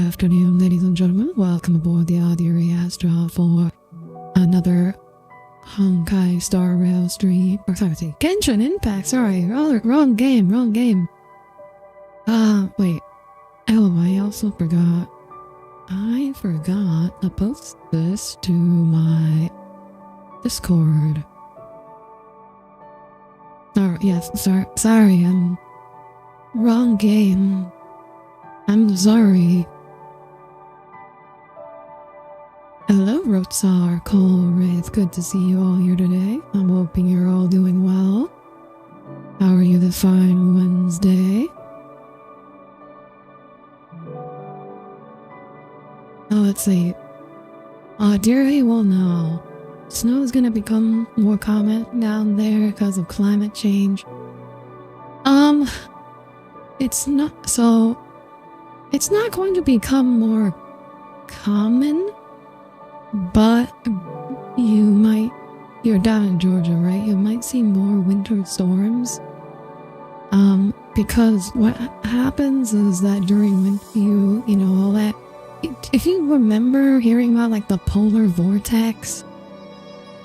afternoon, ladies and gentlemen. Welcome aboard the Audire Astra for another Honkai Star Rail stream. Or sorry, Genshin Impact. Sorry, wrong game. Wait. Oh, I also forgot. I forgot to post this to my Discord. Sorry, I'm wrong game. I'm sorry. Hello, Rotsar, Cole, Wraith. Good to see you all here today. I'm hoping you're all doing well. How are you this fine Wednesday? Oh, let's see. Audire will know. Snow is gonna become more common down there because of climate change. It's not going to become more common, but you're down in Georgia, right? You might see more winter storms. Because what happens is that during winter, if you remember hearing about like the polar vortex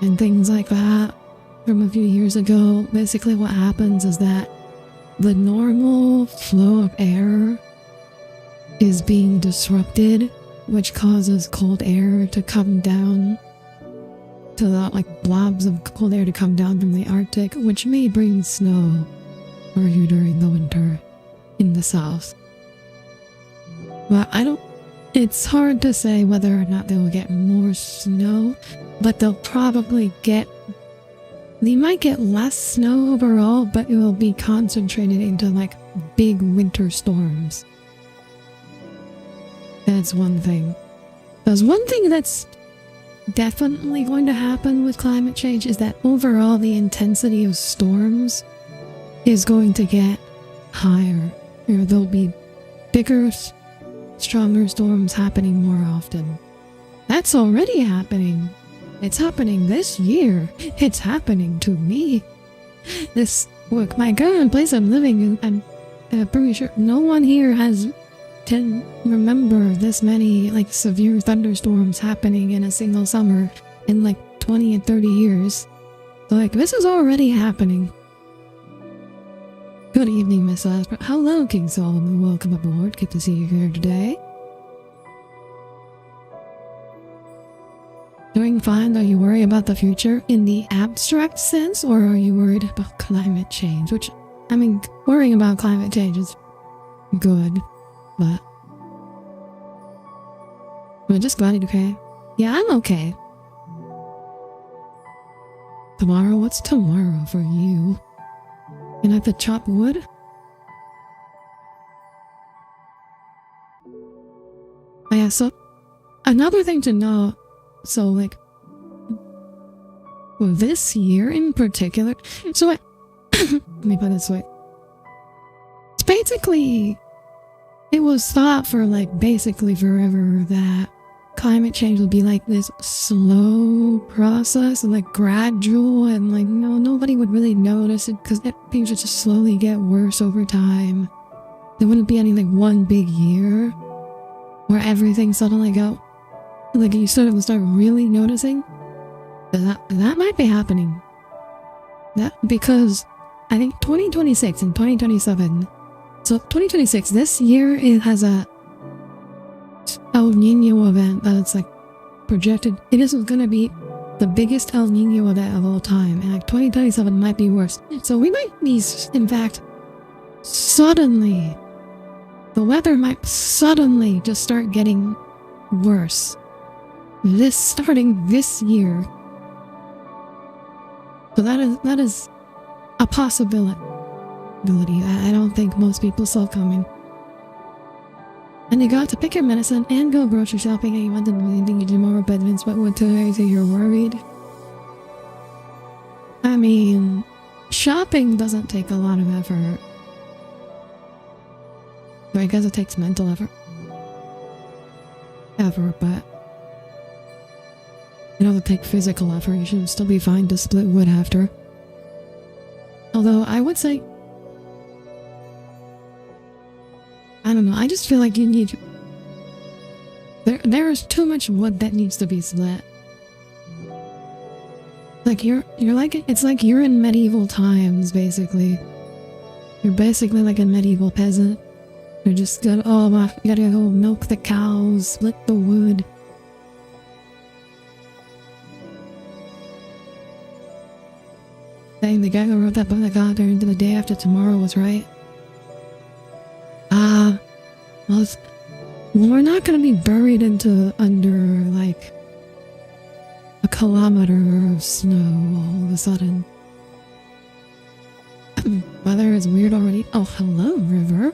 and things like that from a few years ago, basically what happens is that the normal flow of air is being disrupted, which causes cold air to come down to the blobs of cold air to come down from the Arctic, which may bring snow for you during the winter in the south. But it's hard to say whether or not they will get more snow, but they might get less snow overall, but it will be concentrated into big winter storms. That's one thing. There's one thing that's definitely going to happen with climate change is that overall the intensity of storms is going to get higher. There'll be bigger, stronger storms happening more often. That's already happening. It's happening this year. It's happening to me. My current place I'm living in, I'm pretty sure no one here can remember this many severe thunderstorms happening in a single summer in 20 and 30 years. So this is already happening. Good evening, Miss Astra. Hello, King Solomon. Welcome aboard. Good to see you here today. Doing fine? Are you worried about the future in the abstract sense, or are you worried about climate change? Worrying about climate change is good, but I'm just glad you're okay. Yeah, I'm okay. Tomorrow? What's tomorrow for you? You have to chop wood? Oh yeah, so another thing to know, this year in particular, let me put it this way. It's basically, it was thought for basically forever that climate change would be this slow process and gradual and nobody would really notice it because things would just slowly get worse over time. There wouldn't be any one big year where everything suddenly you sort of start really noticing. That might be happening. Because I think 2026 and 2027. So 2026, this year, it has a El Nino event that it's projected. It is going to be the biggest El Nino event of all time, and 2027 might be worse. So we might be, in fact, suddenly, the weather might suddenly just start getting worse. Starting this year. So that is a possibility. I don't think most people saw coming. And you got to pick your medicine and go grocery shopping, and you want to do anything you do more, but Vince, what would today say you're worried? Shopping doesn't take a lot of effort. I guess it takes mental effort. But it doesn't take physical effort. You should still be fine to split wood after. Although I would say, I don't know, I just feel like you need there is too much wood that needs to be split. Like you're like, it's like you're in medieval times, basically. You're basically like a medieval peasant. You're just you gotta go milk the cows, split the wood. Dang, the guy who wrote that book that got there into the day after tomorrow was right. Well, we're not gonna be buried under, like, a kilometer of snow all of a sudden. Weather is weird already. Oh, hello, river.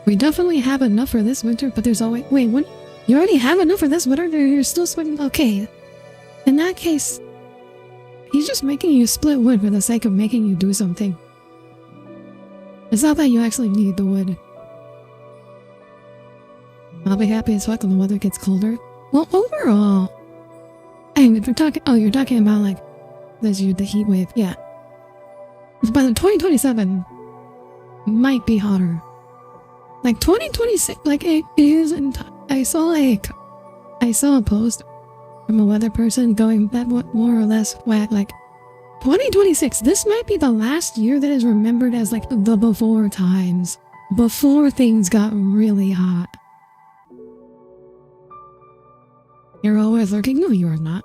We definitely have enough for this winter, but there's always... Wait, what? You already have enough for this winter? You're still splitting? Okay. In that case, he's just making you split wood for the sake of making you do something. It's not that you actually need the wood. I'll be happy as fuck when the weather gets colder. Well, overall... Hey, if you're talking... Oh, you're talking about, like, the heat wave. Yeah. By the 2027, might be hotter. Like, 2026, like, it is... I saw a post from a weather person going that more or less whack, like, 2026, this might be the last year that is remembered as, like, the before times. Before things got really hot. You're always lurking? No, you are not.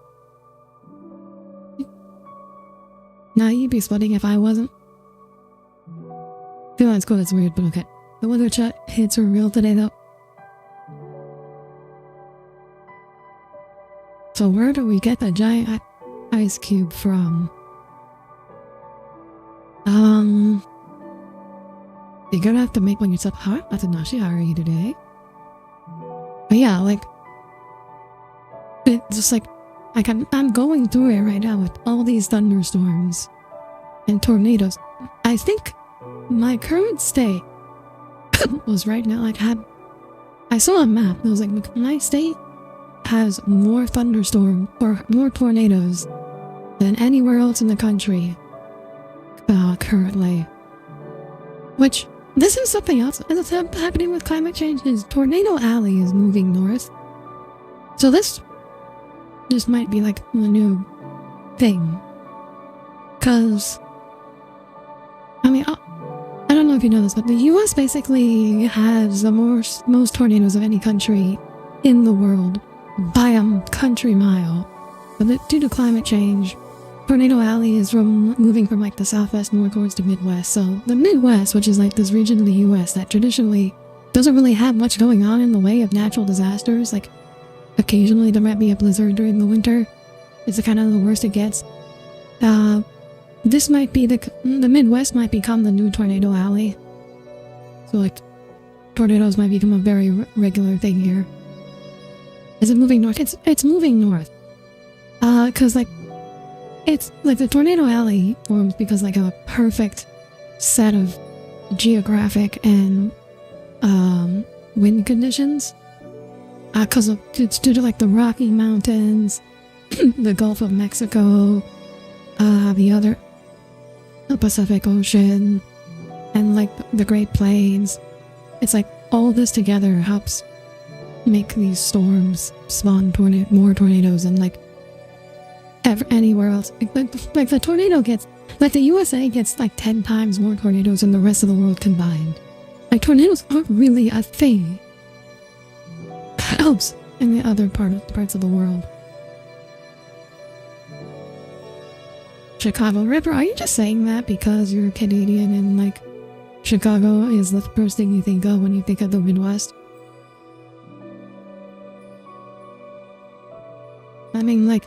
Nah, you'd be splitting if I wasn't. Feel that's cool, that's weird, but okay. The weather chat hits are real today, though. So where do we get the giant ice cube from? You're gonna have to make one yourself. Hi, Atanashi, how are you today? But yeah, like... It's just like... I'm going through it right now with all these thunderstorms and tornadoes. I think my current state was right now, like, I saw a map that was like, my state has more thunderstorm or more tornadoes than anywhere else in the country currently. Which, this is something else that's happening with climate change, is Tornado Alley is moving north. So this might be like a new thing. Cause, I mean, I don't know if you know this, but the US basically has the most tornadoes of any country in the world by a country mile. But due to climate change, Tornado Alley is moving from like the southwest more towards the Midwest. So the Midwest, which is like this region of the US that traditionally doesn't really have much going on in the way of natural disasters, like occasionally there might be a blizzard during the winter. It's kind of the worst it gets. This might be the Midwest might become the new Tornado Alley. So like, tornadoes might become a very regular thing here. Is it moving north? It's moving north. Cause like, it's like the Tornado Alley forms because like a perfect set of geographic and wind conditions. Cause it's due to like the Rocky Mountains, the Gulf of Mexico, the Pacific Ocean, and like the Great Plains. It's like all this together helps make these storms spawn more tornadoes than like anywhere else. Like the tornado gets, like the USA gets like 10 times more tornadoes than the rest of the world combined. Like tornadoes aren't really a thing. It helps in the other parts of the world. Chicago River, are you just saying that because you're Canadian and like Chicago is the first thing you think of when you think of the Midwest? I mean, like,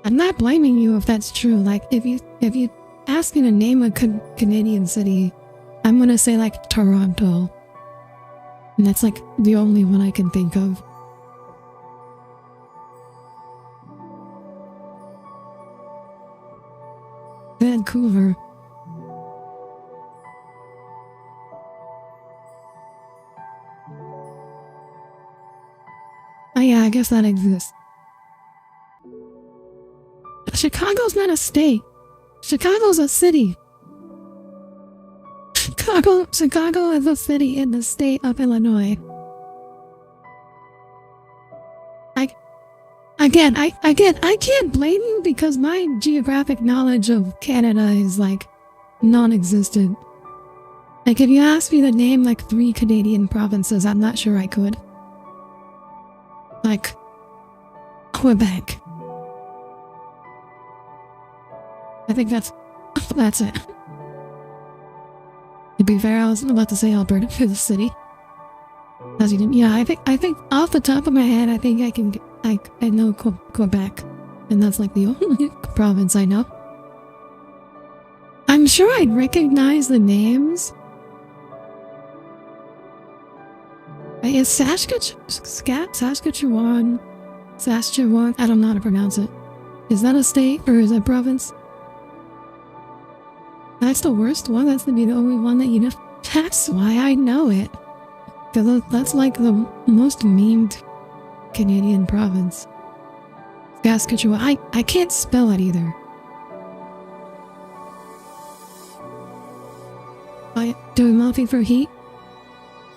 I'm not blaming you if that's true. Like, if you ask me to name a Canadian city, I'm gonna say like Toronto, and that's like the only one I can think of. Vancouver. Oh yeah, I guess that exists. Chicago's not a state. Chicago's a city. Chicago is a city in the state of Illinois. I can't blame you because my geographic knowledge of Canada is like non-existent. Like if you asked me to name like 3 Canadian provinces, I'm not sure I could. Like Quebec. I think that's it. To be fair, I was about to say Alberta for the city. As you didn't. Yeah, I think off the top of my head, I think I know Quebec, and that's like the only province I know. I'm sure I'd recognize the names. Is Saskatchewan? I don't know how to pronounce it. Is that a state or is it a province? That's the worst one. That's the only one that you know. That's why I know it. Because that's like the most memed Canadian province. Saskatchewan. I can't spell it either. Doing Muffy for heat?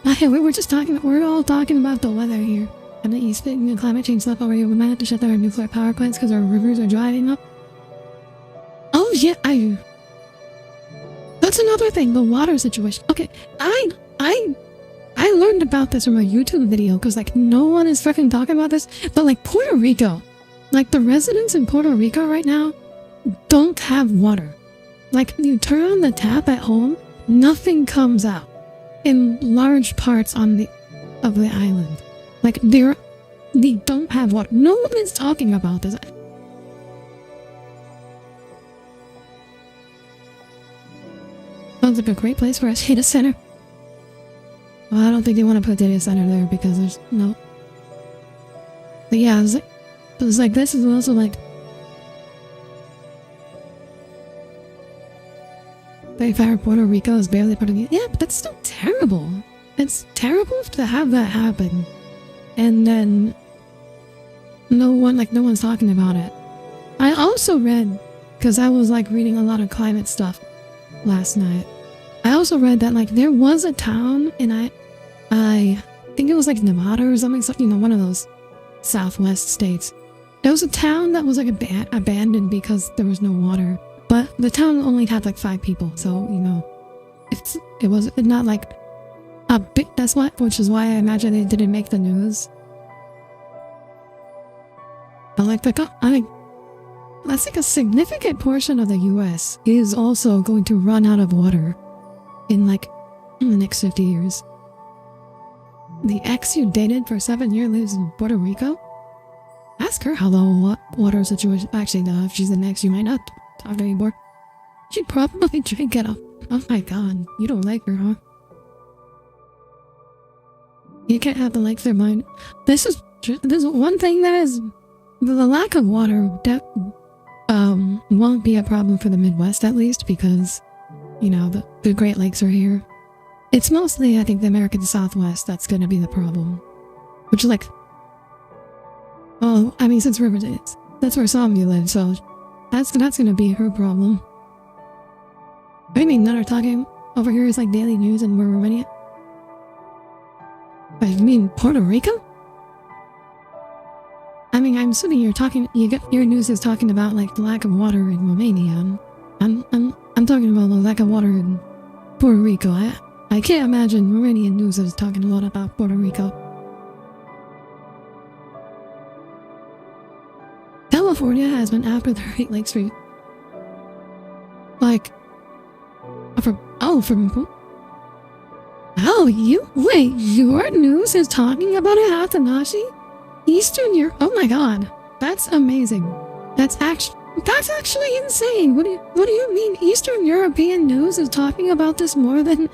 We're all talking about the weather here. And that you speaking of climate change stuff over here, we might have to shut down our nuclear power plants because our rivers are drying up. Oh yeah, that's another thing, the water situation. Okay, I learned about this from a YouTube video because like no one is freaking talking about this, but like Puerto Rico, like the residents in Puerto Rico right now don't have water. Like you turn on the tap at home, nothing comes out in large parts of the island. Like they don't have water. No one is talking about this. Sounds like a great place for a data center. Well, I don't think they want to put a data center there because there's no. But yeah, it was like this is also like 35 Puerto Rico is barely part of the. Yeah, but that's still terrible. It's terrible to have that happen, and then no one's talking about it. I also read, because I was like reading a lot of climate stuff last night. I also read that like there was a town in I think it was like Nevada or something, so, you know, one of those southwest states. There was a town that was like abandoned because there was no water, but the town only had like 5 people, so you know, it was not like a big. Which is why I imagine it didn't make the news. But like that's like a significant portion of the U.S. is also going to run out of water in the next 50 years. The ex you dated for 7 years lives in Puerto Rico? Ask her how the water situation. Actually, no, if she's an ex, you might not talk to her anymore. She'd probably drink it up. Oh my god, you don't like her, huh? You can't have the like their mind. This is one thing that is the lack of water. Won't be a problem for the Midwest, at least, because, you know, the Great Lakes are here. It's mostly, I think, the American Southwest that's going to be the problem. Which, like, well, I mean, since Riverdale, that's where Somni lives, so that's going to be her problem. I mean, none are talking over here is like daily news and we're Romania. I mean, Puerto Rico? I mean, I'm assuming your news is talking about like the lack of water in Romania. I'm talking about the lack of water in Puerto Rico. I can't imagine Romanian news is talking a lot about Puerto Rico. California has been after the Great Lakes for like your news is talking about a Hatanashi? Eastern Europe. Oh my god, that's amazing. That's actually insane. What do you mean? Eastern European news is talking about this more than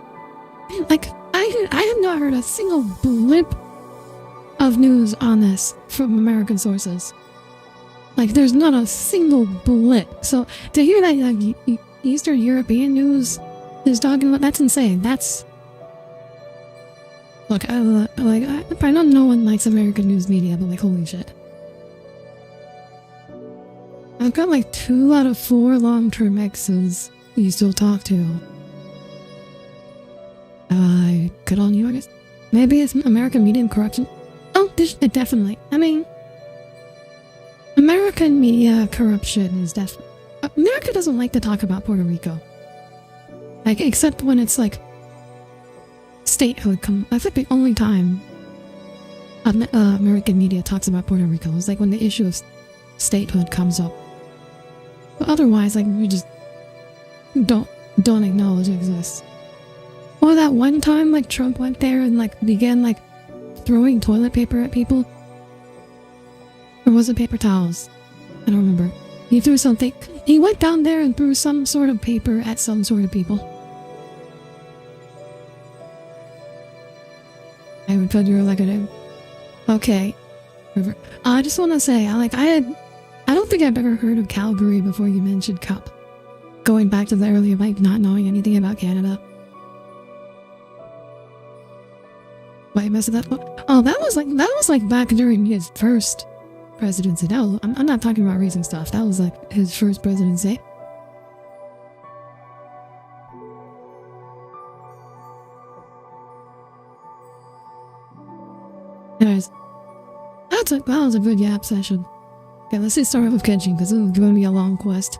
like I have not heard a single blip of news on this from American sources. Like there's not a single blip. So to hear that like, Eastern European news is talking about, that's insane. That's look, I know no one likes American news media, but like, holy shit. I've got like 2 out of 4 long-term exes you still talk to. Okay, good on you, I guess. Maybe it's American media corruption. Oh, definitely. I mean, American media corruption is definitely... America doesn't like to talk about Puerto Rico. Like, except when it's like... statehood I think the only time American media talks about Puerto Rico is like when the issue of statehood comes up. But otherwise, like, we just don't acknowledge it exists. Or that one time, like, Trump went there and, like, began, like, throwing toilet paper at people. Or was it paper towels? I don't remember. He threw something. He went down there and threw some sort of paper at some sort of people. I would put you like a... Okay. I just want to say, I don't think I've ever heard of Calgary before you mentioned Cup. Going back to the earlier, like, not knowing anything about Canada. Wait, messed that up? Oh, that was like back during his first presidency. I'm not talking about recent stuff. That was like his first presidency. Anyways, that was a good yap session. Okay, let's just start off with Genshin because this is going to be a long quest.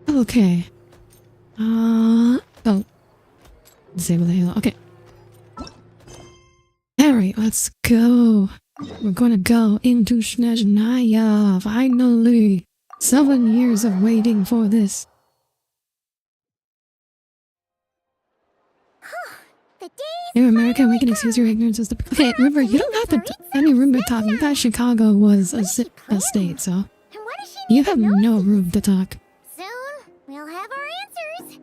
Okay. Oh. Disable the halo. Okay. Alright, let's go. We're gonna go into Snezhnaya. Finally. 7 years of waiting for this. Your American, we can excuse your ignorance as the... Okay, remember, you don't have to... Any room to talk. You thought Chicago was a state, so... You have no room to talk. Soon, we'll have our answers.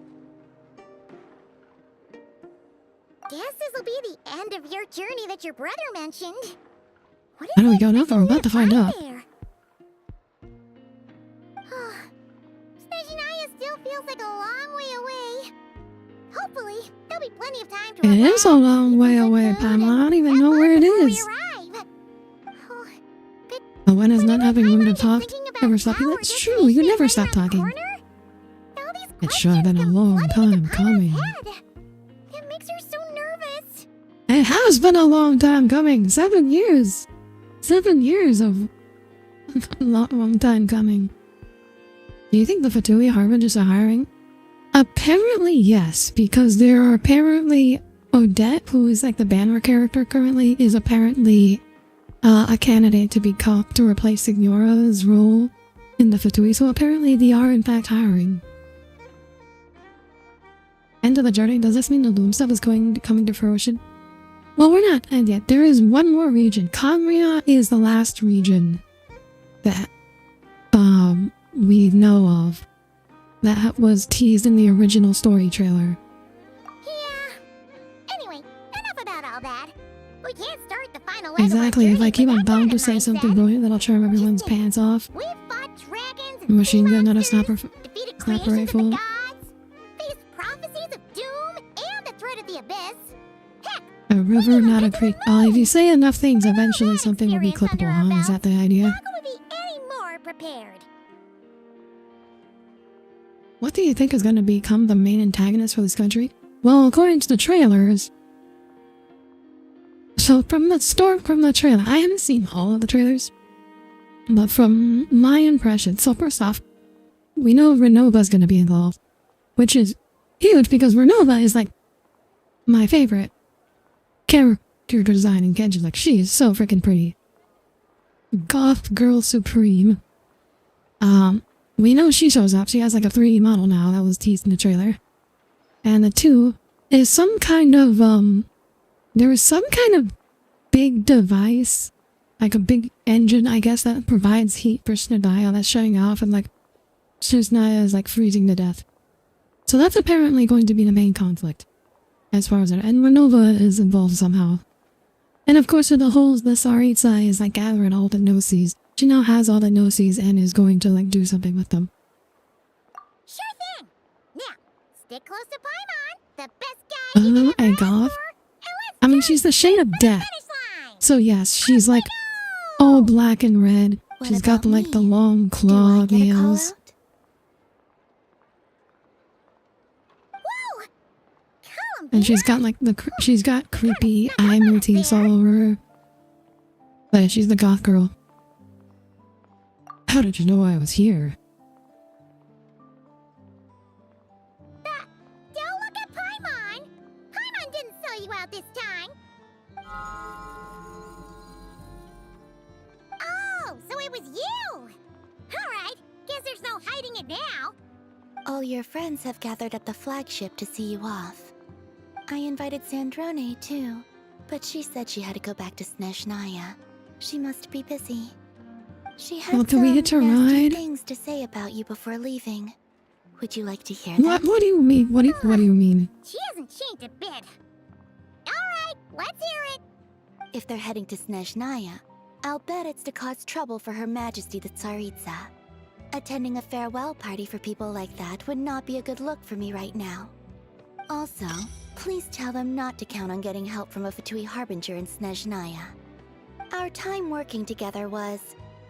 Guess this'll be the end of your journey that your brother mentioned. How do we go now? We're about to find out. Snezhnaya still feels like a long way away. Hopefully, there'll be plenty of time to It is a long way away, Pamela. I don't even know where it is. But when is not having room to talk ever stop you? That's true, you never stop talking. It should have been a long time coming. It makes her so nervous. It has been a long time coming. 7 years. 7 years of a long time coming. Do you think the Fatui Harbingers are hiring? Apparently, yes, because there are apparently Odette, who is like the banner character currently, is apparently a candidate to be called to replace Signora's role in the Fatui, so apparently they are in fact hiring. End of the journey. Does this mean the Loom stuff is coming to fruition? Well, we're not end yet. There is one more region. Conria is the last region that we know of that was teased in the original story trailer. Yeah. Anyway, enough about all that. We can't start the final. Exactly. If I keep on bound to say something brilliant, that'll charm everyone's pants off. We've fought dragons, Machine gun, not a sniper creations rifle. of the gods, faced prophecies of doom and the threat of the abyss. Heck, A river, not a creek. If you say enough things, eventually something will be clippable, huh? Is that the idea? how could we be any more prepared? What do you think is going to become the main antagonist for this country? Well, according to the trailers... So, from the trailer, I haven't seen all of the trailers. But from my impression, so first off, we know Renova's going to be involved. Which is huge, because Renova is like my favorite character design in Genshin. Like, she is so freaking pretty. Goth girl supreme. We know she shows up. She has like a 3D model now that was teased in the trailer. And the two is some kind of, there was some kind of big device, like a big engine, I guess, that provides heat for Snezhnaya that's shutting off, and like, Snezhnaya is like freezing to death. So that's apparently going to be the main conflict, as far as it, and Renova is involved somehow. And of course, with the Tsaritsa is like gathering all the Gnosis. She now has all the Gnosis and is going to like do something with them. Sure thing. Now, stick close to Paimon, the best guy you can And ever Goth? ask for, I mean, she's the shade of death. finish line. So yes, she's like all black and red. She's got like the long Do claw I get a call nails. out? Whoa! And she's got like she's got creepy eye motifs all over her. But she's the goth girl. How did you know I was here? Don't look at Paimon! Paimon didn't sell you out this time! Oh, so it was you! Alright, guess there's no hiding it now. All your friends have gathered at the flagship to see you off. I invited Sandrone too, but she said she had to go back to Snezhnaya. She must be busy. She had Well, can we hitch a nasty ride? things to say about you before leaving. Would you like to hear What? them? What do you mean? What do you mean? She hasn't changed a bit. Alright, let's hear it. If they're heading to Snezhnaya, I'll bet it's to cause trouble for Her Majesty the Tsaritsa. Attending a farewell party for people like that would not be a good look for me right now. Also, please tell them not to count on getting help from a Fatui Harbinger in Snezhnaya. Our time working together was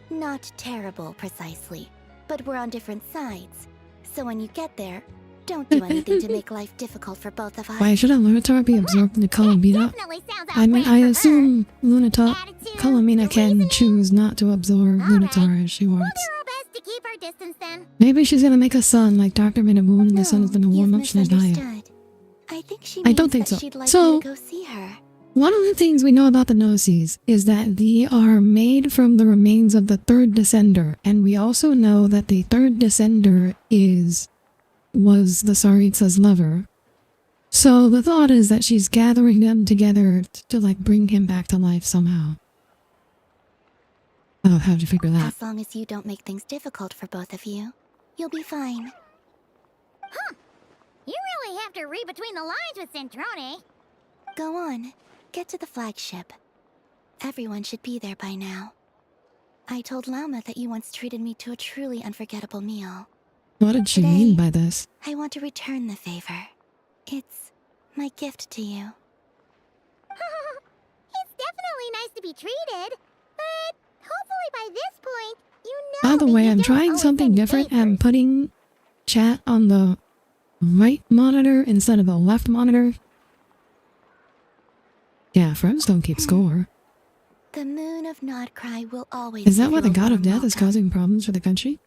not terrible precisely, but we're on different sides. So when you get there, don't do anything to make life difficult for both of us. Why should a Lunatar be absorbed into Colomina? Definitely sounds I mean, outlandish I for her. assume Lunatar Attitude, Colomina can reasoning. choose not to absorb Lunatar as she We'll wants. do our best to keep our distance then. Maybe she's gonna make a sun like Dr. Minamoon and the sun is gonna you've warm up Snezhnaya. misunderstood. I think she I don't means think that so. she'd like So- you to go see her. One of the things we know about the Gnosis is that they are made from the remains of the third descender, and we also know that the third descender was the Tsaritsa's lover. So the thought is that she's gathering them together to like bring him back to life somehow. Oh, how'd you figure that? As long as you don't make things difficult for both of you, you'll be fine. You really have to read between the lines with Centrone. Go on, get to the flagship. Everyone should be there by now. I told Lauma that you once treated me to a truly unforgettable meal. What did she mean by this? I want to return the favor. It's my gift to you. It's definitely nice to be treated, but hopefully by this point, you know. By the that way, you I'm don't trying owe us something any different. favors. I'm putting chat on the right monitor instead of the left monitor. Yeah, friends don't keep score. The moon of Nodcry will always Is that give why you the a god of warm death is welcome. causing problems for the country?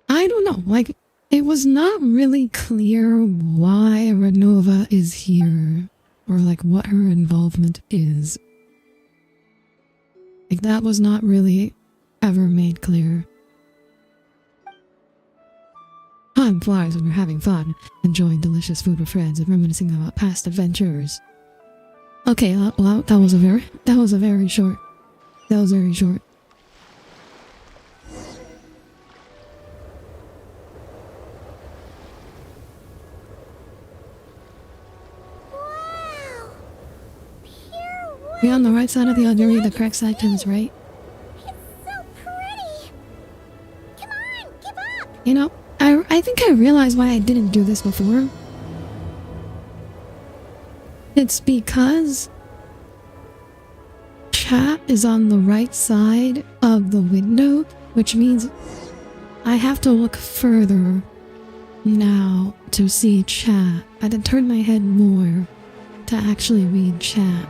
I don't know. Like, it was not really clear why Renova is here. Or like what her involvement is. Like that was not really ever made clear. Time flies when you're having fun, enjoying delicious food with friends and reminiscing about past adventures. Okay, well, that was very short. That was very short. Wow. Pure white. Be on the right side of the Audire, the correct side to his right. It's so pretty. Come on, give up. You know, I think I realized why I didn't do this before. It's because chat is on the right side of the window, which means I have to look further now to see chat. I had to turn my head more to actually read chat.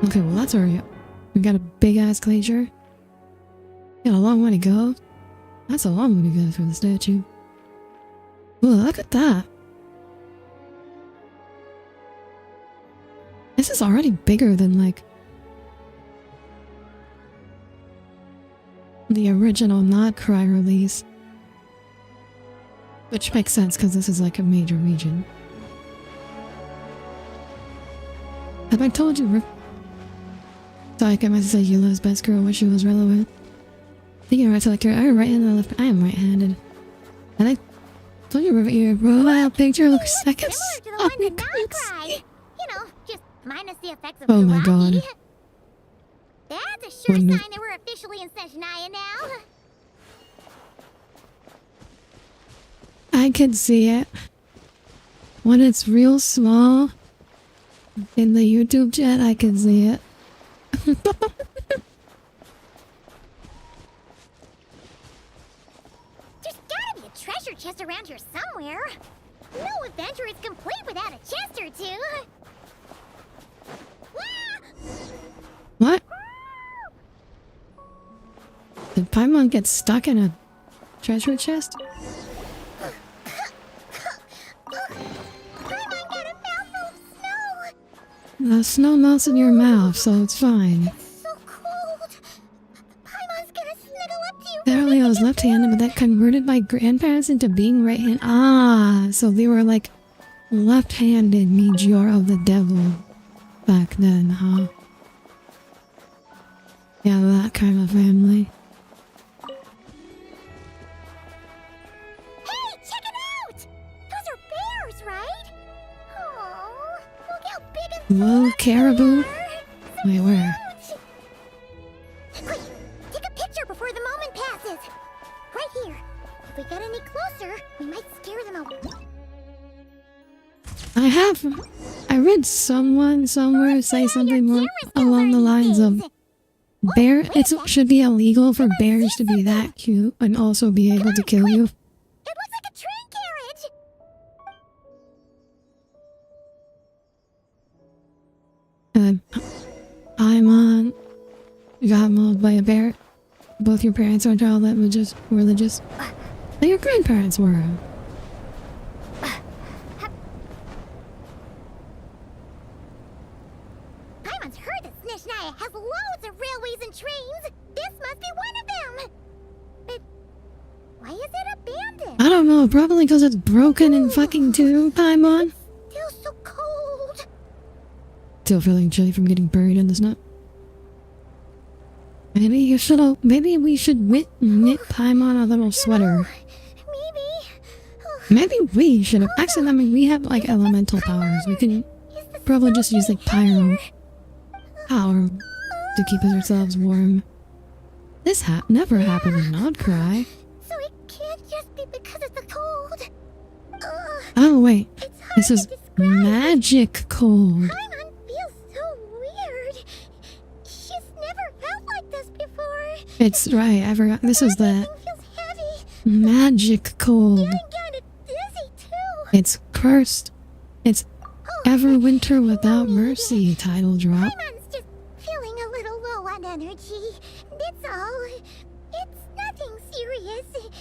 Okay, well that's already up. We got a big ass glacier. Got a long way to go. That's a long way to go for the statue. Whoa, look at that. This is already bigger than, like, the original Not Cry release. Which makes sense, because this is, like, a major region. Have I told you, Sorry, I get my to say Eula's best girl wish she was relevant. Thinking right to like her, I am right-handed and left. I am right-handed. And I told you your profile picture looks like it's Similar to the one in Nodcry. You know, just minus the effects of Oh my Karaki. god. That's a sure Wonder- sign that we're officially in Snezhnaya now. I can see it. When it's real small in the YouTube chat, I can see it. treasure chest around here somewhere. No adventure is complete without a chest or two. What? Did Paimon get stuck in a treasure chest? Paimon got a mouthful of snow. The snow melts in your mouth, so it's fine. It's so cold. Paimon's gonna snuggle up to you. Apparently I was left-handed, but that converted my grandparents into being right-handed. Ah, so they were like left-handed Meteor of the Devil back then, huh? Yeah, that kind of family. Hey, check it out! Those are bears, right? Oh, look how big and Whoa, fluffy caribou? they are. Wait, where? Quick, take a picture before the moment passes. Right here. If we get any closer, we might scare them away. I read someone somewhere say something more along the lines of it should be illegal for bears to be that cute and also be able to kill you. It looks like a train carriage. Paimon, you got mauled by a bear. Both your parents aren't all that religious. But your grandparents were. Paimon's heard that Snezhnaya has loads of railways and trains. This must be one of them. But why is it abandoned? I don't know, probably because it's broken in fucking two, Paimon. Still so cold. Still feeling chilly from getting buried in the snow. Maybe we should knit Paimon a little sweater. Maybe we should have. Actually, I mean, we have like elemental powers. We can probably just use like pyro power to keep ourselves warm. This never happened in Outcry. So it can't just be because of the cold. Oh wait, It's hard this to is describe. magic cold. Paimon feels so weird. She's never felt like this before. It's right. I forgot. This is the Everything feels heavy. magic cold. Feeling kinda dizzy too. It's cursed. It's Everwinter without mercy. Title drop. Paimon's just feeling a little low on energy. That's all. It's nothing serious.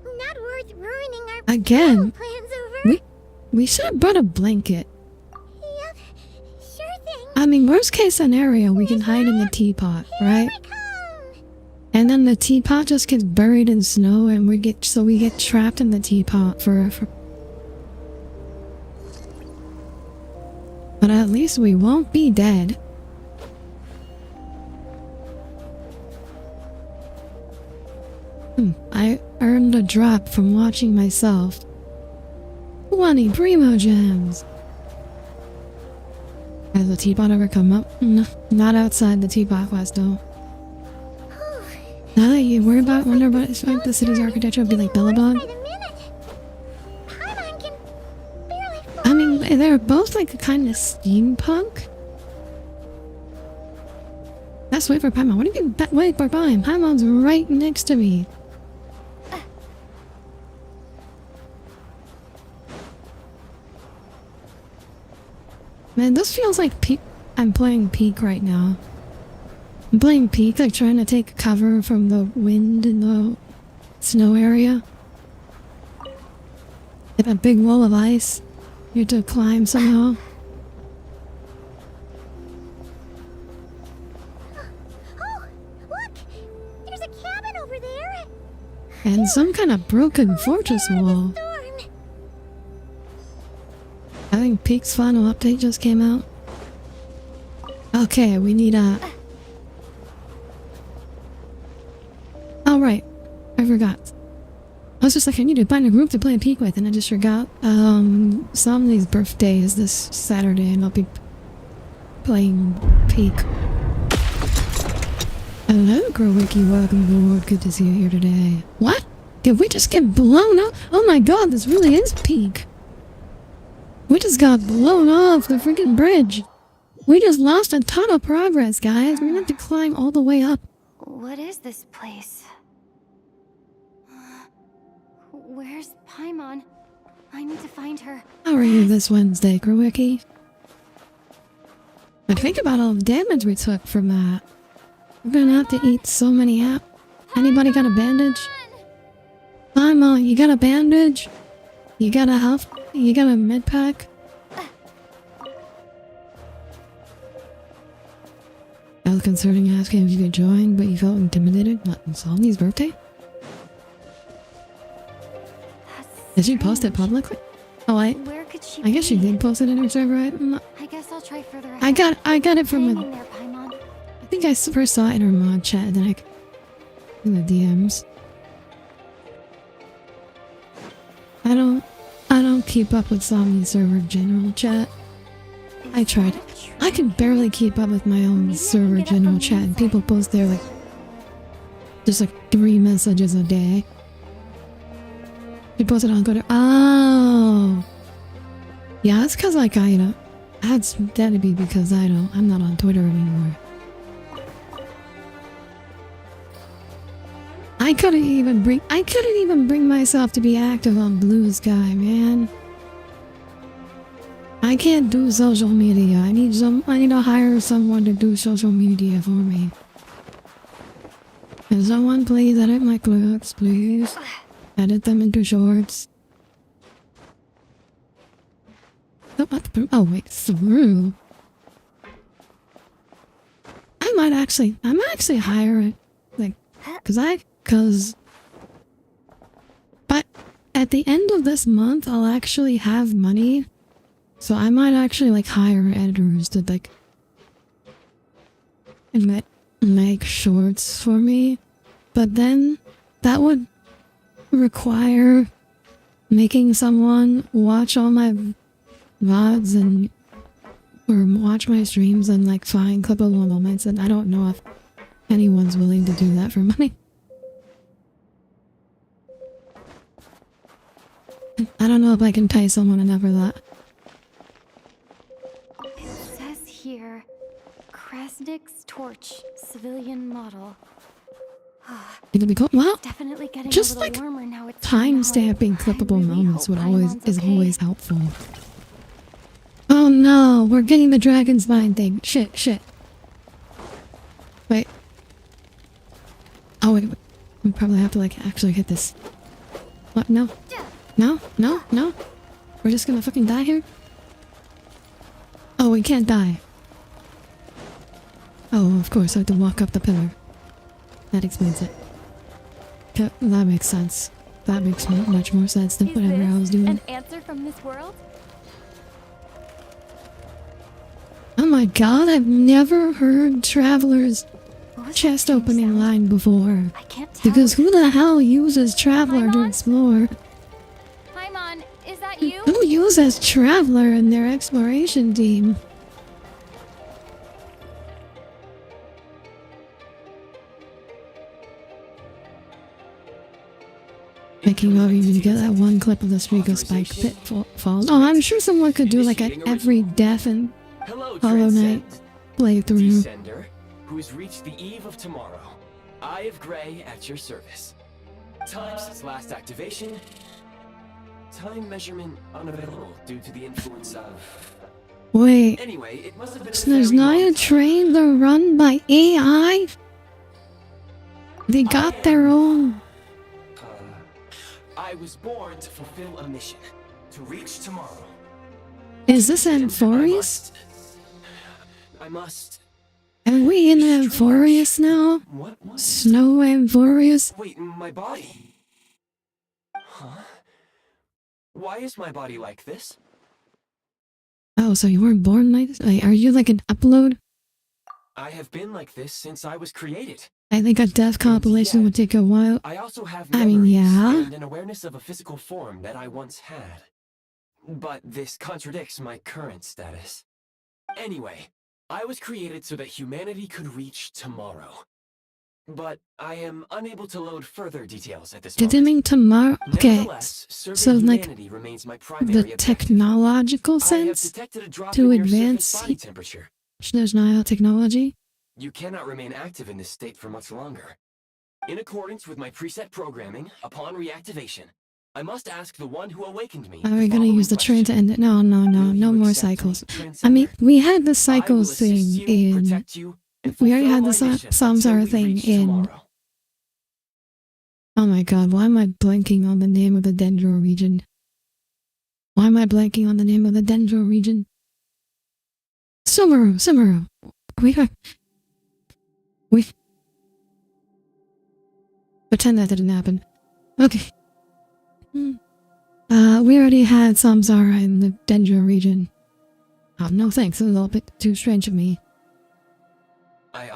Not worth ruining our Again, plans over. we should have brought a blanket. Yep, sure thing. I mean, worst case scenario, we can hide in the teapot, right? Here I come. And then the teapot just gets buried in snow, and we get trapped in the teapot forever. But at least we won't be dead. I earned a drop from watching myself. 20 Primo Gems! Has the teapot ever come up? No, not outside the teapot quest though. Now that you wonder about it, the city's architecture would be like Billabong. By the minute. Paimon can barely fly. I mean, they're both like kind of steampunk. Let's wait for Paimon. What do you mean, wait for Paimon? Paimon's right next to me. Man, this feels like I'm playing Peak right now. I'm playing Peak, like trying to take cover from the wind in the snow area. Hit a big wall of ice. You have to climb somehow. Oh, look! There's a cabin over there. And some kind of broken fortress wall. Storm. I think Peak's final update just came out. Okay, we need a... Oh, right. I forgot. I was just like, I need to find a group to play Peak with, and I just forgot. Somebody's birthday is this Saturday, and I'll be playing Peak. Hello, Growwiki. Welcome aboard. Good to see you here today. What? Did we just get blown up? Oh my god, this really is Peak. We just got blown off the freaking bridge. We just lost a ton of progress, guys. We're gonna have to climb all the way up. What is this place? Where's Paimon? I need to find her. How are you this Wednesday, Krowicki? But think about all the damage we took from that. We're gonna have to eat so many apples. Anybody got a bandage? Paimon, you got a bandage? You got a health? You got a med pack? I was considering asking if you could join, but you felt intimidated. What, Insomnia's birthday? Did she post it publicly? Oh, I guess she did post it in her server. I guess I'll try further. I got it from Hang in there, Paimon. I think I first saw it in her mod chat, and then in the DMs. I don't keep up with Somni's server general chat. I tried. I can barely keep up with my own server general chat, and people post there like just like 3 messages a day. She posted on Twitter. Oh, yeah, it's because like that's that'd be because I'm not on Twitter anymore. I couldn't even bring myself to be active on Blue Sky, man. I can't do social media. I need to hire someone to do social media for me. Can someone please edit my clips, please? Edit them into shorts. Oh wait, through. I might actually hire it, like, but at the end of this month, I'll actually have money, so I might actually like hire editors to like make shorts for me, but then that would require making someone watch all my VODs or watch my streams and like find clippable moments, and I don't know if anyone's willing to do that for money. I don't know if I can pay someone enough for that. It says here, Krasnik's torch, civilian model. It'll be cool. Well, Definitely getting just a like little warmer now. It's time-stamping clippable really moments hope is Paimon's always helpful. Oh no, we're getting the dragon's spine thing. Shit. Wait. Oh wait. We probably have to like actually hit this. What? No. No. We're just gonna fucking die here? Oh, we can't die. Oh, of course, I have to walk up the pillar. That explains it. That makes sense. That makes much more sense than whatever I was doing. An answer from this world? Oh my god, I've never heard Traveler's chest opening line before. I can't tell. Because who the hell uses Traveler to explore? Paimon, is that you? Who uses Traveler in their exploration team? Making out even get that one clip of the Striga Spike pitfall. Oh, I'm sure someone could do like an every death and Hollow Knight playthrough. Descender, who has reached the eve of tomorrow. Eye of Grey at your service. Time since last activation. Time measurement unavailable due to the influence of... Wait, Anyway, it must have been there's not a train they're run by AI? They got their own... I was born to fulfill a mission. To reach tomorrow. Is this Amphorius? I must... Are we in Amphorius now? What? Snow Amphorius? Wait, my body? Huh? Why is my body like this? Oh, so you weren't born like this? Like, are you like an upload? I have been like this since I was created. I think a death compilation would take a while. I also have I mean, memories yeah. and an awareness of a physical form that I once had. But this contradicts my current status. Anyway, I was created so that humanity could reach tomorrow. But I am unable to load further details at this Did they moment. mean tomorrow? Okay, Nevertheless, serving so like humanity remains my primary the objective. technological I have sense detected a drop to in your advance surface body temperature. there's nanotechnology. You cannot remain active in this state for much longer. In accordance with my preset programming, upon reactivation, I must ask the one who awakened me. Are we gonna use the train to end it? No, no, no, no more cycles. I mean, we had the cycles thing in... We already had the Samsara thing in... Oh my god, why am I blanking on the name of the Dendro region? Why am I blanking on the name of the Dendro region? Sumeru. We pretend that didn't happen. Okay. We already had Samsara in the Dendro region. Oh, no thanks, it's a little bit too strange of me.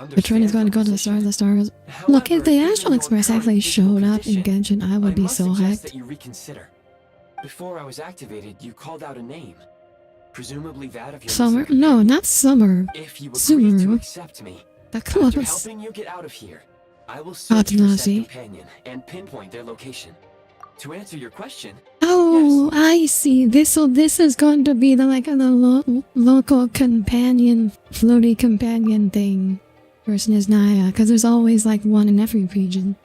The train is going to go to the star. The star is... Look, if the Astral Express actually showed up in Genshin, I would be so hyped. Before I was activated, you called out a name. Presumably that of your Summer? No, not Summer. If you agree to accept me, After helping you get out of here, I will search for said companion and pinpoint their location. To answer your question... Oh, yes. I see. This is going to be the local companion, floaty companion thing for Snezhnaya, because there's always like one in every region.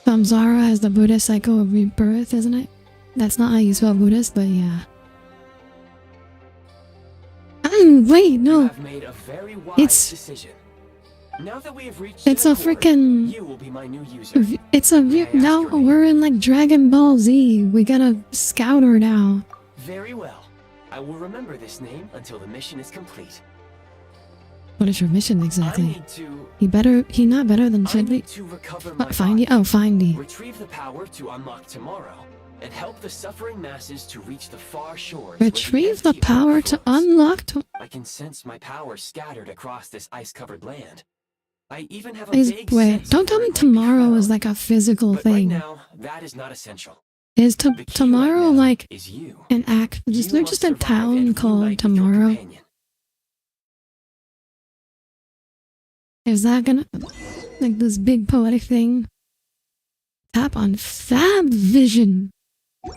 Samsara has the Buddhist cycle of rebirth, isn't it? That's not how you spell Buddhist, but yeah. Wait, no. You have made a very wise decision. Now that we have reached it's a freaking... You will be my new user. It's a... Now we're in like Dragon Ball Z. We got a scouter now. Very well. I will remember this name until the mission is complete. What is your mission exactly? I need to... He not better than Shedley? Findy? Oh, Findy. Retrieve the power to unlock tomorrow and help the suffering masses to reach the far shores. Retrieve the power to unlock I can sense my power scattered across this ice-covered land. I even have a vague wait, don't tell me tomorrow is like a physical thing. Right now, that is not essential. Is tomorrow like an act? Is there just a town called Tomorrow? Is that gonna like this big poetic thing? Tap on Fab Vision.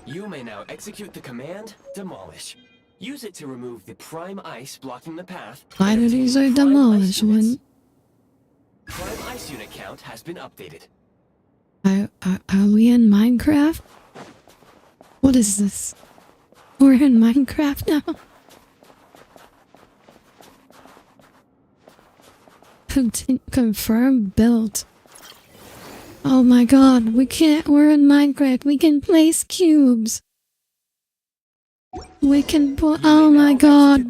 You may now execute the command Demolish. Use it to remove the prime ice blocking the path. Why did he say demolish when? Prime ice unit count has been updated. Are we in Minecraft? What is this? We're in Minecraft now? Confirm built. Oh my god, we're in Minecraft. We can place cubes. We can put, oh my god.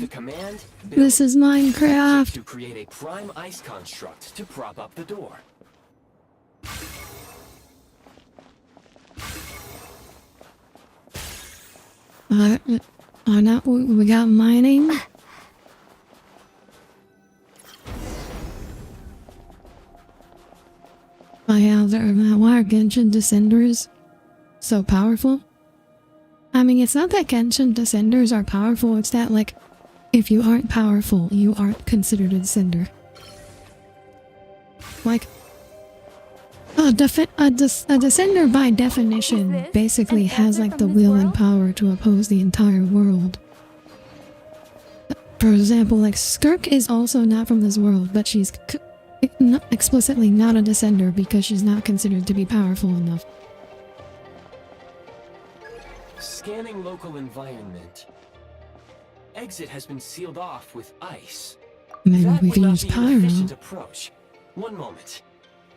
This is Minecraft. To create a prime ice construct to prop up the door. Now we got mining. Oh yeah, why are Genshin Descenders so powerful? I mean, it's not that Genshin Descenders are powerful, it's that, like, if you aren't powerful, you aren't considered a Descender. Like, a Descender by definition basically has, like, the will and power to oppose the entire world. For example, like, Skirk is also not from this world, but she's explicitly not a Descender because she's not considered to be powerful enough. Scanning local environment. Exit has been sealed off with ice. Maybe we can use pyro. Approach. One moment.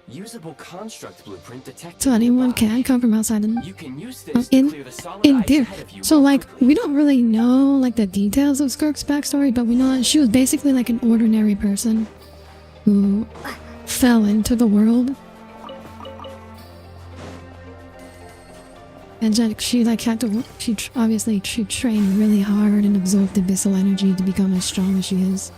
Usable construct blueprint detected. So anyone can come from outside the... You can use this to clear the solid ice ahead of you. So like, we don't really know like the details of Skirk's backstory, but we know that she was basically like an ordinary person who fell into the world. And like, she like had to, obviously she trained really hard and absorbed abyssal energy to become as strong as she is.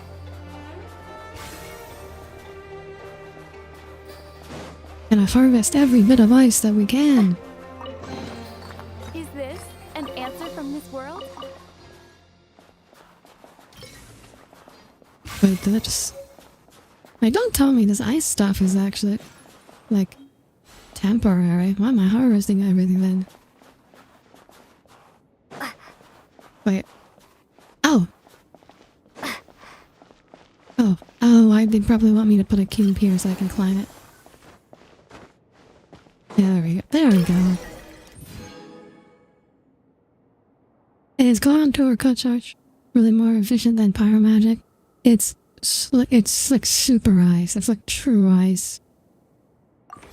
And I harvest every bit of ice that we can. Is this an answer from this world? Wait, that's... Like, don't tell me this ice stuff is actually, like, temporary. Why am I harvesting everything then? Wait. Oh! Oh, they probably want me to put a cube here so I can climb it. There we go. Is contour cut charge really more efficient than pyromagic? It's like super ice. It's like true ice.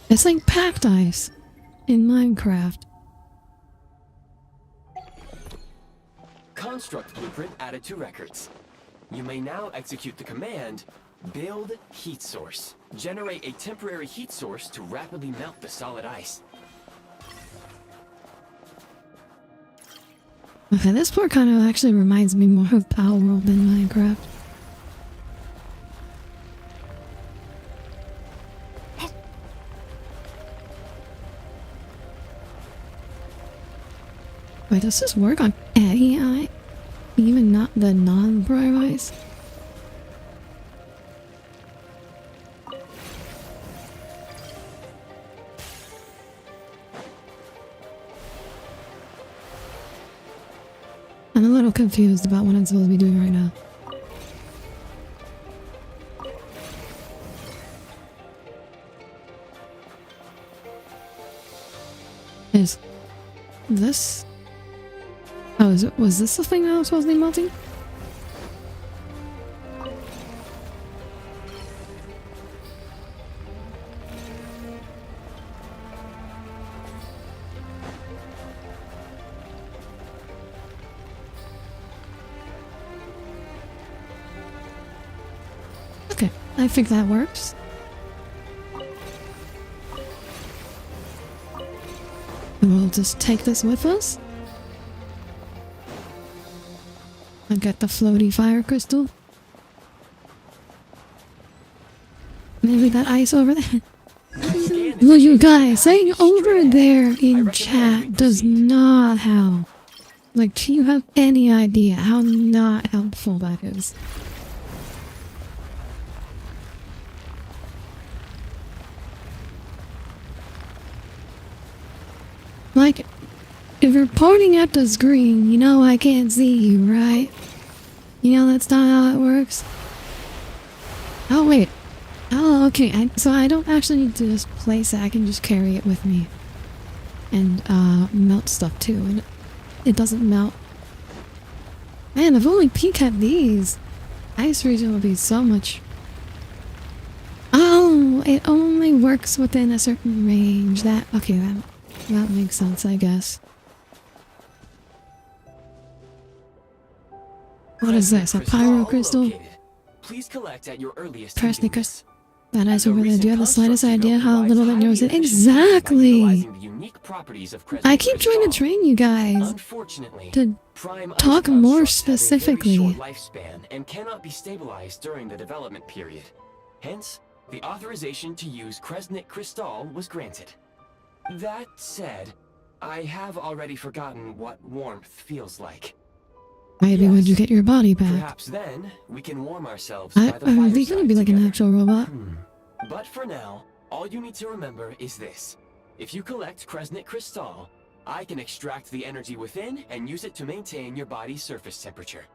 It's like packed ice in Minecraft. Construct blueprint added to records. You may now execute the command, build heat source. Generate a temporary heat source to rapidly melt the solid ice. Okay, this part kind of actually reminds me more of Power World than Minecraft. Wait, does this work on any eye? Even not the non-prime eyes? I'm a little confused about what I'm supposed to be doing right now. Is this... Oh, was this the thing that I was supposed to be melting? Okay, I think that works. We'll just take this with us. I got the floaty fire crystal. Maybe that ice over there. Look, you guys, saying over there in chat does not help. Like, do you have any idea how not helpful that is? Like, if you're pointing at the screen, you know I can't see you, right? You know that's not how it works? Oh, wait. Oh, okay. So I don't actually need to just place it. I can just carry it with me. And, melt stuff, too. And it doesn't melt. Man, if only peek at these. Ice region would be so much... Oh, it only works within a certain range. Okay, that makes sense, I guess. What is this? A pyro crystal? Please collect at your earliest Press Nickers. That ice over there. Do you have the slightest idea how little that knows it? Exactly! I keep trying to train you guys to talk more specifically. Lifespan and cannot be stabilized during the development period. Hence, the authorization to use Kresnik Crystal was granted. That said, I have already forgotten what warmth feels like. Maybe when you get your body back. Perhaps then we can warm ourselves by the Are fireside they gonna be like an actual robot? But for now, all you need to remember is this. If you collect Kresnik Crystal, I can extract the energy within and use it to maintain your body's surface temperature.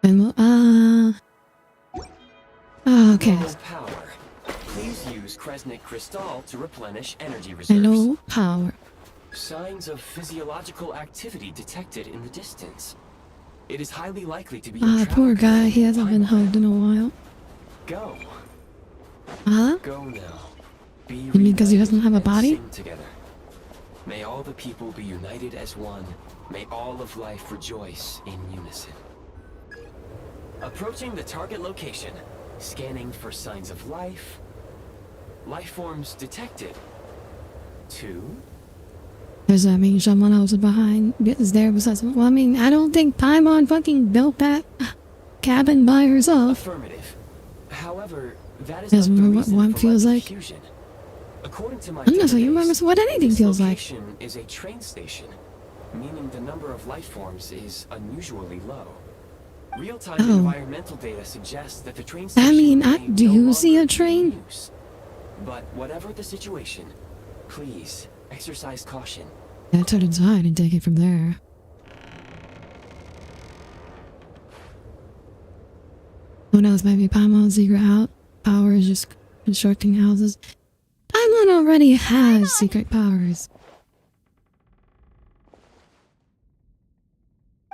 And okay. Low power. Please use Kresnik Crystal to replenish energy reserves. Low power. Signs of physiological activity detected in the distance. It is highly likely to be Poor guy, he hasn't been hugged in a while. Go. Huh? Go now. You mean because he doesn't have a body? Sing together. May all the people be united as one. May all of life rejoice in unison. Approaching the target location. Scanning for signs of life. Life forms detected. 2. Does that mean someone else is there besides... Well, I mean, I don't think Paimon fucking built that cabin by herself. Affirmative. However, that is Doesn't not the remember what reason one for feels my like. confusion. According to my I'm not sure you database, remember what anything this feels like. location is a train station, meaning the number of life forms is unusually low. Real-time environmental data suggests that the train station do no you see a longer train? in use. But whatever the situation, please exercise caution. Let's head inside and take it from there. Who knows, maybe Paimon's secret out power is just constructing houses. Paimon already has secret powers.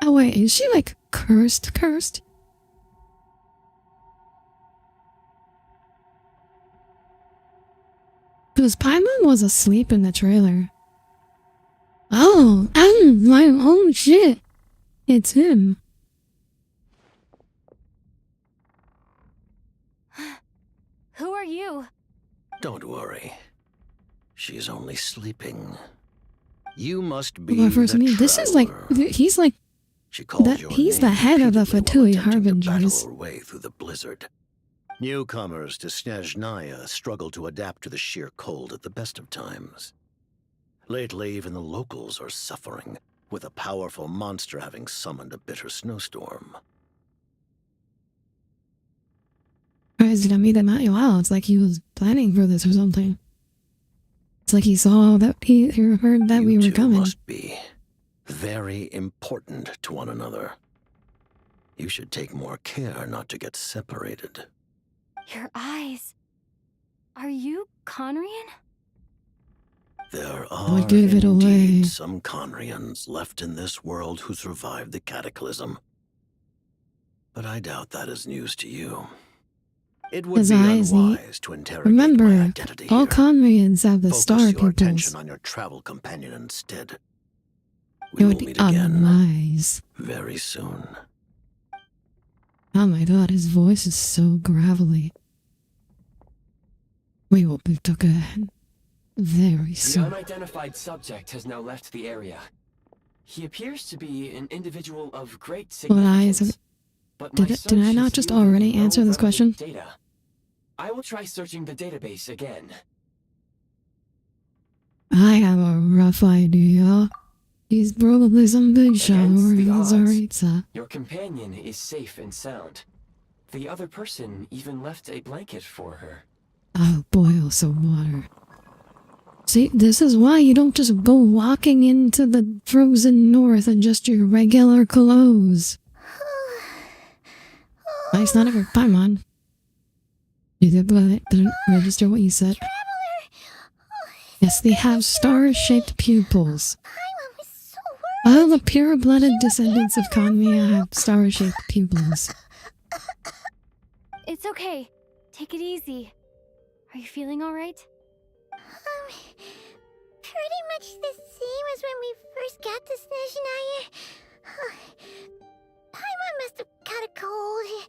Oh wait, is she like cursed? Because Paimon was asleep in the trailer. Oh, shit. It's him. Who are you? Don't worry. She's only sleeping. You must be This is like, he's like, She called your he's the name head of the repeatedly Fatui while attempting to Harbingers. battle her way through the blizzard. Newcomers to Snezhnaya struggle to adapt to the sheer cold at the best of times. Lately, even the locals are suffering, with a powerful monster having summoned a bitter snowstorm. Wow, it's like he was planning for this or something. It's like he saw that he heard that we were coming. You must be very important to one another. You should take more care not to get separated. Your eyes. Are you Conrian? There are give it away. indeed some Conrians left in this world who survived the cataclysm. But I doubt that is news to you. It would His be eyes, unwise to interrogate my Remember, identity all here. Conrians have the Focus star your pupils. attention on your travel companion instead. It We would will be meet again unwise. very soon. Oh my god, his voice is so gravelly. We will be together very The soon. unidentified subject has now left the area. He appears to be an individual of great Well, significance. But my did I search not has just yielded already no answer this relevant question? Data. I will try searching the database again. I have a rough idea. He's probably some big shot Against or the he's odds. Aritza. Your companion is safe and sound. The other person even left a blanket for her. I'll boil some water. See, this is why you don't just go walking into the frozen north in just your regular clothes. Nice, not ever. Paimon. You didn't register what you said. Yes, they have star-shaped pupils. Paimon was so worried. All the pure-blooded descendants of Conmia have star-shaped pupils. It's okay. Take it easy. Are you feeling alright? Pretty much the same as when we first got to Snezhnaya. Paimon must have caught a cold.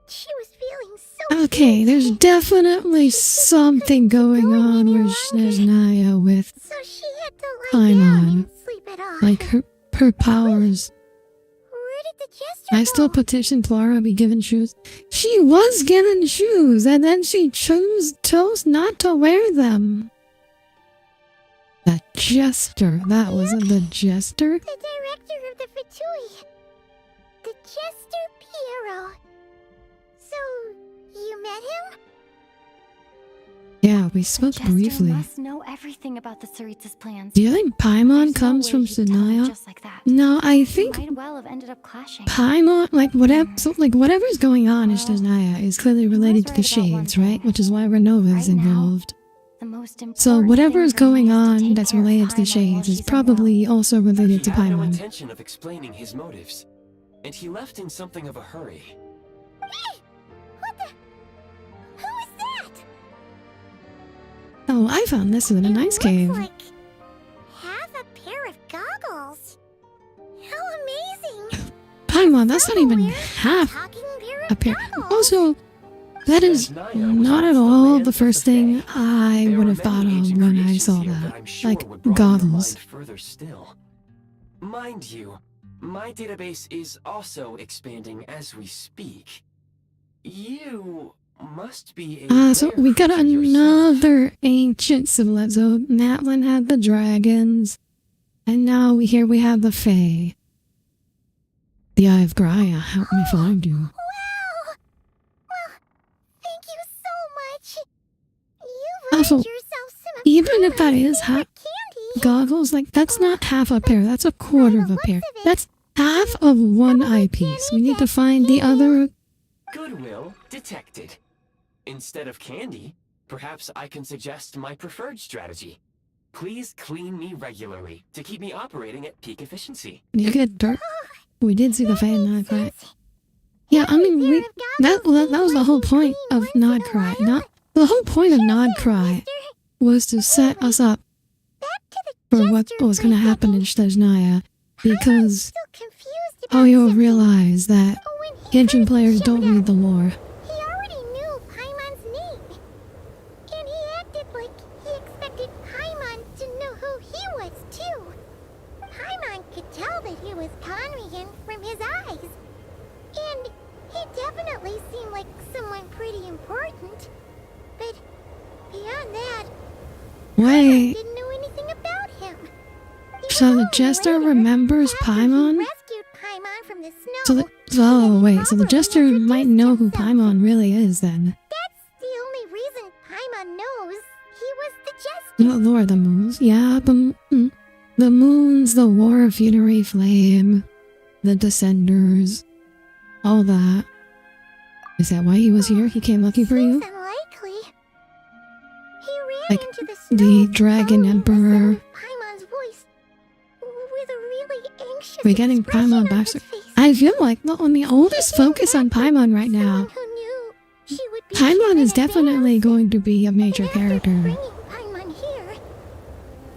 She was feeling so Okay, sick. there's definitely something going on with Snezhnaya with, So she had to lie down Paimon. and sleep it off. like, her powers. Where did the jester I still go? petitioned Flora to be given shoes. She was given shoes, and then she chose not to wear them. The jester. That wasn't the jester? The director of the Fatui. The jester Piero. So, you met him? Yeah, we spoke Jester briefly. must know everything about the Tsaritsa's plans. Do you think Paimon There's comes no from way he'd tell him Sanaya? just like that. No, I They think might well have ended up clashing. Paimon, whatever's going on in Sanaya is clearly related to the right about one shades, right? thing. Which is why Renova is Right now, involved. The most important So whatever is thing for me going is to on take that's care of related to the Paimon while shades is she's probably also related He to had no Paimon. intention of explaining his motives, and he left in something of a hurry. Hey! What the? Who is that? Oh, I found this in a nice It cave. looks like half a pair of goggles. How amazing! Paimon, that's not even Somewhere, half talking pair a of pair. goggles. Also, that is Snezhnaya was not once at the all land the of first the thing Fae. I There would are have thought many of ancient when I creations saw here that. I'm sure Like, would broaden your goggles. mind further still. Mind you, my database is also expanding as we speak. You must be a So rare we got creature yourself. another ancient civilization. So Matlin had the dragons, and now we have the Fae. The Eye of Graia, help me find you. Wow! Well, thank you so much. You've Also, earned yourself some even of if that my is favorite candy. Goggles, like, that's not half a pair, that's a quarter of a pair. That's half of one eyepiece. We need to find the other. Goodwill detected. Instead of candy, perhaps I can suggest my preferred strategy. Please clean me regularly to keep me operating at peak efficiency. You get dirt. We did see the That fan makes not cry. sense. Yeah, I mean, Pair we, of that goggles was the whole seems point clean of once in Nod a Cry. while. Not the whole point of Nod Mister. Cry was to set us up Back to the for what jester was for going a to happen in second. Snezhnaya, I'm because still confused about oh, you'll something. realize that When he Genshin first players showed don't read up, the lore. he already knew Paimon's name. And he acted like he expected Paimon to know who he was, too. Paimon could tell that he was Conrian from his eyes. And he definitely seemed like someone pretty important. But beyond that, I Wait, didn't know anything about him. He was so the only jester later, remembers after he Paimon? rescued Paimon from the snow. So the jester might know who Paimon really is then. That's the only reason Paimon knows he was the jester. The lore of the moons, yeah, the moons, the war of funerary flame, the descenders, all that. Is that why he was here? He came looking for you? Seems unlikely. He ran Like, into the snow, the Dragon following the Emperor. sound of Paimon's voice, with a really anxious We're getting expression Paimon on back. his face. I feel like all this focus on Paimon right now. Someone who knew she would be Paimon here is in definitely advance. going to be a major And after character. bringing Paimon here,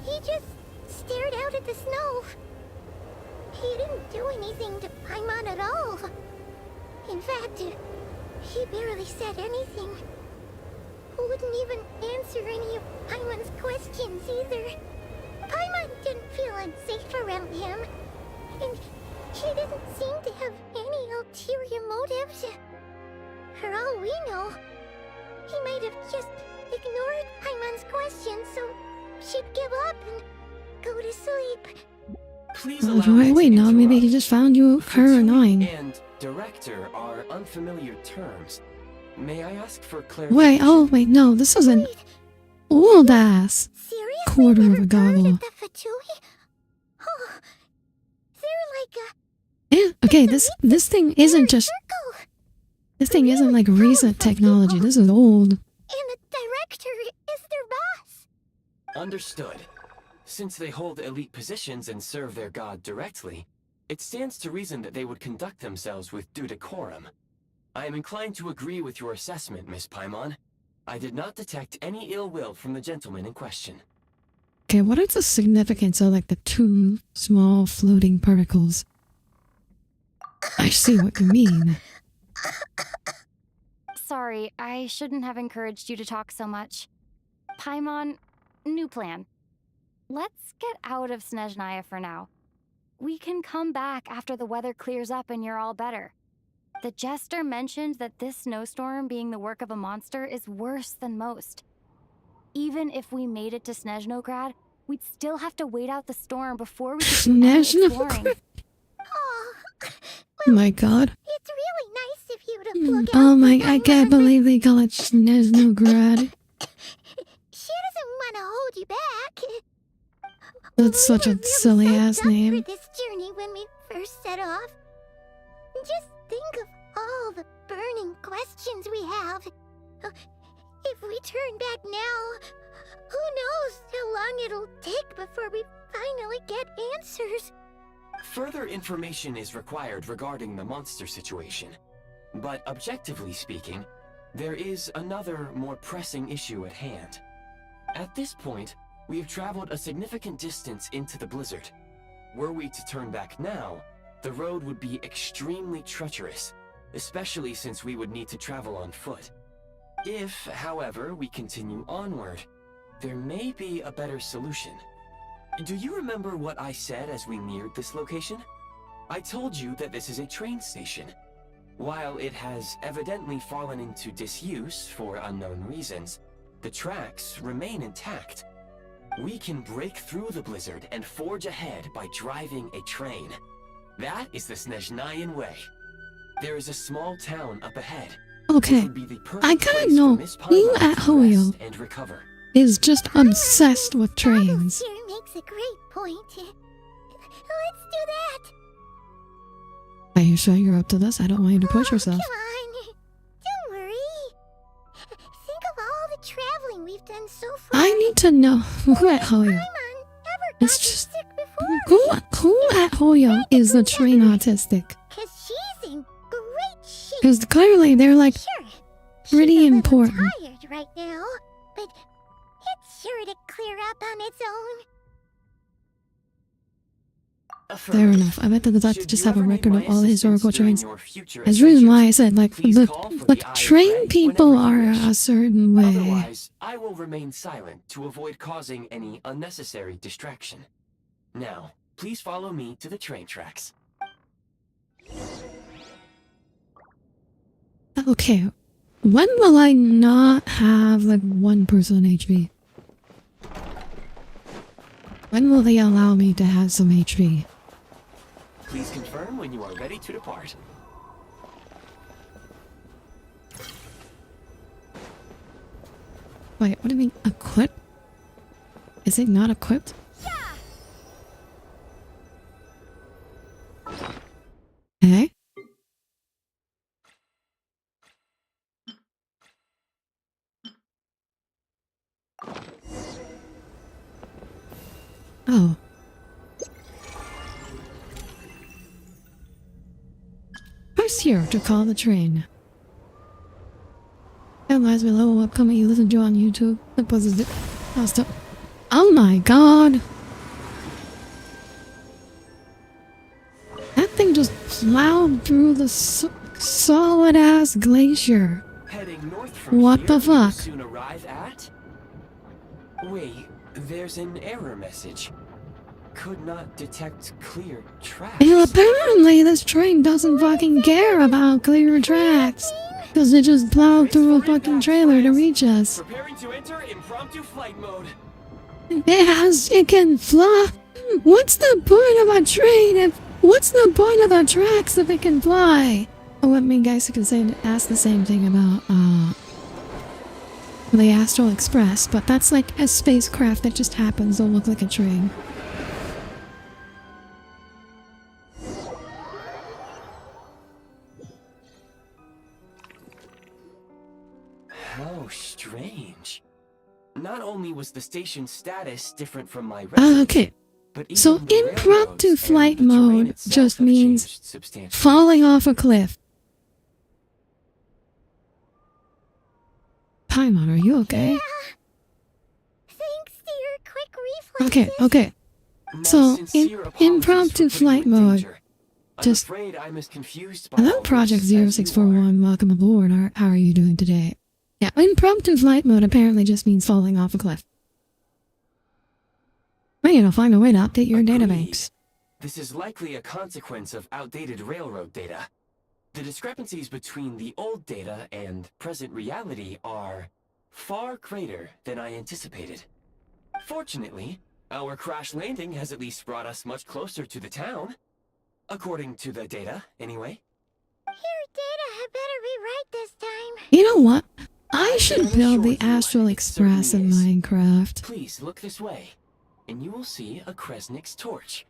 he just stared out at the snow. He didn't do anything to Paimon at all. In fact, he barely said anything. Wouldn't even answer any of Paimon's questions either. Paimon didn't feel unsafe around him, and she didn't seem to have any ulterior motives. For all we know, he might have just ignored Paimon's questions so she'd give up and go to sleep. Please allow me Wait, to no, maybe he interrupt. just found her Vtuber annoying. and director are unfamiliar terms. May I ask for Wait, wait, no, this is an Wait, old ass seriously? quarter of Never a heard goggle. of the Fatui? Oh, they're like a Yeah, okay, this thing isn't just circle. this thing isn't like recent technology. This is old. And the director is their boss. Understood. Since they hold elite positions and serve their god directly, it stands to reason that they would conduct themselves with due decorum. I am inclined to agree with your assessment, Miss Paimon. I did not detect any ill will from the gentleman in question. Okay, what is the significance of like the two small floating particles? I see what you mean. Sorry, I shouldn't have encouraged you to talk so much. Paimon, new plan. Let's get out of Snezhnaya for now. We can come back after the weather clears up and you're all better. The jester mentioned that this snowstorm being the work of a monster is worse than most. Even if we made it to Snezhnograd, we'd still have to wait out the storm before we could do any exploring. Oh, Oh my god. it's really nice of you to look out Oh for my, I can't Paimon. believe they call it Snezhnograd. She doesn't want to hold you back. That's such a We were really silly psyched ass up for name. this journey when we first set off. Just think of all the burning questions we have. If we turn back now, who knows how long it'll take before we finally get answers. Further information is required regarding the monster situation. But objectively speaking, there is another, more pressing issue at hand. At this point, we have traveled a significant distance into the blizzard. Were we to turn back now, the road would be extremely treacherous, especially since we would need to travel on foot. If, however, we continue onward, there may be a better solution. Do you remember what I said as we neared this location? I told you that this is a train station. While it has evidently fallen into disuse for unknown reasons, the tracks remain intact. We can break through the blizzard and forge ahead by driving a train. That is the Snezhnayan way. There is a small town up ahead. which Okay, would be the perfect I gotta place for know Miss who Paimon at to Hoyo rest and recover. is just obsessed with trains. Goggles here makes a great point. Let's do that. Are you sure you're up to this? I don't want you to push Oh, yourself. come on. Don't worry. traveling we've done so far. I need to know who at Hoyo. Paimon ever It's gotten just sick before. who at Hoyo is the train autistic? Cause she's in great shape. Because clearly they're like Sure, pretty she's a important. little tired right now, but it's sure to clear up on its own. Fair enough. I bet that the doctor Should just you have a ever need record my of all the assistance historical during trains. your future That's the reason why I adventures, said like please the call for like the Eye of train Ray people whenever you are wish. a certain way. Otherwise, I will remain silent to avoid causing any unnecessary distraction. Now, please follow me to the train tracks. Okay. When will I not have like 1% HP? When will they allow me to have some HP? Please confirm when you are ready to depart. Wait, what do you mean equipped? Is it not equipped? Okay. Oh. Press here to call the train. Analyze below what comment you listen to on YouTube. That was it. Oh my god! That thing just plowed through the solid ass glacier. Heading north from What here, the you'll fuck? soon arrive at... Wait, there's an error message. Could not detect clear tracks. And apparently this train doesn't fucking care about clear tracks. Because it just plowed through a fucking trailer to reach us. Preparing to enter impromptu flight mode. It can fly. What's the point of a train what's the point of the tracks if it can fly? Oh, I mean, guys, you could ask the same thing about, the Astral Express, but that's like a spacecraft that just happens to look like a train. How strange. Not only was the station's status different from my records, Okay. but So even the impromptu railroads flight and the terrain mode itself just have means changed substantially. falling off a cliff. Paimon, are you okay? Thanks to your quick reflexes. Okay. My So, sincere apologies impromptu for putting you flight in mode. danger. I'm Just- afraid I'm as confused by Hello, all Project this as you 0641. Welcome aboard. How are you doing today? Yeah, impromptu flight mode apparently just means falling off a cliff. Maybe you'll find a way to update your Agreed. databanks. This is likely a consequence of outdated railroad data. The discrepancies between the old data and present reality are far greater than I anticipated. Fortunately, our crash landing has at least brought us much closer to the town. According to the data, anyway. Your data had better be right this time. You know what? I should can build the assure you, Astral it Express in certainly is. Minecraft. Please look this way, and you will see a Kresnik's torch.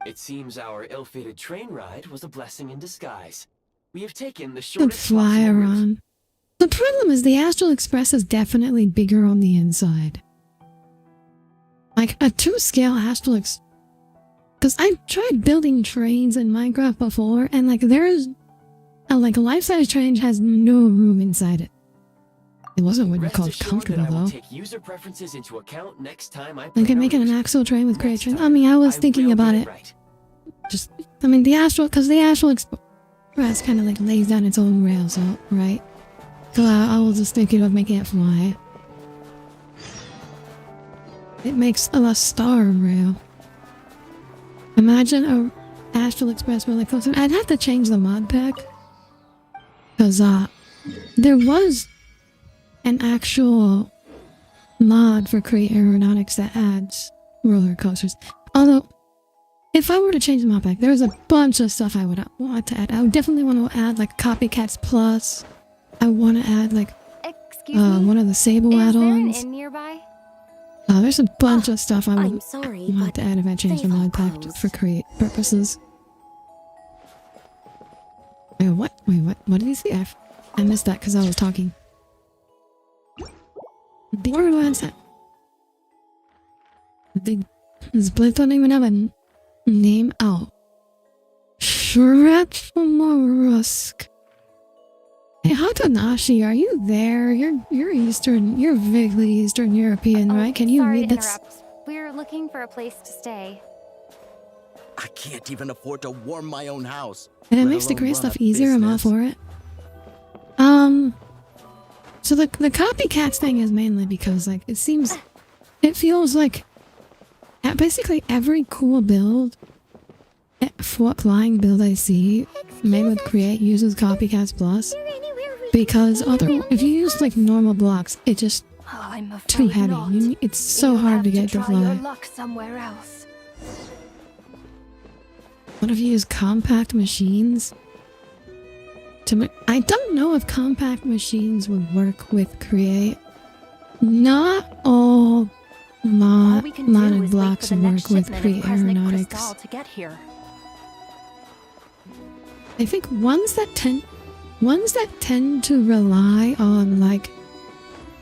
It seems our ill-fated train ride was a blessing in disguise. We have taken the Could shortest fly possible route. around. The problem is the Astral Express is definitely bigger on the inside. Like a 2-scale Astral Express. Because I've tried building trains in Minecraft before, and like there's a life-size train has no room inside it. It wasn't what you Rest called assured comfortable that I will though. take user preferences into account next time I Like plan a making an route. actual train with Next creation. I time, mean, I was thinking will about get it. right. Just, I mean, the Astral Express kind of like lays down its own rails out, right? So I was just thinking of making it fly. It makes a star rail. Imagine a Astral Express really close. I'd have to change the mod pack. Because, there was an actual mod for Create Aeronautics that adds roller coasters. Although, if I were to change the mod pack, there's a bunch of stuff I would want to add. I would definitely want to add, like, Copycats Plus. I want to add, like, Excuse me? one of the Sable Is there an add-ons. inn nearby? There's a bunch of stuff I would I'm sorry, want but to add if I change the they've all mod pack closed. for create purposes. Wait, what? Wait, what? What did he say? I missed that because I was talking. Borderlands. This place don't even have a name out. Shretmarusk. Hey, Hatanashi, are you there? You're Eastern. You're vaguely Eastern European, right? Can you sorry read to this? interrupt. We're looking for a place to stay. I can't even afford to warm my own house. And it let makes the alone great run stuff a easier. I'm all business. for it. So the copycats thing is mainly because like it feels like basically every cool build, flying build I see made with Create uses Copycats Plus because if you use like normal blocks, it just I'm afraid too heavy. not. It's so You'll hard have to get to try your fly. luck somewhere else. What if you use compact machines? I don't know if compact machines would work with Create. Not all All we can do modded is blocks wait for the work next with shipment Create of Crescent Aeronautics. Crystal to get here. I think ones that tend to rely on like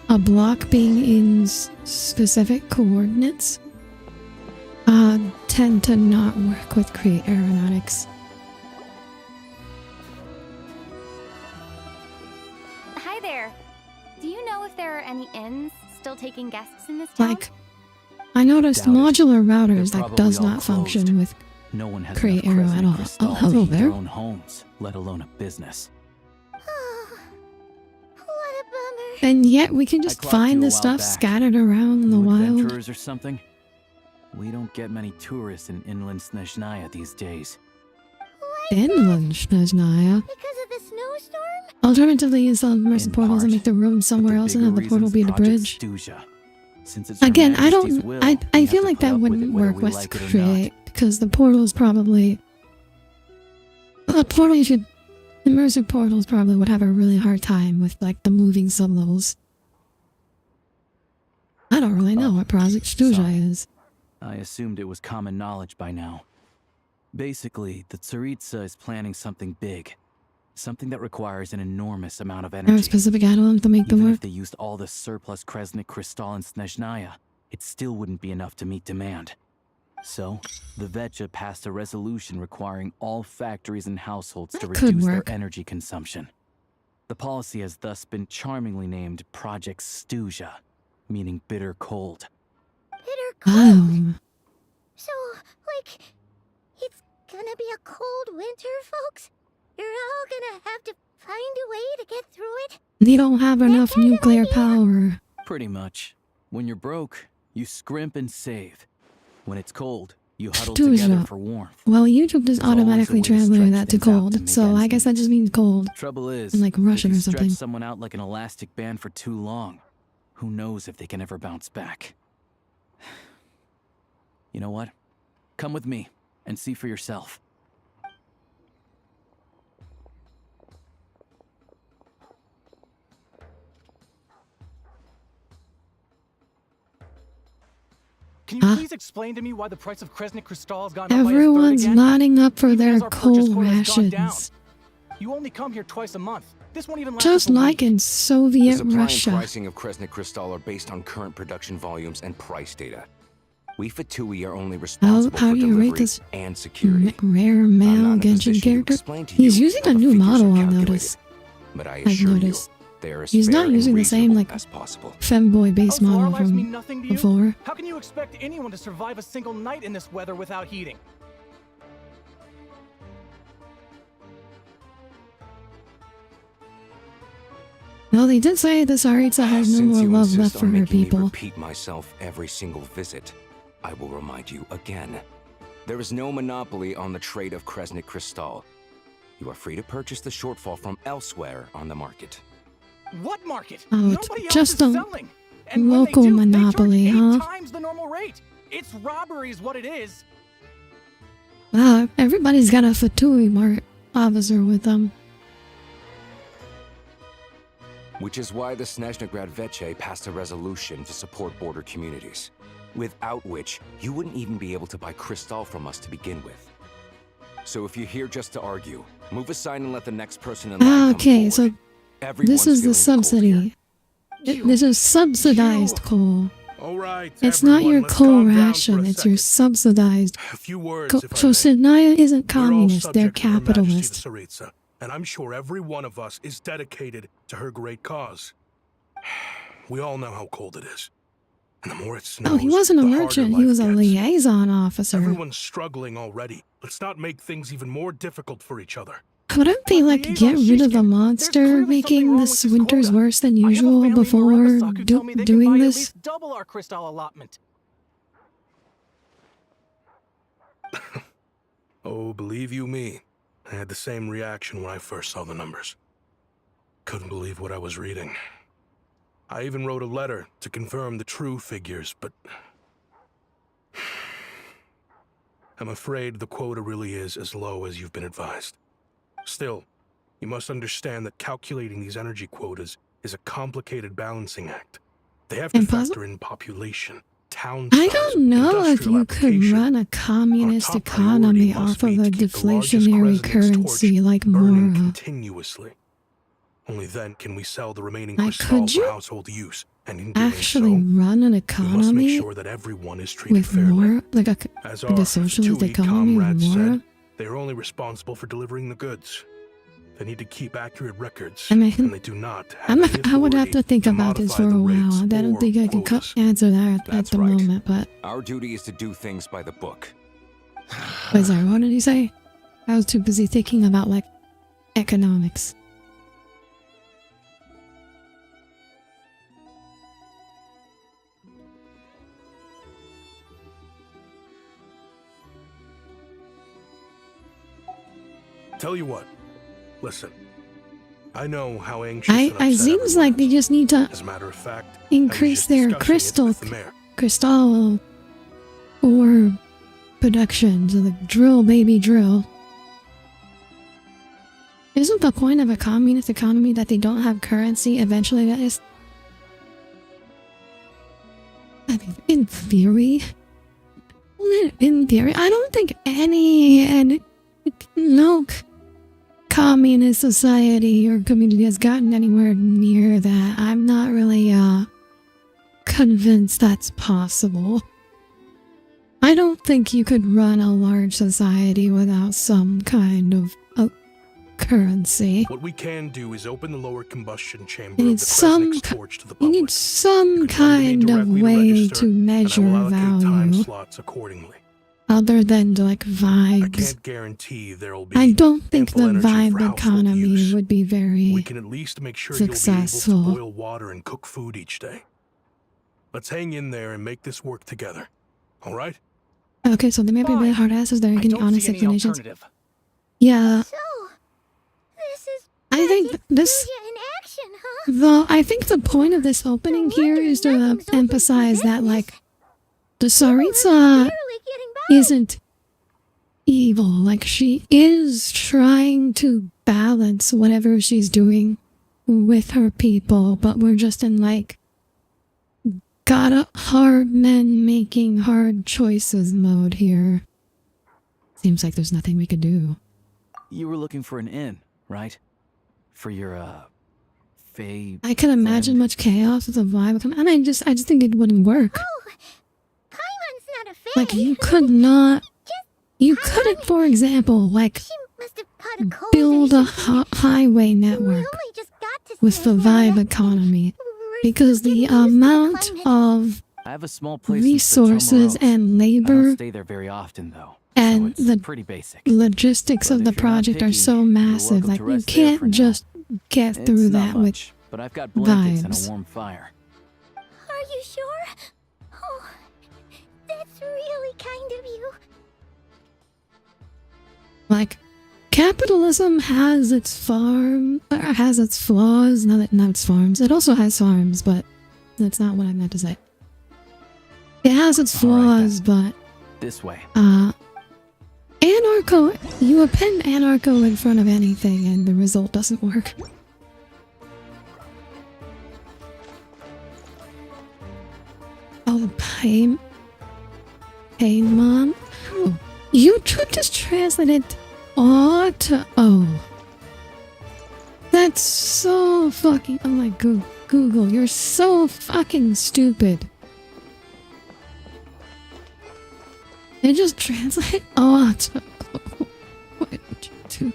a block being in specific coordinates tend to not work with Create Aeronautics. Hi there. Do you know if there are any inns still taking guests in this town? Like, I noticed Doubt it. modular routers They're that does probably all not function closed. with. No one has Create enough Aero Crescent at all. Crystal Oh, to hello heat their there. own homes, let alone a business. What a bummer. And yet we can just clocked you find a this while stuff back. scattered around in the You wild. adventurers or something? We don't get many tourists in inland Snezhnaya these days. Inland Snezhnaya. Because of the snowstorm? Alternatively, use submersible In portals and part. make the room somewhere But else and have the bigger portal be the reason's bridge. Project Stuja. Since it's Her Again, I Majesty's don't. will, I we have feel to like put that up with it wouldn't whether work we with like it or Create not. because the portal is probably. The portal should. Immersive portals probably would have a really hard time with like the moving sublevels. I don't really know what Project Stuja sorry. is. I assumed it was common knowledge by now. Basically, the Tsaritsa is planning something big. Something that requires an enormous amount of There are energy. specific items to make them Even work. if they used all the surplus Kresnik Crystal in Snezhnaya, it still wouldn't be enough to meet demand. So, the Vetja passed a resolution requiring all factories and households to That could reduce work. their energy consumption. The policy has thus been charmingly named Project Stuja, meaning bitter cold. Bitter cold. Oh. So, like, it's gonna be a cold winter, folks? You're all gonna have to find a way to get through it? They don't have enough kind of nuclear idea. power. Pretty much. When you're broke, you scrimp and save. When it's cold, you huddle Stuja. together for warmth. Well, YouTube just There's always a automatically way to translated stretch that to things out to cold, make so ends I guess meet. that just means cold. Trouble is, In, like, Russian if or you stretch something. someone out like an elastic band for too long, who knows if they can ever bounce back. You know what? Come with me and see for yourself. Can you Huh? please explain to me why the price of Kresnik Crystal has gone up by a Everyone's third again? lining up for Even their as our purchase coal quota has gone down. rations. You only come here twice a month. This won't even last Just us a like week. in The Soviet supply and Russia. pricing of Kresnik Crystal are based on current production volumes and price data. We Fatui are only responsible how for do you rate delivery this and security. Rare I'm male not in a Genshin position to character? explain to He's you using how a the new figures model, are I'll calculated, notice. but I I've assure you, noticed. they are as He's not fair and using the same, reasonable like, as possible. Femboy base Oh, so our model lives mean from nothing to you? before. How can you expect anyone to survive a single night in this weather without heating? Well, they did say the Tsaritsa has no Since more you love insist left for on her making me people. repeat myself every single visit, I will remind you again. There is no monopoly on the trade of Kresnik Crystal. You are free to purchase the shortfall from elsewhere on the market. What market? Oh, it's Nobody else just is a selling. And when local they do, monopoly, they charge 8 huh? times the normal rate. It's robbery is what it is. Wow, everybody's got a Fatui Mart officer with them. Which is why the Snezhnegrad Veche passed a resolution to support border communities, without which you wouldn't even be able to buy Crystal from us to begin with. So if you're here just to argue, move aside and let the next person in line come Okay, so forward. Everyone's this is the feeling cold here. subsidy. This is subsidized coal. All right, It's not everyone, your let's coal calm down for ration, a it's your second. subsidized. A few words, if I So may. Sinaya isn't We're all communist, they're subject to Her Majesty the capitalist. Tsaritsa, and I'm sure every one of us is dedicated to her great cause. We all know how cold it is. And the more it snows, Oh, he wasn't a the harder merchant, he life was a gets. liaison officer. Everyone's struggling already. Let's not make things even more difficult for each other. Couldn't they, like, get rid of the monster making this winters worse than usual before doing this? Double our crystal allotment. Oh, believe you me, I had the same reaction when I first saw the numbers. Couldn't believe what I was reading. I even wrote a letter to confirm the true figures, but I'm afraid the quota really is as low as you've been advised. Still, you must understand that calculating these energy quotas is a complicated balancing act. They have to factor in population, town size, I don't know if industrial you could application. run a communist Our top priority economy must off of be a to keep the largest deflationary resonance currency torch like burning Mora. continuously. Only then can we sell the remaining Like, crystal could for you household use. And in doing Actually so, run an we must make economy sure that everyone is treated with fairly. more, like As the our socialist Vtui economy with comrades Mora? said, they are only responsible for delivering the goods. They need to keep accurate records, I mean, and they do not have any I would have to authority think about this modify for a the while. rates I don't or think I can quotas. answer that at That's the right. moment, but... Our duty is to do things by the book. Wait, sorry, what did he say? I was too busy thinking about, like, economics. Tell you what, listen. I know how anxious and I upset seems everyone like they is. just need to As a matter of fact, increase I was their just discussing it with the mayor. crystal ore production to like drill baby drill. Isn't the point of a communist economy that they don't have currency eventually, guys? I mean, in theory, I don't think no communist society or community has gotten anywhere near that. I'm not really convinced that's possible. I don't think you could run a large society without some kind of currency. What we can do is open the lower combustion chamber You of need the some Kresnik's torch to the You public. need some You can come to me kind of directly to way register, to measure and I will allocate time value slots accordingly. other than like I vibes. can't guarantee there will be I don't think the ample energy for vibe household economy use. would be We very can at least make sure successful. you'll be able to boil water and cook food each day. Let's hang in there and make this work together. All right? Okay, so they may be really hard asses there. I Getting don't honest see any explanations. alternative. Yeah, So, this is I think Project this. Fugia in action, huh? I think the point of this opening here is to emphasize that like the Tsaritsa Barely getting by. isn't evil. Like she is trying to balance whatever she's doing with her people, but we're just in like gotta hard men making hard choices mode here. Seems like there's nothing we could do. You were looking for an inn, right? For your, Fae... I can imagine much chaos with a vibe, and I just think it wouldn't work. Oh, Paimon's not a fan. Like you could not, you couldn't, for example, like She must have caught a cold build a and she- highway We network only just got to with the Snake vibe River. economy We're because the getting used to the amount climate. of I have a small place in resources Satomo Rose. and I don't labor stay there very often, though. and so it's the pretty basic. logistics But of the if you're not project are picky, so you're massive. welcome Like to you rest there for can't now. just get It's through not that with much, but I've got blankets and vibes. a warm fire. Are you sure? Oh, that's really kind of you. like capitalism has its flaws. Not its farms. It also has farms, but that's not what I meant to say. It has its All right, flaws, but This way. anarcho. You append anarcho in front of anything, and the result doesn't work. Oh, pain, mom. Oh, you just translated O to O. That's so fucking. Oh my god. Google. You're so fucking stupid. It just translate. Oh, what did you do?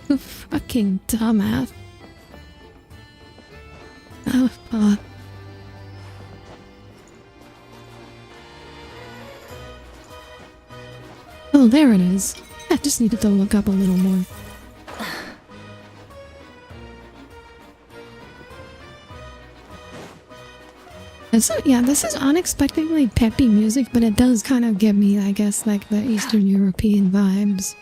You fucking dumbass. Oh, fuck. Oh, there it is. I just needed to look up a little more. And so, yeah, this is unexpectedly peppy music, but it does kind of give me, I guess, like the Eastern European vibes.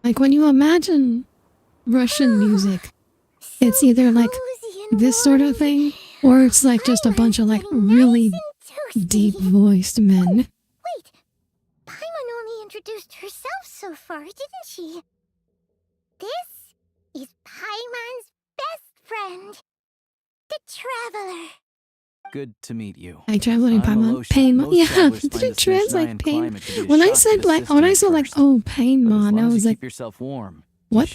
Like when you imagine Russian music, it's either like this sort of thing, or it's like just a bunch of like really deep voiced men. Wait, Paimon only introduced herself so far, didn't she? This is Paimon's best friend, the Traveler. Good to meet you. I traveling Paimon. Paimon. Yeah, did it translate Paimon? When I said like, oh Paimon, I was like, yourself warm. What?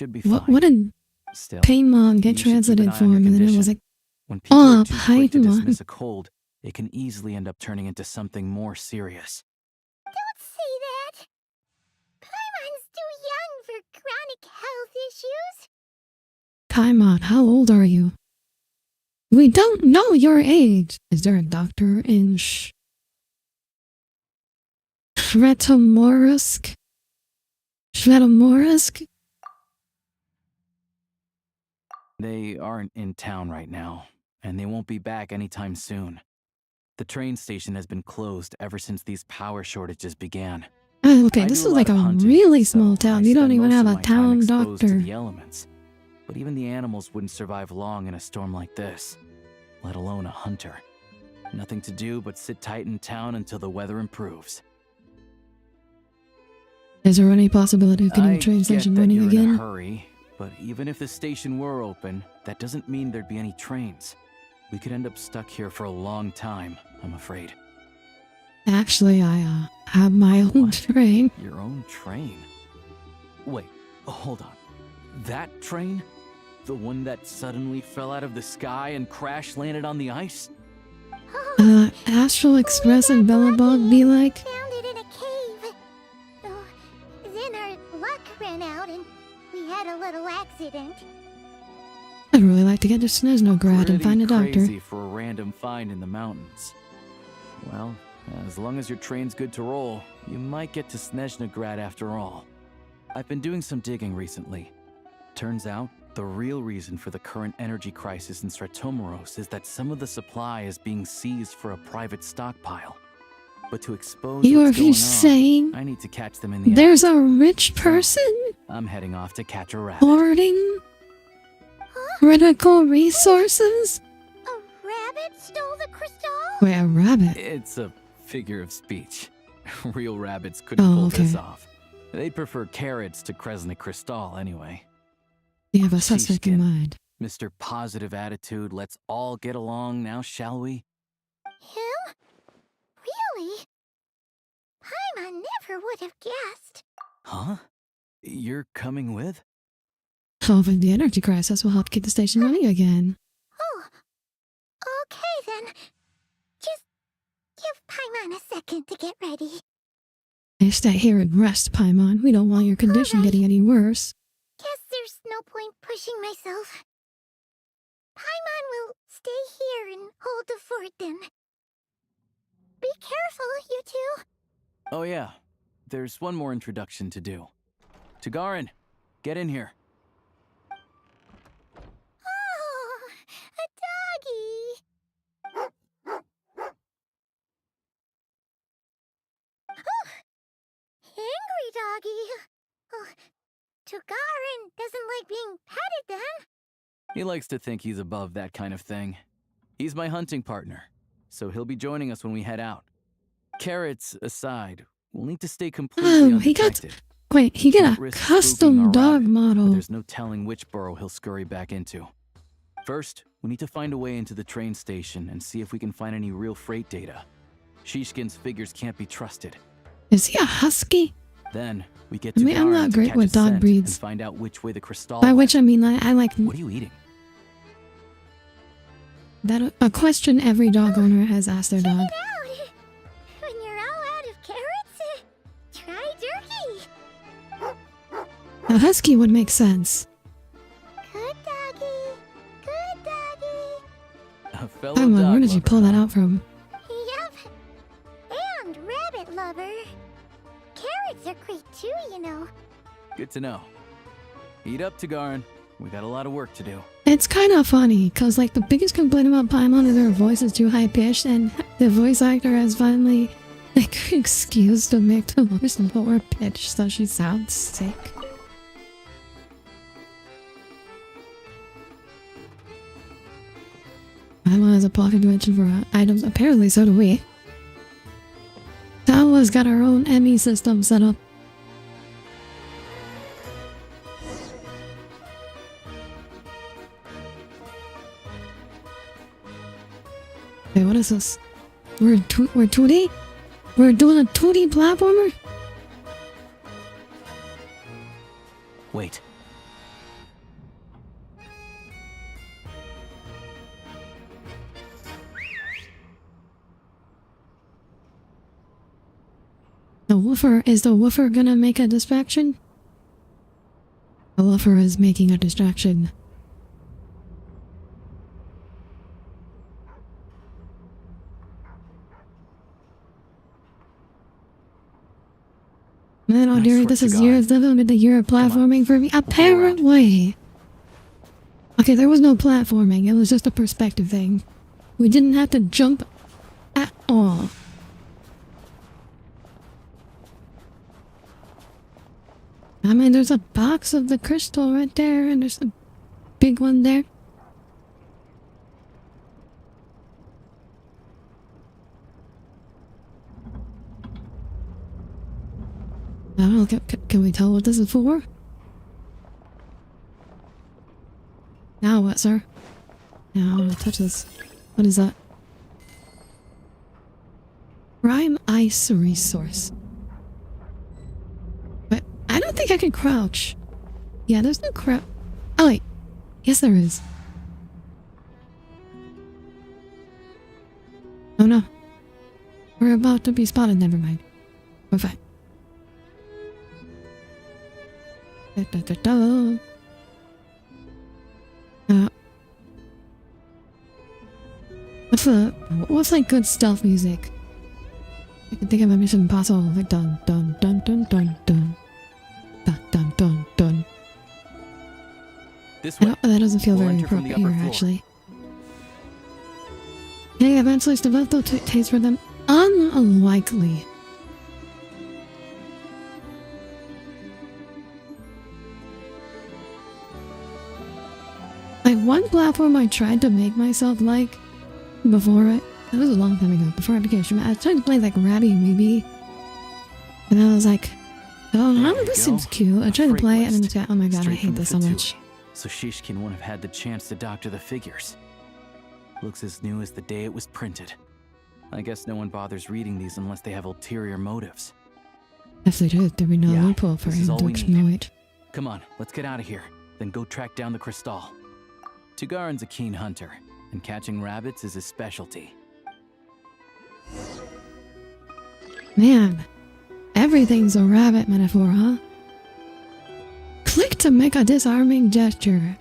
What did Paimon get translated for? And then it was like, when people oh are too quick to Paimon. dismiss a cold, it can easily end up turning into something more serious. Don't say that. Paimon's too young for chronic health issues. Paimon, how old are you? We don't know your age. Is there a doctor in Shvetomorsk? Shvetomorsk? They aren't in town right now, and they won't be back anytime soon. The train station has been closed ever since these power shortages began. Okay, this is like a really small town. You don't even have a town doctor. To the elements. But even the animals wouldn't survive long in a storm like this, let alone a hunter. Nothing to do but sit tight in town until the weather improves. Is there any possibility of getting the train station running again? In a hurry, but even if the station were open, that doesn't mean there'd be any trains. We could end up stuck here for a long time, I'm afraid. Actually, I have my own train. Your own train? Wait, hold on. That train? The one that suddenly fell out of the sky and crash landed on the ice? Astral Express and Bellabog be like? Found it in a cave. Then our luck ran out and we had a little accident. I'd really like to get to Snezhnograd and find a doctor. Crazy for a random find in the mountains. Well, as long as your train's good to roll, you might get to Snezhnograd after all. I've been doing some digging recently. Turns out, the real reason for the current energy crisis in Stratomoros is that some of the supply is being seized for a private stockpile. But to expose what's going saying on, I need to catch them in the there's act. a rich person I'm heading off to catch a rabbit. hoarding critical resources? A rabbit stole the crystal? Wait, a rabbit? It's a figure of speech. Real rabbits couldn't pull this off. They'd prefer carrots to Kresnik Crystal anyway. You have a suspect in mind. Mr. Positive Attitude, let's all get along now, shall we? Him? Really? Paimon never would have guessed. Huh? You're coming with? Solving the energy crisis will help keep the station running again. Oh, okay then. Just give Paimon a second to get ready. Hey, stay here and rest, Paimon. We don't want your condition getting any worse. Guess there's no point pushing myself. Paimon will stay here and hold the fort then. Be careful, you two. Oh yeah, there's one more introduction to do. Tagarin, get in here. Oh, a doggy. Oh, angry doggy. Oh, Tagarin doesn't like being petted then. He likes to think he's above that kind of thing. He's my hunting partner, so he'll be joining us when we head out. Carrots aside, we'll need to stay completely undetected. He got a custom dog model. There's no telling which burrow he'll scurry back into. First, we need to find a way into the train station and see if we can find any real freight data. Shishkin's figures can't be trusted. Is he a husky? Then we get I to mean, I'm Garan not to great catch with a dog scent breeds. and find out which way the crystal By which I went. mean I like What are you eating? that a question every dog owner has asked their dog. When you're all out of carrots, try turkey. A husky would make sense. Good doggy. Good doggy. A fellow Come on, dog where did you lover, pull that huh? out from? Yep. And rabbit lover. Carrots are great too, you know. Good to know. Eat up, Tagarin. We got a lot of work to do. It's kind of funny, cause like the biggest complaint about Paimon is her voice is too high pitched, and the voice actor has finally like excused to make the voice lower pitched so she sounds sick. Paimon has a pocket dimension for items. Apparently, so do we. Tawa's got her own ME system set up. Wait, what is this? We're 2D? We're doing a 2D platformer? Wait. The woofer, is the woofer gonna make a distraction? The woofer is making a distraction. Man, Audire, this is years living with the year of platforming for me. Apparently! Okay, there was no platforming, it was just a perspective thing. We didn't have to jump at all. I mean, there's a box of the crystal right there, and there's a big one there. I don't know, can we tell what this is for? Now what, sir? Now, I don't touch this. What is that? Prime ice resource. But I don't think I can crouch. Yeah, there's no crouch. Oh wait. Yes, there is. Oh no. We're about to be spotted, never mind. We're fine. What's like good stealth music? I can think of a Mission Impossible, like dun dun dun dun dun dun dun dun dun dun. This way. That doesn't feel We'll very enter from the appropriate upper here, floor. actually. Can I eventually develop the taste for them? Unlikely. Like one platform I tried to make myself like before it was a long time ago, before I became a streamer. I was trying to play like Rabby Maybe. And I was like, oh, this seems cute. I tried to play it and then it's like, oh my god, I hate this so much. So Shishkin won't have had the chance to doctor the figures. Looks as new as the day it was printed. I guess no one bothers reading these unless they have ulterior motives. If they did, there'd be no Yeah, loophole for this is him all to we need. exploit. Come on, let's get out of here. Then go track down the crystal. Tugarin's a keen hunter, and catching rabbits is his specialty. Man, everything's a rabbit metaphor, huh? Click to make a disarming gesture.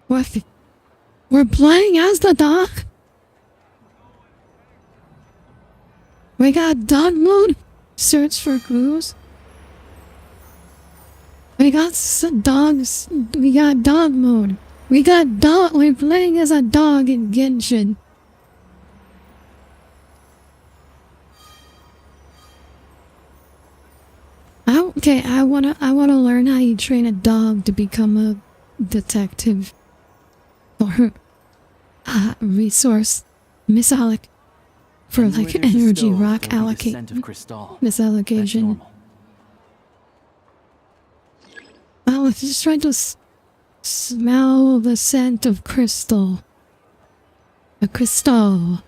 What? We're playing as the dog? We got dog mode? Search for clues? We got dogs. We got dog mode. We got dog. We're playing as a dog in Genshin. Okay, I wanna learn how you train a dog to become a detective or resource misalloc for Anywhere like there's a energy stove, rock there'll be the allocate scent of crystal. misallocation. That's normal. was just trying to smell the scent of crystal. A crystal.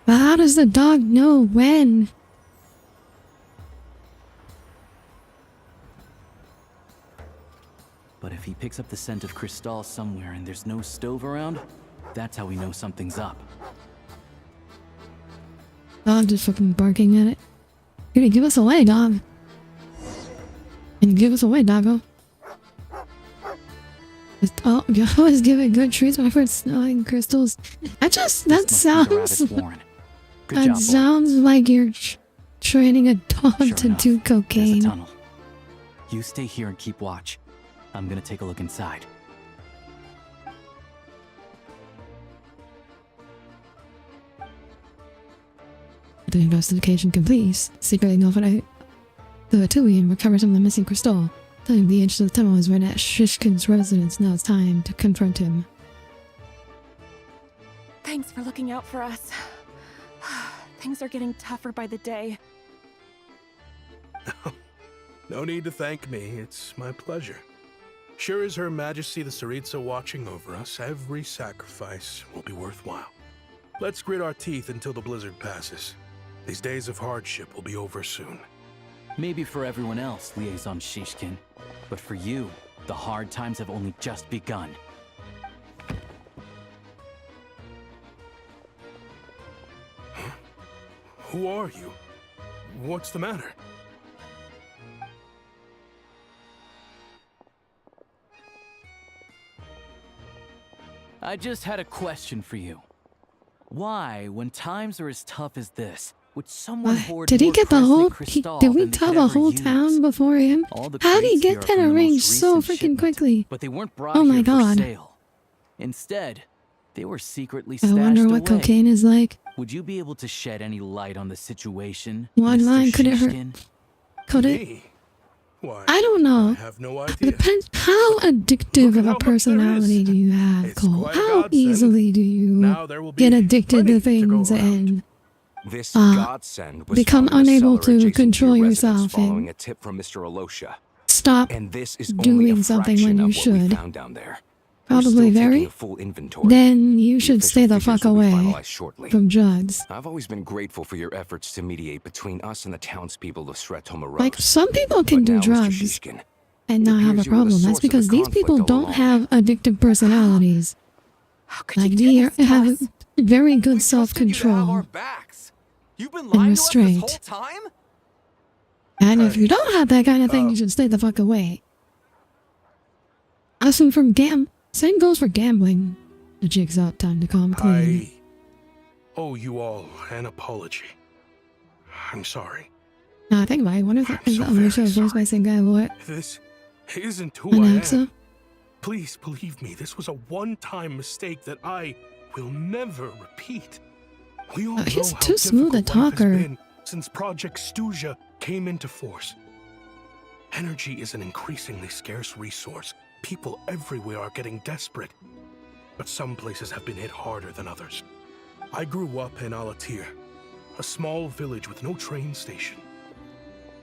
But how does the dog know when? But if he picks up the scent of Crystal somewhere and there's no stove around, that's how we know something's up. Dog just fucking barking at it. You're gonna give us away, dog. And give us away, doggo. Oh, you always give it good treatment for smelling crystals. That sounds. Good that job, sounds like you're training a dog sure to enough, do there's a cocaine. tunnel. You stay here and keep watch. I'm gonna take a look inside. The investigation complete. Secretly notified the Tui and recover some of the missing crystal. Telling the edge of the tunnel is right at Shishkin's residence. Now it's time to confront him. Thanks for looking out for us. Things are getting tougher by the day. No need to thank me. It's my pleasure. Sure as Her Majesty the Tsaritsa watching over us, every sacrifice will be worthwhile. Let's grit our teeth until the blizzard passes. These days of hardship will be over soon. Maybe for everyone else, Liaison Shishkin. But for you, the hard times have only just begun. Huh? Who are you? What's the matter? I just had a question for you. Why, when times are as tough as this, would someone hoard Did he more get the Presley whole? Crystal Did we than they tell could the ever whole use? town before him? All the How did he crates here get are that from the arranged most so recent freaking shipment, quickly? But they weren't brought Oh my here god. for sale. Instead, they were secretly I stashed wonder what away. cocaine is like. Would you be able to shed any light on the situation, One Mr. line could it hurt? Shishkin? Could it? Me? Why? I don't know. I have no idea. Depends. How addictive Look of at how a much there personality is. do you have, It's Cole? quite a How godsend. easily do you Now there will be get addicted plenty to to go things around. and This Uh, godsend was become found in a unable cellar to adjacent control your residence yourself following and a tip from Mr. Alosha. stop And this is only doing a something fraction when you of what we should? found down there. We're Probably still taking very? a full inventory. Then you The should official stay the figures fuck will be away finalized shortly. from drugs. I've always been grateful for your efforts to mediate between us and the townspeople of Sretomaros. Like, some people can But do now, Mr. drugs Shishkin, and it not have a appears you were the problem. That's source of the because these conflict people all don't along. have addictive personalities. How could Like, you they do this to have us? very good We trusted you to have our self-control backs. You've been and lying to us this whole restraint. time? And if you don't have that kind of thing, you should stay the fuck away. Asking from same goes for gambling. The jig's up, time to calm clean. I owe you all an apology. I'm sorry. Now I think about it, I wonder if I'm is so the Alicia very voiced by sorry. same guy what? This isn't who An I answer? am. Please believe me, this was a one-time mistake that I will never repeat. We all know He's how too smooth a difficult life has talker. been since Project Stuja came into force. Energy is an increasingly scarce resource. People everywhere are getting desperate. But some places have been hit harder than others. I grew up in Alatir, a small village with no train station.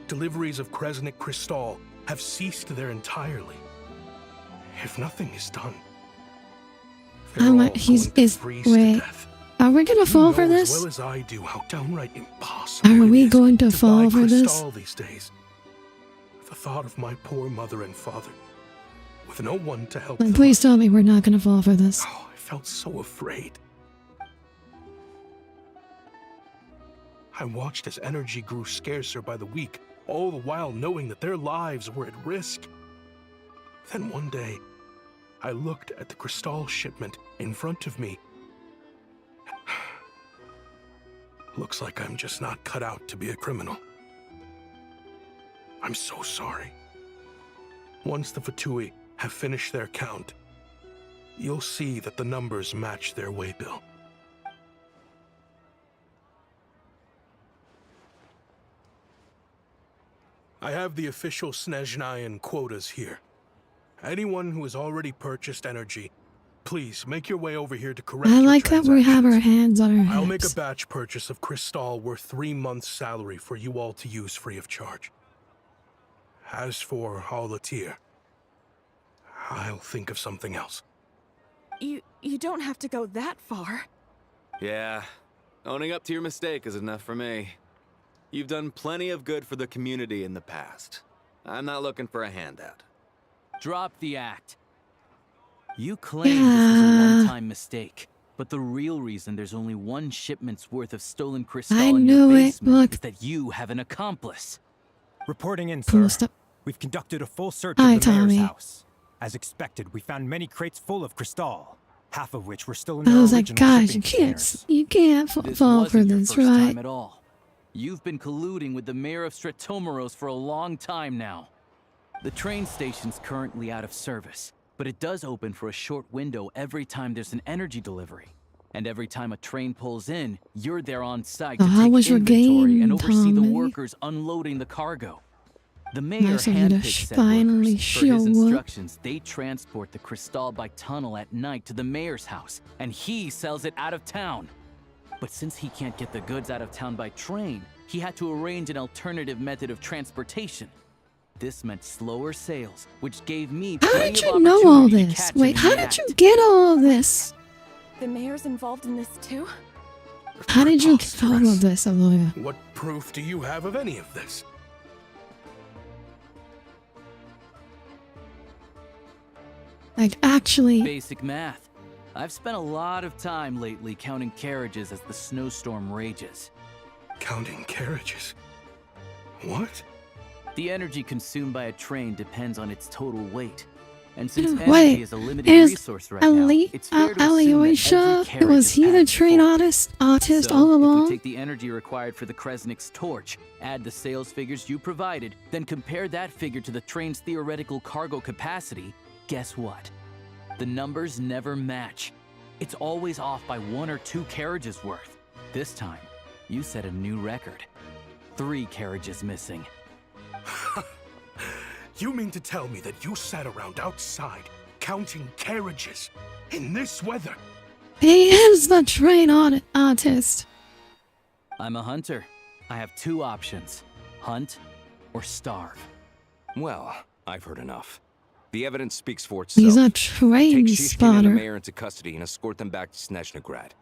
Deliveries of Kresnik Crystal have ceased there entirely. If nothing is done, they're all going to freeze to wait. death. Are we gonna fall You for know this? as well as I do how downright impossible Are it we is going to buy fall for this? Crystal these days. The thought of my poor mother and father, with no one to help Like, them, please tell me we're not gonna fall for this. oh, I felt so afraid. I watched as energy grew scarcer by the week, all the while knowing that their lives were at risk. Then one day, I looked at the Crystal shipment in front of me. Looks like I'm just not cut out to be a criminal. I'm so sorry. Once the Fatui have finished their count, you'll see that the numbers match their waybill. I have the official Snezhnayan quotas here. Anyone who has already purchased energy, Please, make your way over here to correct I your like that we have our transactions. hands on our I'll make a hips. batch purchase of Crystal worth 3 months' salary for you all to use free of charge. As for Audire, I'll think of something else. You don't have to go that far. Yeah, owning up to your mistake is enough for me. You've done plenty of good for the community in the past. I'm not looking for a handout. Drop the act. You claim this was a one-time mistake, but the real reason there's only one shipment's worth of stolen crystal I in your knew it. basement Look. is that you have an accomplice. Reporting in, Cool sir. stuff. We've conducted a full search Hi, of the mayor's Tommy. house. As expected, we found many crates full of crystal, half of which were still in I their was like, original guys, you shipping can't, containers. you can't This fall for wasn't your this, first right? time at all. You've been colluding with the mayor of Stratomeros for a long time now. The train station's currently out of service, but it does open for a short window every time there's an energy delivery. And every time a train pulls in, you're there on site So to how take was your inventory game, and oversee the Tommy? workers unloading the cargo. The mayor Nice of you to handpicks said finally workers. For his show up. instructions, they transport the crystal by tunnel at night to the mayor's house, and he sells it out of town. But since he can't get the goods out of town by train, he had to arrange an alternative method of transportation. This meant slower sales, which gave me How plenty did of you know all opportunity to this? catch him Wait, in how the did act. you get all of this? The mayor's involved in this too? How did you get all of this, Aloya? What proof do you have of any of this? Like, actually, Basic math. I've spent a lot of time lately counting carriages as the snowstorm rages. Counting carriages? What? The energy consumed by a train depends on its total weight. And since Wait, energy is a limited is resource right now, it's fair to assume that Alyosha, every carriage was is he the at train full. artist So, all if we along? take the energy required for the Kresnik's torch, add the sales figures you provided, then compare that figure to the train's theoretical cargo capacity, guess what? The numbers never match. It's always off by 1 or 2 carriages worth. This time, you set a new record. 3 carriages missing. You mean to tell me that you sat around outside counting carriages in this weather? He is the train artist. I'm a hunter. I have 2 options. Hunt or starve. Well, I've heard enough. The evidence speaks for itself. He's a train Take Shishkin and the spotter. mayor into custody and escort them back to Snezhnograd.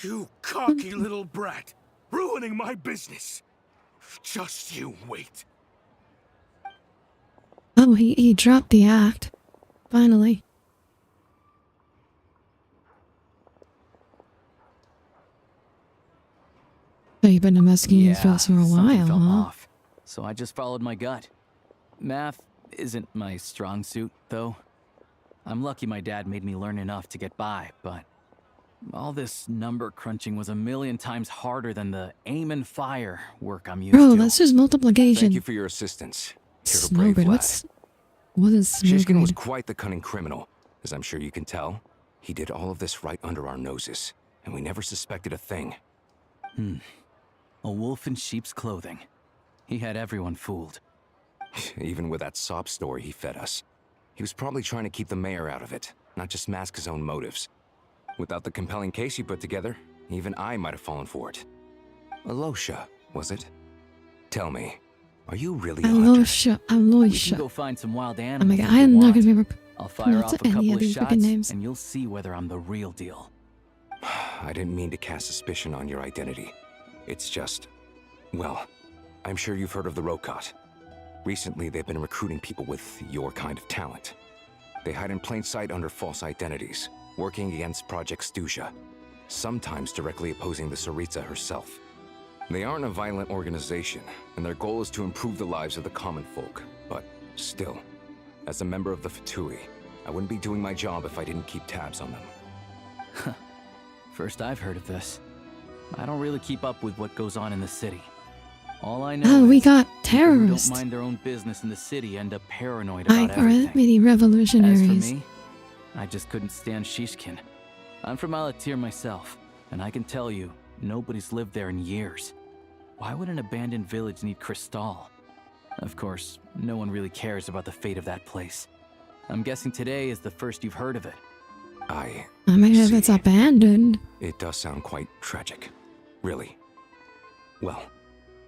You cocky little brat, ruining my business. Just you wait. Oh, he dropped the act. Finally. So you've been investigating for us for a something while, felt huh? off. So I just followed my gut. Math isn't my strong suit, though. I'm lucky my dad made me learn enough to get by, but all this number crunching was a million times harder than the aim and fire work I'm used Bro, to. that's just multiplication. Thank you for your assistance. You're a brave Snowbird, lad. what is Shishkin was Snowbird? quite the cunning criminal, as I'm sure you can tell. He did all of this right under our noses, and we never suspected a thing. A wolf in sheep's clothing. He had everyone fooled. Even with that sob story he fed us. He was probably trying to keep the mayor out of it, not just mask his own motives. Without the compelling case he put together, even I might have fallen for it. Alosha, was it? Tell me, are you really a hunter? Alosha, We can Alosha. go find some wild Oh animals. my god, if you I'm not want. gonna be able I'll fire not off to a any couple of of these freaking shots, names. and you'll see whether I'm the real deal. I didn't mean to cast suspicion on your identity. It's just... well, I'm sure you've heard of the Rokot. Recently, they've been recruiting people with your kind of talent. They hide in plain sight under false identities, working against Project Stuja, sometimes directly opposing the Tsaritsa herself. They aren't a violent organization, and their goal is to improve the lives of the common folk. But still, as a member of the Fatui, I wouldn't be doing my job if I didn't keep tabs on them. First I've heard of this. I don't really keep up with what goes on in the city. All I know Oh, we is got people who terrorists. don't mind their own business in the city end up paranoid about Like, everything. many As revolutionaries. for me, I just couldn't stand Shishkin. I'm from Alatir myself, and I can tell you, nobody's lived there in years. Why would an abandoned village need crystal? Of course, no one really cares about the fate of that place. I'm guessing today is the first you've heard of it. I mean, if see. it's abandoned. It does sound quite tragic. Really. Well,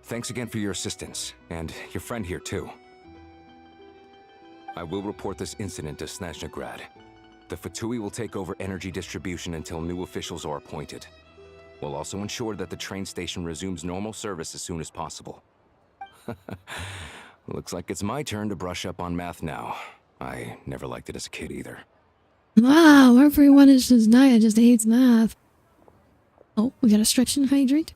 thanks again for your assistance, and your friend here too. I will report this incident to Snezhnegrad. The Fatui will take over energy distribution until new officials are appointed. We'll also ensure that the train station resumes normal service as soon as possible. Looks like it's my turn to brush up on math now. I never liked it as a kid either. Wow, everyone is just Naya just hates math. Oh, we got a stretch and hydrate.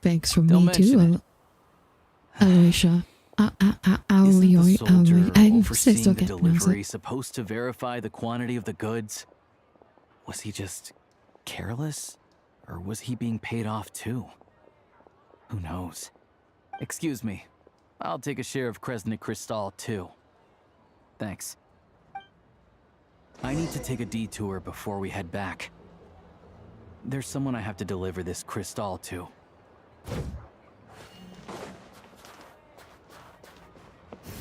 Thanks from Don't me too, Alicia. Isn't the soldier I'm overseeing still the can't pronounce delivery it. supposed to verify the quantity of the goods? Was he just careless? Or was he being paid off too? Who knows? Excuse me. I'll take a share of Kresnik Crystal too. Thanks. I need to take a detour before we head back. There's someone I have to deliver this crystal to.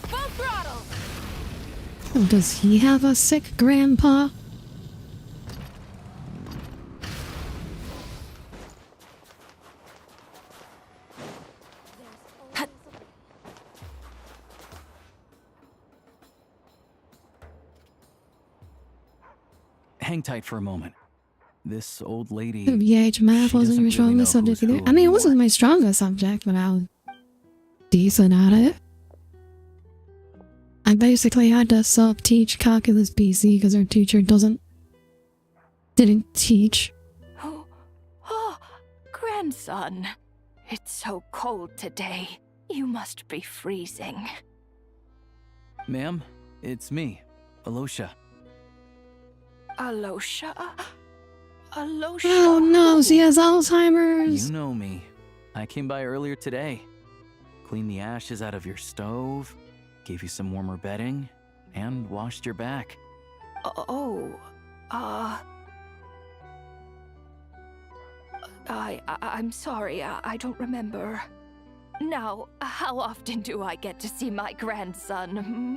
Full throttle! Oh, does he have a sick grandpa? Hang tight for a moment. This old lady... VH math she wasn't doesn't your really strongest know subject who's either. who I mean, it anymore. wasn't my strongest subject, but I was decent at it. I basically had to self-teach calculus BC because our teacher didn't teach. Oh, grandson. It's so cold today. You must be freezing. Ma'am, it's me, Alosha. Alosha? Alosha? Oh no, she has Alzheimer's. You know me. I came by earlier today. Cleaned the ashes out of your stove, gave you some warmer bedding, and washed your back. I'm sorry, I don't remember. Now, how often do I get to see my grandson? Hmm?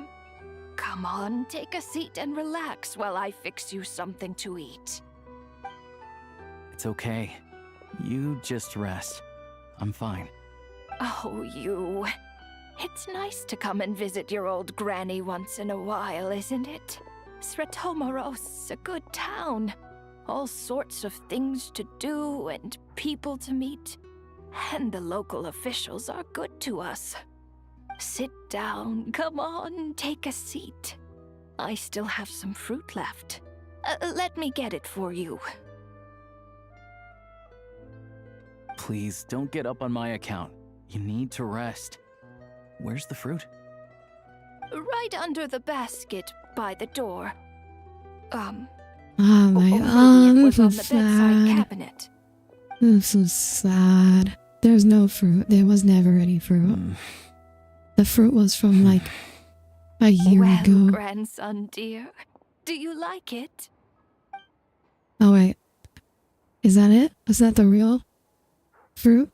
Come on, take a seat and relax while I fix you something to eat. It's okay. You just rest. I'm fine. Oh, you. It's nice to come and visit your old granny once in a while, isn't it? Sretomaros, a good town. All sorts of things to do and people to meet. And the local officials are good to us. Sit down, come on, take a seat. I still have some fruit left. Let me get it for you. Please, don't get up on my account. You need to rest. Where's the fruit? Right under the basket by the door. Oh my Maybe it was on the this is bedside sad. cabinet. This is sad. There's no fruit. There was never any fruit. The fruit was from like a year Well, ago. grandson dear, do you like it? Oh wait. Is that it? Is that the real fruit?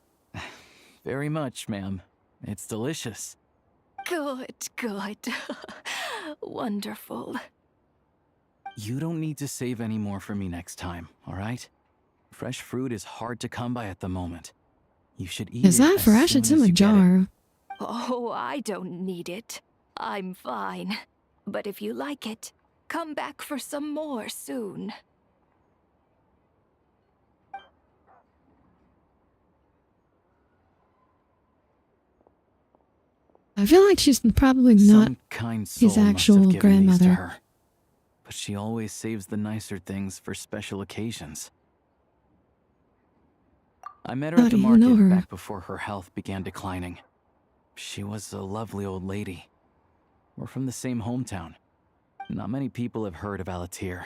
Very much, ma'am. It's delicious. Good, good. Wonderful. You don't need to save any more for me next time, alright? Fresh fruit is hard to come by at the moment. You should eat Is it that as fresh? soon It's in as a you get it. jar. Oh, I don't need it. I'm fine. But if you like it, come back for some more soon. I feel like she's probably not Some kind soul his must have actual given these to grandmother. her. But she always saves the nicer things for special occasions. I met her How at the do you know market her? back before her health began declining. She was a lovely old lady. We're from the same hometown. Not many people have heard of Alatir.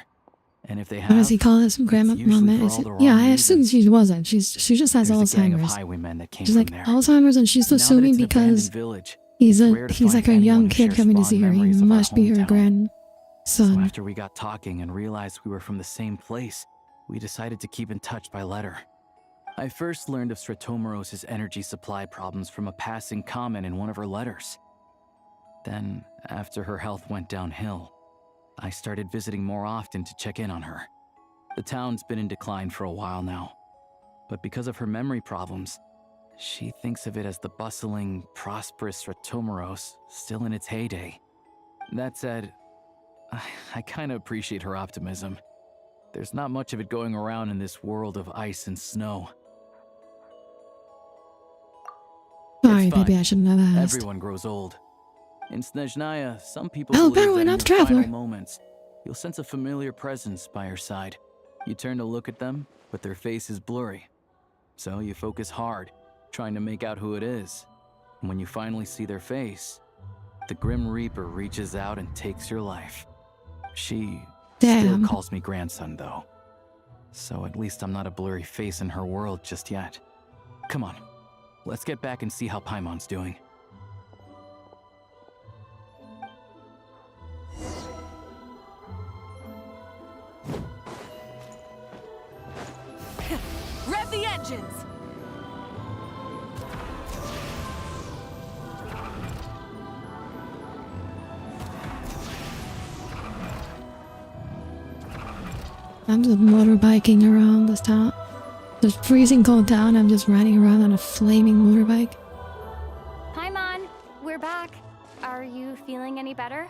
And if they have, What does he call it? Some grandma? usually Mama? for Is all it? the Yeah, wrong I assumed reasons. she wasn't. She just has There's a gang of Alzheimer's. highwaymen that came She's from like there. Alzheimer's, and she's Now that assuming it's an abandoned because village, he's it's rare to like a find young anyone who kid shares coming to fond see her. He memories of our must be her hometown. So son. after we got talking and realized we were from the same place, we decided to keep in touch by letter. I first learned of Stratomoros's energy supply problems from a passing comment in one of her letters. Then, after her health went downhill, I started visiting more often to check in on her. The town's been in decline for a while now, but because of her memory problems, she thinks of it as the bustling, prosperous Stratomoros still in its heyday. That said, I kinda appreciate her optimism. There's not much of it going around in this world of ice and snow. Sorry, It's fine. baby, I shouldn't have asked. Everyone grows old. In Snezhnaya, some people Oh, believe better that went in up, your traveler. final moments, you'll sense a familiar presence by your side. You turn to look at them, but their face is blurry. So you focus hard, trying to make out who it is. And when you finally see their face, the Grim Reaper reaches out and takes your life. She still calls me grandson, though. So at least I'm not a blurry face in her world just yet. Come on, let's get back and see how Paimon's doing. Rev the engines! I'm just motorbiking around this town. This freezing cold town, I'm just riding around on a flaming motorbike. Paimon, we're back. Are you feeling any better?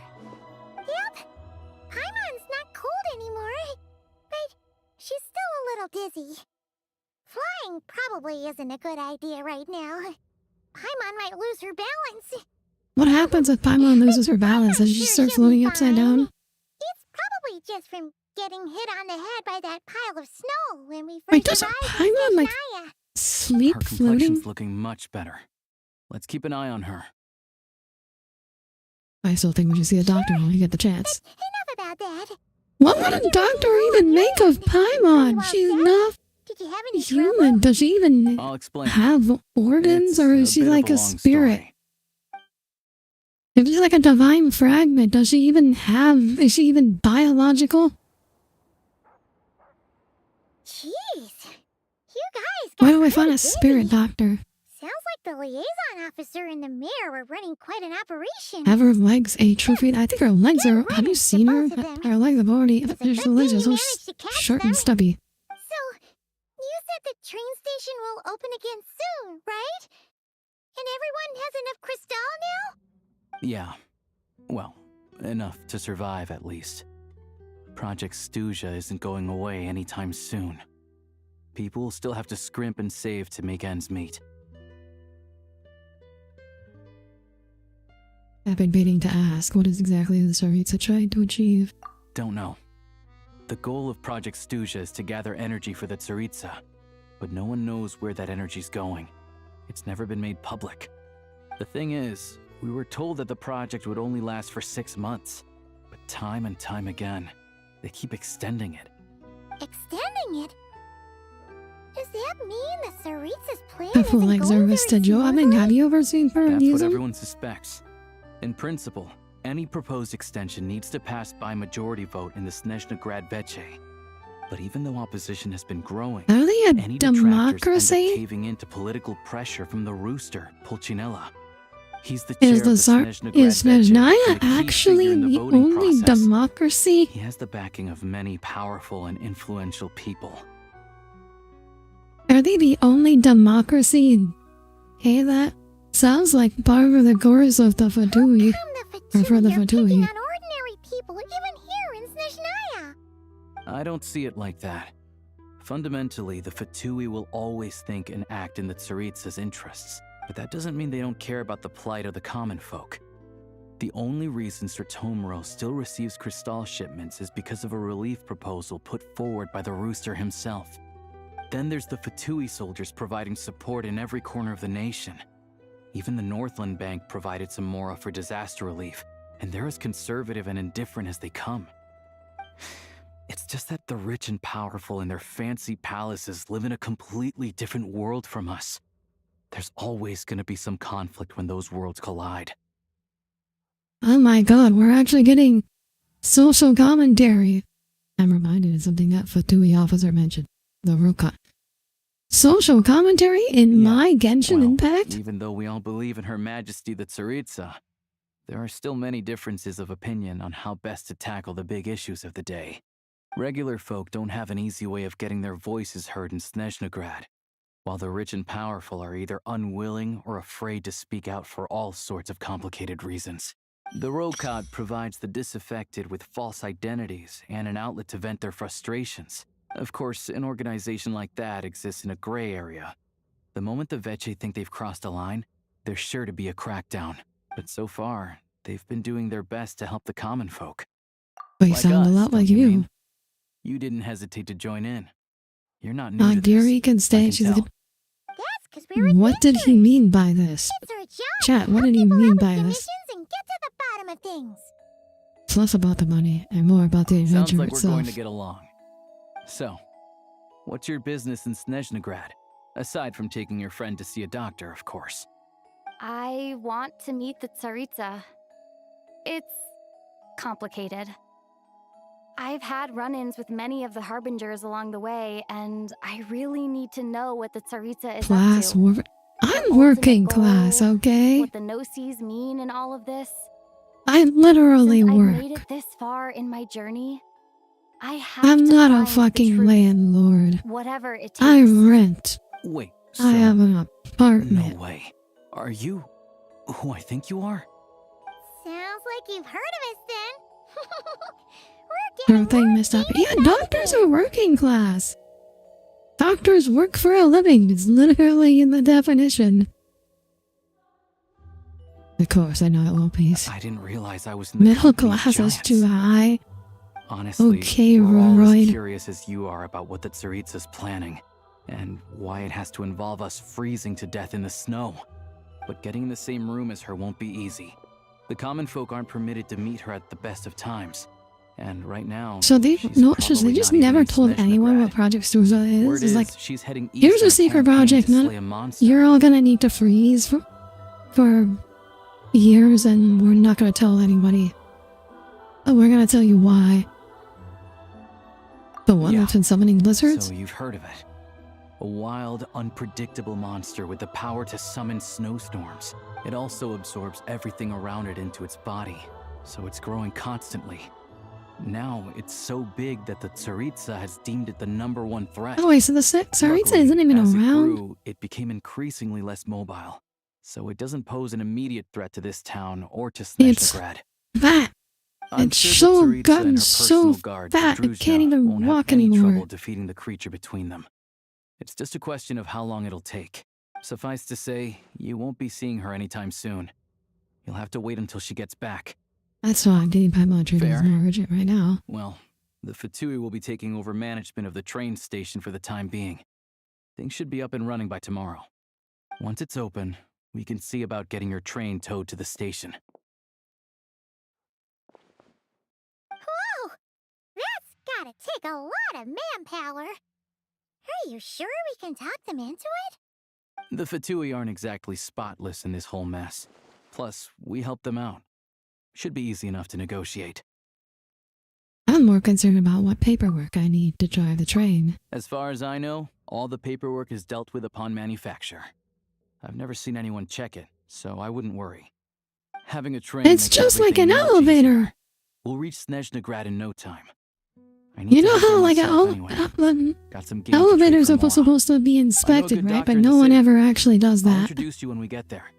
Yep. Paimon's not cold anymore, but she's still a little dizzy. Flying probably isn't a good idea right now. Paimon might lose her balance. What happens if Paimon loses her balance? Does she start floating upside down? It's probably just from getting hit on the head by that pile of snow when we Wait, first doesn't arrived Paimon, in like, Snezhnaya. sleep Her floating? complexion's looking much better. Let's keep an eye on her. I still think we should see a doctor when we get the chance. Enough about that. What would a doctor even make of Paimon? She's not Did you have any trouble? human. Does she even I'll explain. have organs, or is It's she bit of like a long spirit? story. If she's like a divine fragment, does she even have... Is she even biological? Jeez. You guys got Where do I find pretty a spirit busy. doctor? Sounds like the liaison officer and the mayor were running quite an operation. Have her legs atrophied? I think her legs are... Have you seen her? both of them. Her legs have already... It's a Her good legs thing are you so managed to catch short them. and stubby. So, you said the train station will open again soon, right? And everyone has enough crystal now? Yeah. Well, enough to survive at least. Project Stuja isn't going away anytime soon. People will still have to scrimp and save to make ends meet. I've been waiting to ask, what is exactly the Tsaritsa trying to achieve? Don't know. The goal of Project Stuja is to gather energy for the Tsaritsa, but no one knows where that energy's going. It's never been made public. The thing is, we were told that the project would only last for 6 months, but time and time again, they keep extending it. Extending it? Does that mean the Tsaritsa's plan The isn't legs going are very vestigial. I mean, smoothly? have you ever seen her That's use what them? everyone suspects. In principle, any proposed extension needs to pass by majority vote in the Snezhna Veche. But even though opposition has been growing, Are they a any detractors end up democracy? caving into political pressure from the rooster, Pulcinella. He's the chair Is of the Snezhnaya Veche and a key actually figure in the voting only process. democracy? He has the backing of many powerful and influential people. Are they the only democracy? Hey, that sounds like part of the course of the Fatui. Or for the You're picking Fatui. on ordinary people, even here in Snezhnaya. I don't see it like that. Fundamentally, the Fatui will always think and act in the Tsaritsa's interests, but that doesn't mean they don't care about the plight of the common folk. The only reason Stratomoro still receives crystal shipments is because of a relief proposal put forward by the rooster himself. Then there's the Fatui soldiers providing support in every corner of the nation. Even the Northland Bank provided some mora for disaster relief, and they're as conservative and indifferent as they come. It's just that the rich and powerful in their fancy palaces live in a completely different world from us. There's always gonna be some conflict when those worlds collide. Oh my god, we're actually getting Social commentary. I'm reminded of something that Fatui officer mentioned. The Roka. Social commentary in my Genshin Impact? Even though we all believe in Her Majesty the Tsaritsa, there are still many differences of opinion on how best to tackle the big issues of the day. Regular folk don't have an easy way of getting their voices heard in Snezhnegrad, while the rich and powerful are either unwilling or afraid to speak out for all sorts of complicated reasons. The Rokad provides the disaffected with false identities and an outlet to vent their frustrations. Of course, an organization like that exists in a gray area. The moment the Vece think they've crossed a line, there's sure to be a crackdown. But so far, they've been doing their best to help the common folk. They sound a lot like you. You didn't hesitate to join in. You're not new to this. Audire can stay. She's Yes, 'cause we're What did he mean by this? It's our job. Chat, what Help did he people mean out with by this? conditions and get to the bottom of things. It's less about the money and more about the Sounds adventure like we're itself. going to get along. So, what's your business in Snezhnegrad? Aside from taking your friend to see a doctor, of course. I want to meet the Tsaritsa. It's complicated. I've had run-ins with many of the Harbingers along the way, and I really need to know what the Tsaritsa is Class up to. war. I'm working Ultimate class, goal, okay? What the no-sees mean in all of this. I literally Since work. I've made it this far in my journey, I have I'm to not a find the fucking truth, landlord. whatever it takes. I rent. Wait, I have an apartment. No way. Are you who I think you are? Sounds like you've heard of us then. Everything messed up. Yeah, doctors are working class. Doctors work for a living. It's literally in the definition. Of course, I know it won't be. I didn't realize I was in the Middle company of class is giants. too high. Honestly, Okay, we're all as Royd. curious as you are about what the Tsaritsa's planning, and why it has to involve us freezing to death in the snow. But getting in the same room as her won't be easy. The common folk aren't permitted to meet her at the best of times. And right now, So they she's they probably just not even never in told anyone Snezhnegrad. what Project Stuza is. Word It's like, she's heading east here's on a secret campaign project. to None, slay a monster. you're all gonna need to freeze for years, and we're not gonna tell anybody. But we're gonna tell you why. The one that's been summoning blizzards? So you've heard of it. A wild, unpredictable monster with the power to summon snowstorms. It also absorbs everything around it into its body, so it's growing constantly. Now, it's so big that the Tsaritsa has deemed it the #1 threat. Oh wait, so the Tsaritsa Luckily, isn't even as around? It grew, it became increasingly less mobile, so it doesn't pose an immediate threat to this town or to It's Snezhnegrad. fat. I'm It's sure so the Tsaritsa and gotten her so personal guard, the fat it Druzhta, can't even won't walk have any anymore. trouble defeating the creature between them. It's just a question of how long it'll take. Suffice to say, you won't be seeing her anytime soon. You'll have to wait until she gets back. That's why I'm getting Paimon treated as Fair. more urgent right now. Well, the Fatui will be taking over management of the train station for the time being. Things should be up and running by tomorrow. Once it's open, we can see about getting your train towed to the station. Whoa! That's gotta take a lot of manpower. Are you sure we can talk them into it? The Fatui aren't exactly spotless in this whole mess. Plus, we helped them out. Should be easy enough to negotiate. I'm more concerned about what paperwork I need to drive the train. As far as I know, all the paperwork is dealt with upon manufacture. I've never seen anyone check it, so I wouldn't worry. Having a train It's makes just like an everything much elevator. easier. We'll reach Snezhnegrad in no time. I need You to know head there how like myself anyway. Got some game to elevators trade are for supposed to be inspected, good right? doctor But in the no one city. ever actually does I'll that. introduce you when we get there.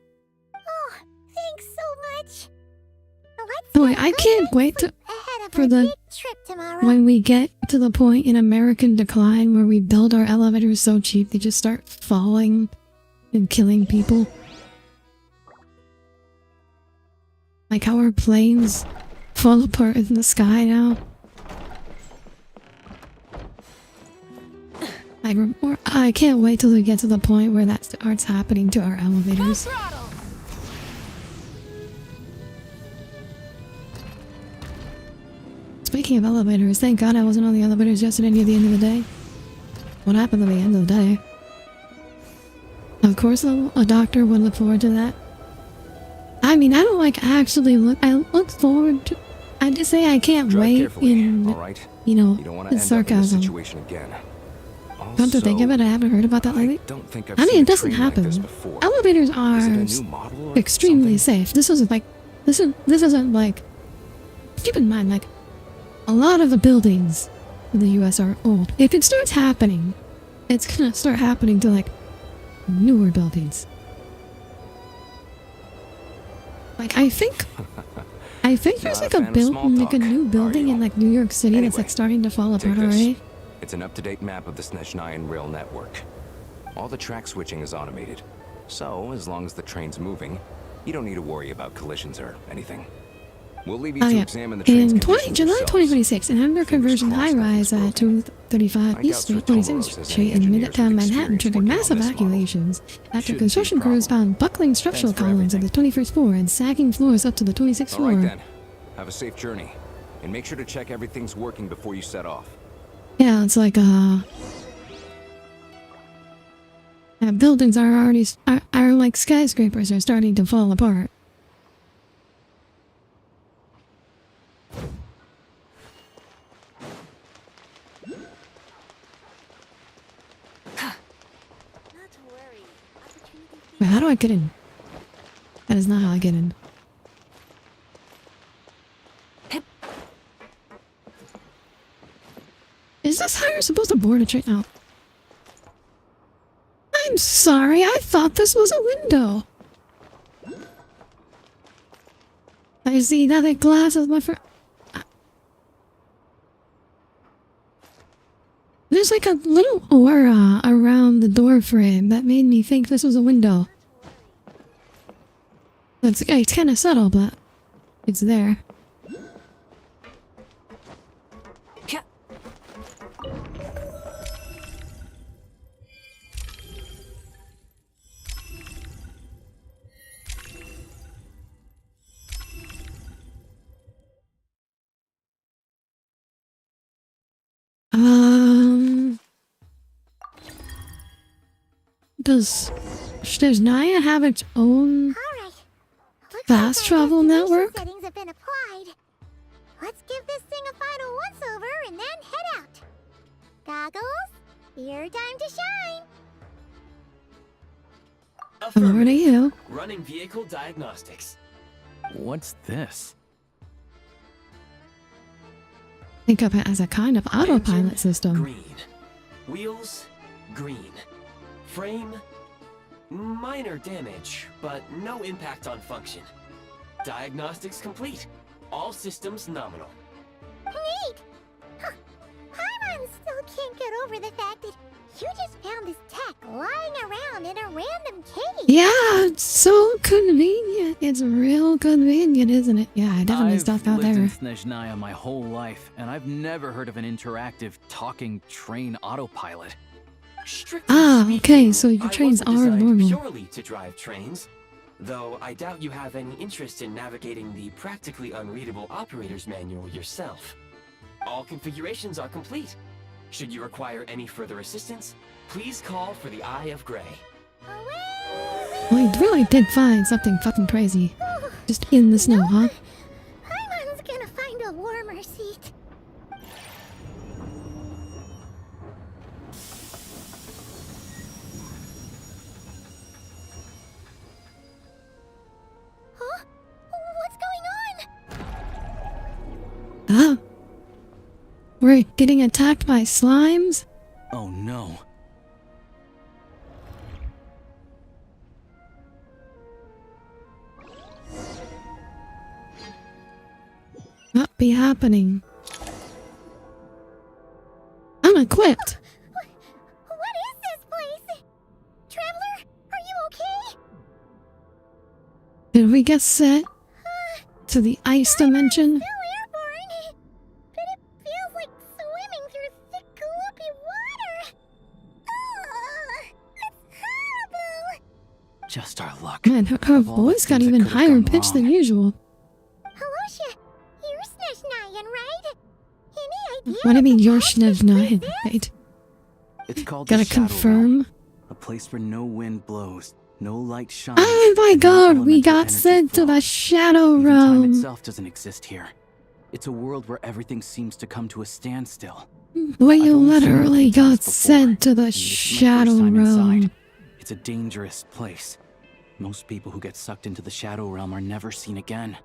Oh, thanks so much. Oh, wait, I can't wait for the Trip tomorrow. when we get to the point in American Decline where we build our elevators so cheap they just start falling and killing people. Like how our planes fall apart in the sky now. I can't wait till we get to the point where that starts happening to our elevators. Speaking of elevators, thank God I wasn't on the elevators yesterday near the end of the day. What happened at the end of the day? Of course, a doctor would look forward to that. I mean, I don't like actually look. I look forward to. I just say I can't Drive wait carefully, in, all right? you know, You don't want to it's end up in this sarcasm. situation again. Come to think of it, I haven't heard about that lately. I don't think I've I mean, seen it a doesn't train like this happen. before. Elevators Is it are a new model or extremely something? safe. This isn't like. Keep in mind, like, a lot of the buildings in the U.S. are old. If it starts happening, it's gonna start happening to like newer buildings. Like I think there's like a new building in like New York City that's like starting to fall Take apart this. already. It's an up-to-date map of the Snezhnayan rail network. All the track switching is automated. So, as long as the train's moving, you don't need to worry about collisions or anything. We'll leave you to examine the train's In conditions July yourselves. 2026, an under-conversion high-rise at 235 East Street, 26th Street in Midtown Manhattan triggered mass evacuations after construction crews found buckling structural columns of the 21st floor and sagging floors up to the 26th All right floor. then. Have a safe journey. And make sure to check everything's working before you set off. Yeah, it's like buildings are already are like skyscrapers are starting to fall apart. Wait, how do I get in? That is not how I get in. Is this how you're supposed to board a train? Oh. I'm sorry, I thought this was a window. I see that the glass is my friend. There's like a little aura around the door frame that made me think this was a window. It's kind of subtle, but it's there. Does Snezhnaya have its own fast travel network? Settings have been applied. Let's give this thing a final once-over and then head out. Goggles, your time to shine. Over to you. Running vehicle diagnostics. What's this? Think of it as a kind of autopilot system. Green. Wheels, green. Frame, minor damage, but no impact on function. Diagnostics complete. All systems nominal. Neat! Huh. Paimon still can't get over the fact that you just found this tech lying around in a random cave. Yeah, it's so convenient. It's real convenient, isn't it? Yeah, I definitely stuck out I've there. lived in Snezhnaya my whole life, and I've never heard of an interactive, talking train autopilot. Okay, so your trains are normal. Purely to drive trains, though I doubt you have any interest in navigating the practically unreadable operator's manual yourself. All configurations are complete. Should you require any further assistance, please call for the Eye of Grey. Well, you really did find something fucking crazy. Just in the snow, huh? Paimon's gonna find a warmer seat. Huh? What's going on? Ah. We're getting attacked by slimes? Oh no. What be happening? I'm equipped. What is this place? Traveler, are you okay? Did we get set to the ice dimension? Still airborne, but it feels like swimming through thick, gloopy water. Ugh, it's horrible. Just our luck. Man, her voice got even higher pitched than usual. Halosha, you're Snezhnayan, right? Any idea? What do you mean you're Snezhnayan, right? It's called Gotta the Shadow confirm. Realm, a place where no wind blows, no light shines. Oh my and no god, we elemental got energy sent to flows. the Shadow Even time Realm. itself doesn't exist here. It's a world where everything seems to come to a standstill. Well, you I've only seen literally it once got before, sent to the and this is my first Shadow time Realm. inside. It's a dangerous place. Most people who get sucked into the Shadow Realm are never seen again.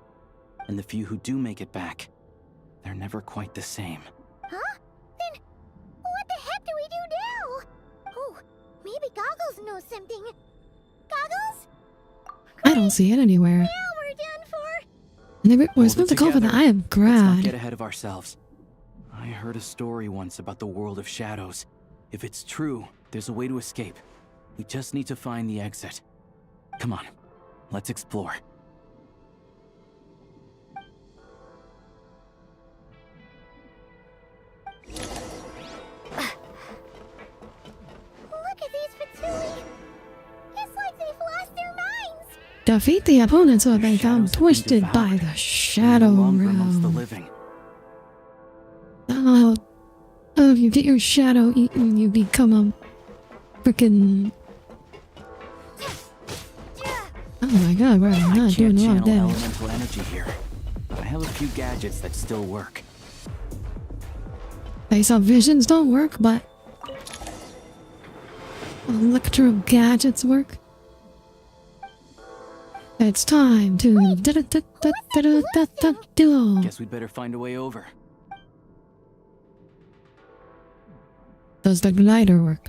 And the few who do make it back, they're never quite the same. Huh? Then what the heck do we do now? Oh, maybe Goggles knows something. Goggles? I don't see it anywhere. Now we're done for. And we're Hold supposed to it call for the together. Eye of Let's not get Grad. ahead of ourselves. I heard a story once about the world of shadows. If it's true, there's a way to escape. We just need to find the exit. Come on, let's explore. Look at these Fatui. It's like they've lost their minds. Defeat the opponents who have become Shadows have been twisted by devoured. the Shadow No longer amongst the Realm. living. Oh, if you get your shadow eaten, you become a frickin'. Oh my god, we're I not can't doing a lot of channel damage. elemental energy here, but I have a few gadgets that still work. Face-up visions don't work, but electro gadgets work. It's time to duel. Guess we'd better find a way over. Does the glider work?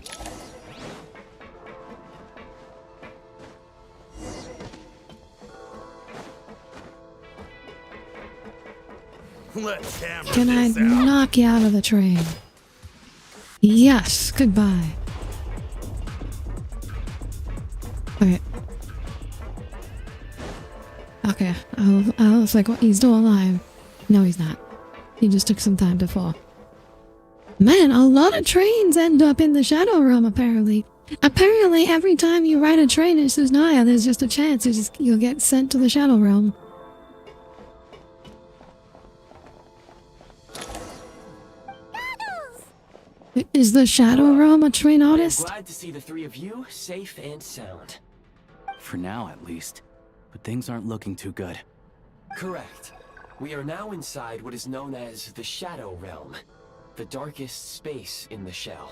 Let's hammer Can I this out. knock you out of the train? Yes, goodbye. Okay. Okay, I was like, what? He's still alive. No, he's not. He just took some time to fall. Man, a lot of trains end up in the Shadow Realm, apparently. Apparently, every time you ride a train in Susnaya, there's just a chance you'll get sent to the Shadow Realm. Is the Shadow Realm a train I'm artist? glad to see the three of you safe and sound. For now, at least. But things aren't looking too good. Correct. We are now inside what is known as the Shadow Realm, the darkest space in the shell,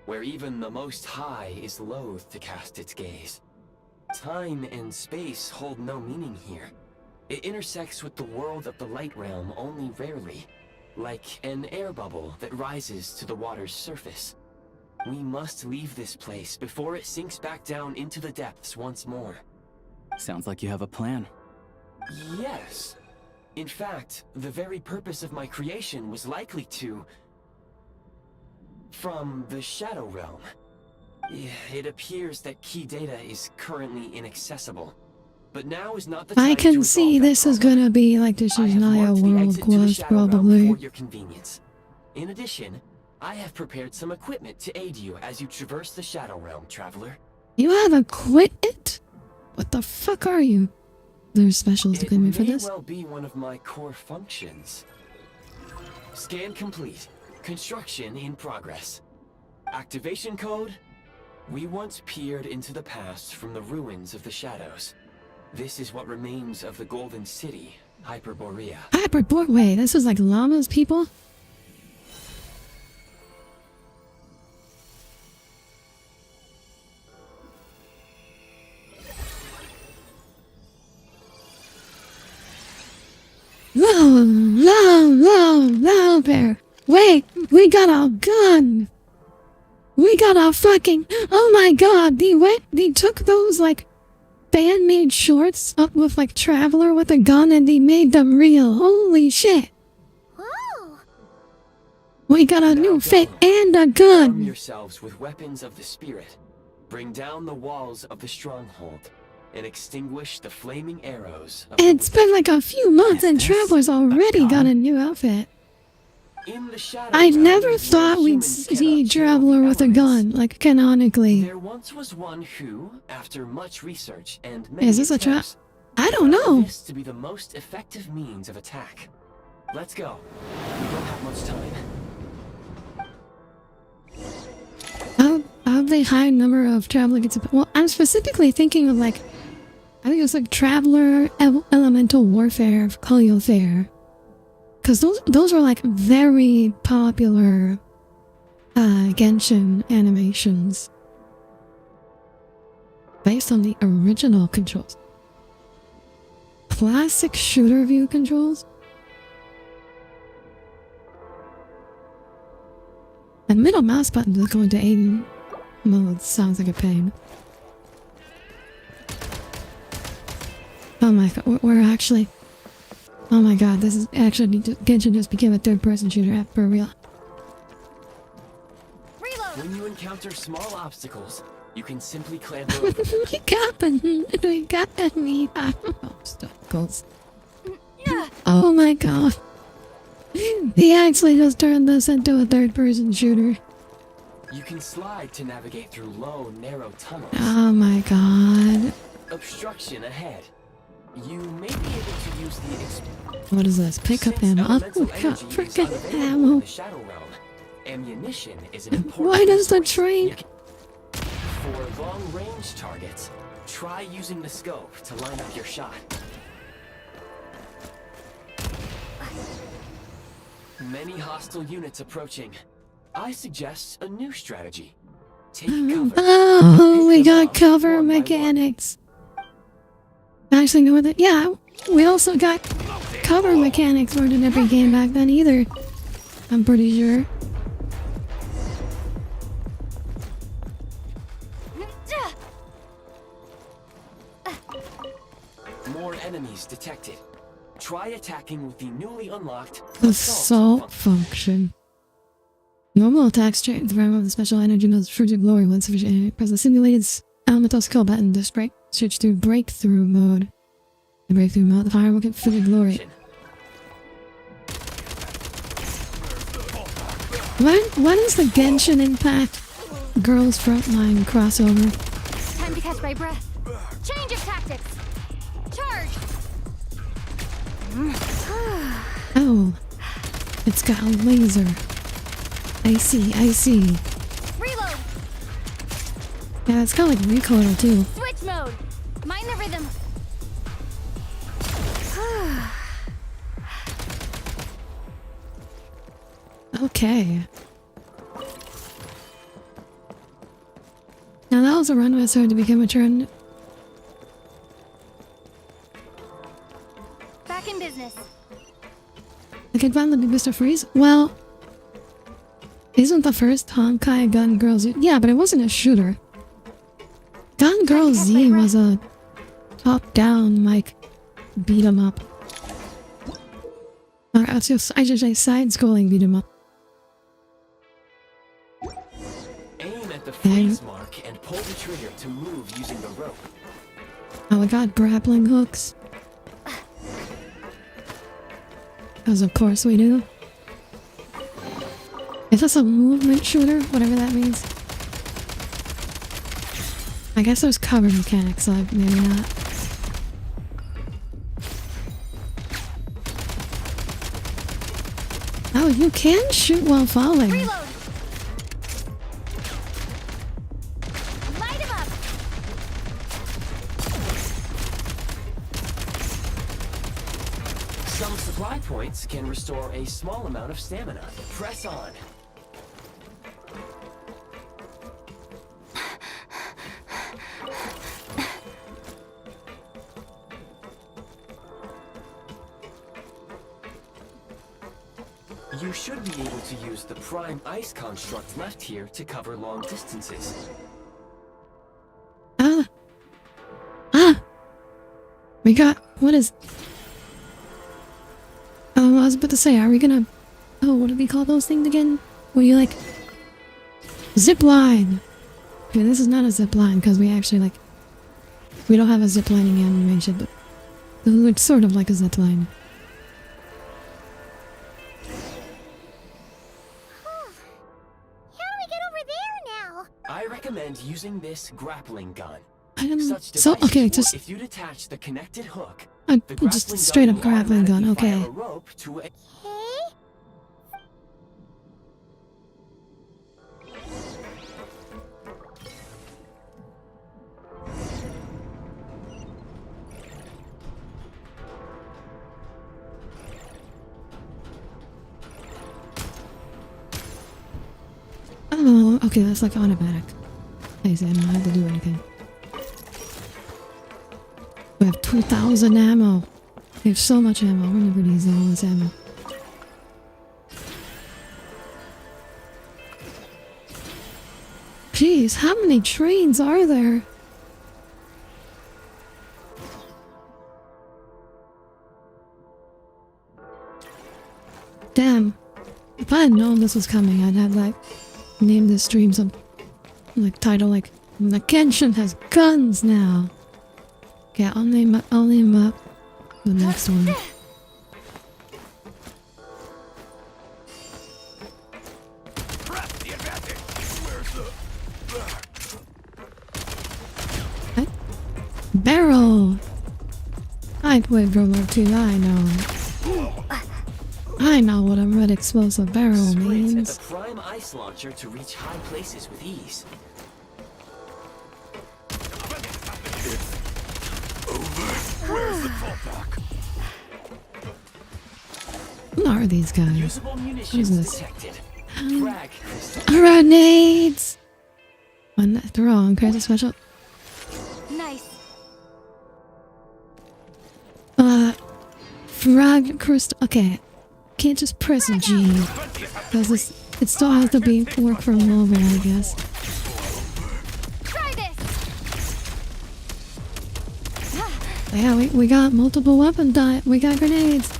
where even the Most High is loath to cast its gaze. Time and space hold no meaning here. It intersects with the world of the Light Realm only rarely, like an air bubble that rises to the water's surface. We must leave this place before it sinks back down into the depths once more. Sounds like you have a plan. Yes. In fact, the very purpose of my creation was likely to... from the Shadow Realm. It appears that key data is currently inaccessible. But now is not the time I to can resolve see that this is problem. gonna be like the I have Susnaya marked the world exit to the quest, Shadow Realm probably. for your convenience. In addition, I have prepared some equipment to aid you as you traverse the Shadow Realm, traveler. You have equipment? What the fuck are you? There's specials to me for It may this? well be one of my core functions. Scan complete. Construction in progress. Activation code? We once peered into the past from the ruins of the shadows. This is what remains of the Golden City, Hyperborea. Wait, this is like llamas, people? Low bear. Wait, we got a gun. We got a fucking, oh my god, they took those like fan-made shorts up with like Traveler with a gun and they made them real. Holy shit. Whoa! We got a new fit and a Arm gun. yourselves with weapons of the spirit. Bring down the walls of the stronghold and extinguish the flaming arrows of It's been like a few months and Traveler's already got a new outfit. in the shadow I realm, never where thought we'd humans see cannot kill Traveler the with a elements. gun, like canonically. There once was one who, after much research and many Is this a trap? attempts, I don't found know. this to be the most effective means of attack. Let's go. We don't have much time. How they high number of Traveler gets? Well, I'm specifically thinking of like, I think it's like Traveler Elemental Warfare, Kaliofair. because those are like very popular Genshin animations based on the original controls. Classic shooter view controls. And middle mouse button to go into aim mode sounds like a pain. Oh my god, we're actually... Oh my god, this is actually... Genshin just became a third-person shooter for real. When you encounter small obstacles, you can simply clamber over them. We got me obstacles. Oh my god. He actually just turned this into a third-person shooter. You can slide to navigate through low, narrow tunnels. Oh my god. Obstruction ahead. You may be able to use the... What is this? Pick up ammo. Oh my god, freaking ammo. In the Shadow Realm. Ammunition is an important Why does the resource. train... For long-range targets, try using the scope to line up your shot. Many hostile units approaching. I suggest a new strategy. Take cover. Oh, we got cover mechanics. Actually, no, that yeah, we also got cover mechanics weren't in every game back then either. I'm pretty sure. More enemies detected. Try attacking with the newly unlocked Assault function. Normal attacks straight from the special energy mode's fruited glory once sufficient. Press the simulated elemental skill button to switch to breakthrough mode. In breakthrough mode, the fire will get fruited glory. What is the Genshin Impact Girls Frontline crossover? Time to catch my breath. Change of tactics. Charge. Oh, it's got a laser. I see. Reload. Yeah, it's got like recoil too. Switch mode. Mind the rhythm. Okay. Now that was a run where it started to become a trend. Back in business. I can finally be Mr. Freeze? Well, isn't the first Honkai Gun Girl Z? Yeah, but it wasn't a shooter. Gun Girl Z was a top-down, like, beat-em up. Or I should say side-scrolling beat-em up. Aim at the freeze mark and pull the trigger to move using the rope. Oh, we got grappling hooks. Because of course we do. Is this a movement shooter? Whatever that means. I guess there's cover mechanics, so maybe not. Oh, you can shoot while falling. Reload. Light him up. Some supply points can restore a small amount of stamina. Press on. You should be able to use the prime ice construct left here to cover long distances. We got... What is... I was about to say, are we gonna... Oh, what do we call those things again? Where you like... Zip line! Okay, this is not a zip line, because we actually like... We don't have a zip lining animation, but... It's sort of like a zip line. I recommend using this grappling gun. So, okay, just... If you detach the connected hook, just straight up grappling gun, okay. Oh, okay, that's like automatic. I see, I don't have to do anything. We have 2,000 ammo. We have so much ammo. We're never using all this ammo. Jeez, how many trains are there? Damn. If I had known this was coming, I'd have like named this stream some like title like the Genshin has guns now. Okay, I'll name up the next one. What? Barrel! I played Prologue 2, I know. I know what a red explosive barrel means. The prime ice launcher to reach high places with ease. Where's the fallback? Who are these guys? What is this? Detected. Grenades! One throw on crazy special. Nice. Frag crystal. Okay. Can't just press G. Because this, it still has to be work for a little bit, I guess. Try this. Yeah, we got multiple weapon we got grenades.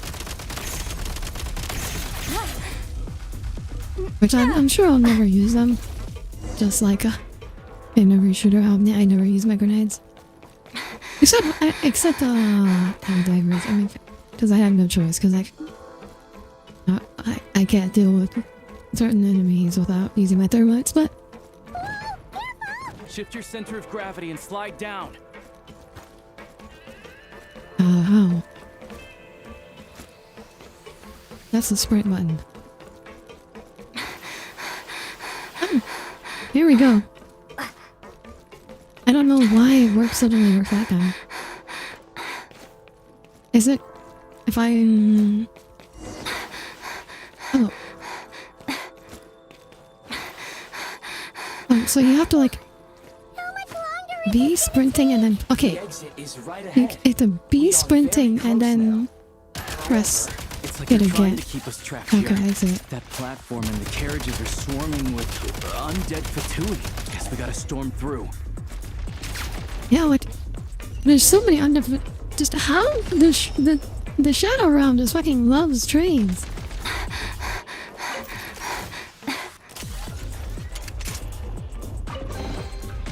Which I'm sure I'll never use them. Just like in every shooter, I never use my grenades. Except divers. I mean, because I have no choice. Because I can't deal with certain enemies without using my thermites. But shift your center of gravity and slide down. How? That's the sprint button. Oh, here we go. I don't know why it works suddenly work that time. Is it if I oh. Oh, so you have to like be sprinting and then okay. You have to be sprinting and then press It's like it they're trying again. to keep us trapped Okay, here. I see it. That platform and the carriages are swarming with undead fatui. Guess we gotta storm through. Yeah, like there's so many undead. Just how the Shadow Realm just fucking loves trains.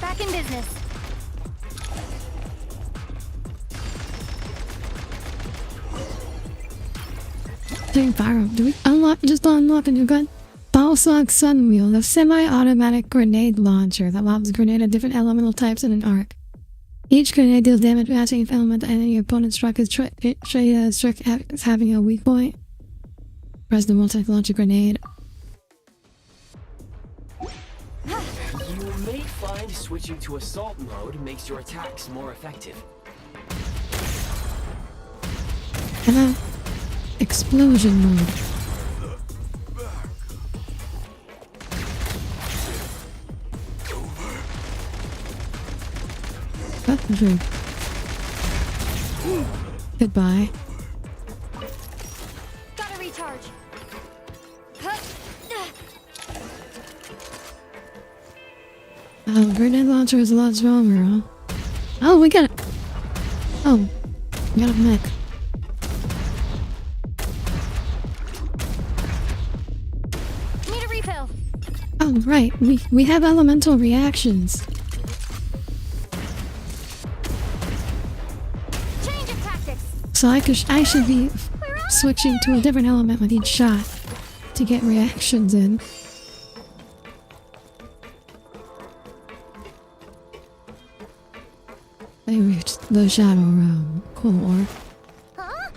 Back in business. Doing fire up. Do we unlock a new gun? Balsog Sunwheel, the semi-automatic grenade launcher that lobs a grenade at different elemental types in an arc. Each grenade deals damage matching its element to any opponent's struck is having a weak point. Press the multi to launch a grenade. You may find switching to assault mode makes your attacks more effective. And then explosion mode. That's true. Goodbye. Gotta recharge. Oh, grenade launcher is a lot stronger, huh? Oh, we got it. Oh, we got a mech. Need a refill. Oh, right. We have elemental reactions. Change of tactics. So I should be switching to a different element with each shot to get reactions in. They reached the Shadow Realm. Cool. Huh?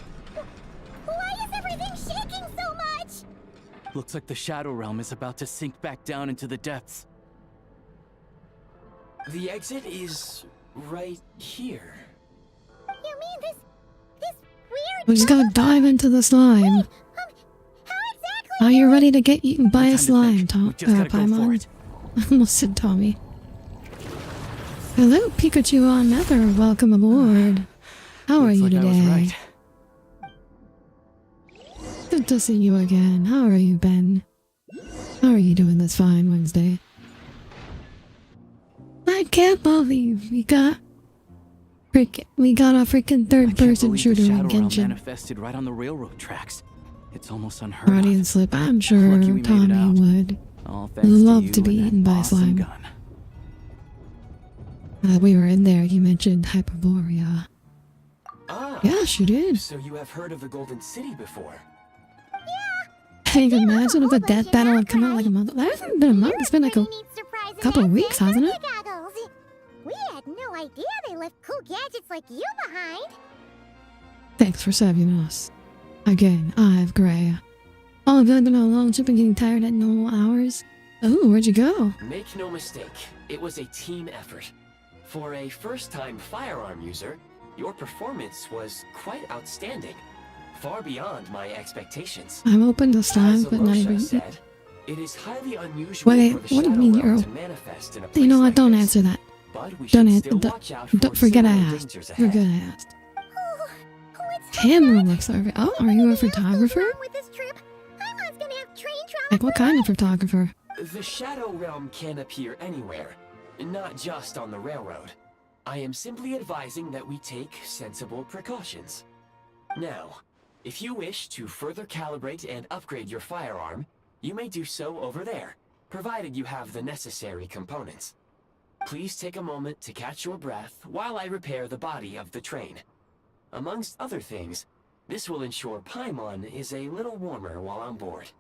Why is everything shaking so much? Looks like the Shadow Realm is about to sink back down into the depths. The exit is right here. You mean this weird We just gotta dive into the slime. how exactly Are you ready to get eaten by a slime, We just gotta go for Paimon? it. I almost said Tommy. Hello, Pikachu on Nether. Welcome aboard. How are you today? I was right. Good to see you again. How are you, Ben? How are you doing this fine Wednesday? I can't believe we got a freaking third-person shooter in Genshin. Manifested right on the railroad tracks. It's almost unheard of. Freudian slip. I'm sure Tommy would love to be eaten by slime. We were in there. You mentioned Hyperborea. Ah, yes, you did. So you have heard of the Golden City before? Can you imagine if the death battle had come out like a month? That hasn't been a month. It's been like a couple of weeks, hasn't it? We had no idea they left cool gadgets like you behind. Thanks for saving us. Again, I've Gray. All good but no long trip and getting tired at normal hours. Oh, where'd you go? Make no mistake, it was a team effort. For a first-time firearm user, your performance was quite outstanding. Far beyond my expectations. I'm open to slime, but not even. Said, it is highly unusual Wait, for the what do you mean, shadow realm Earl? to manifest in a place You know what? like Don't this. answer that. But we Don't should answer. still watch out for Don't forget I similar asked. dangers ahead. Forget I asked. Camera looks over. Oh, are you a photographer? Like what kind of photographer? The shadow realm can appear anywhere, not just on the railroad. I am simply advising that we take sensible precautions. Now, if you wish to further calibrate and upgrade your firearm, you may do so over there, provided you have the necessary components. Please take a moment to catch your breath while I repair the body of the train. Amongst other things, this will ensure Paimon is a little warmer while on board.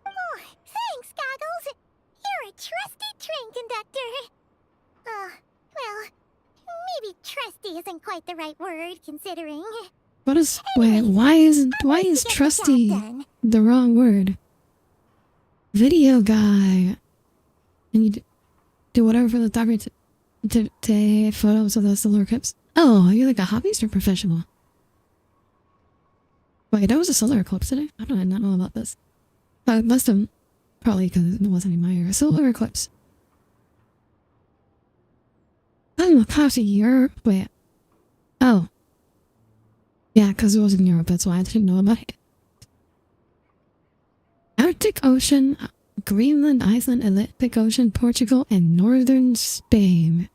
Oh, thanks, Goggles. You're a trusty train conductor. Well, maybe trusty isn't quite the right word, considering. What is? Wait, why is trusty the wrong word? Video guy. And you do whatever for the doctor to take photos of the solar eclipse. Oh, you're like a hobbyist or professional? Wait, there was a solar eclipse today? I did not know about this. I must have, probably because it wasn't in my area. Solar eclipse. I don't know, past a year. Wait. Oh. Yeah, because it was in Europe, that's why I didn't know about it. Arctic Ocean, Greenland, Iceland, Atlantic Ocean, Portugal, and northern Spain.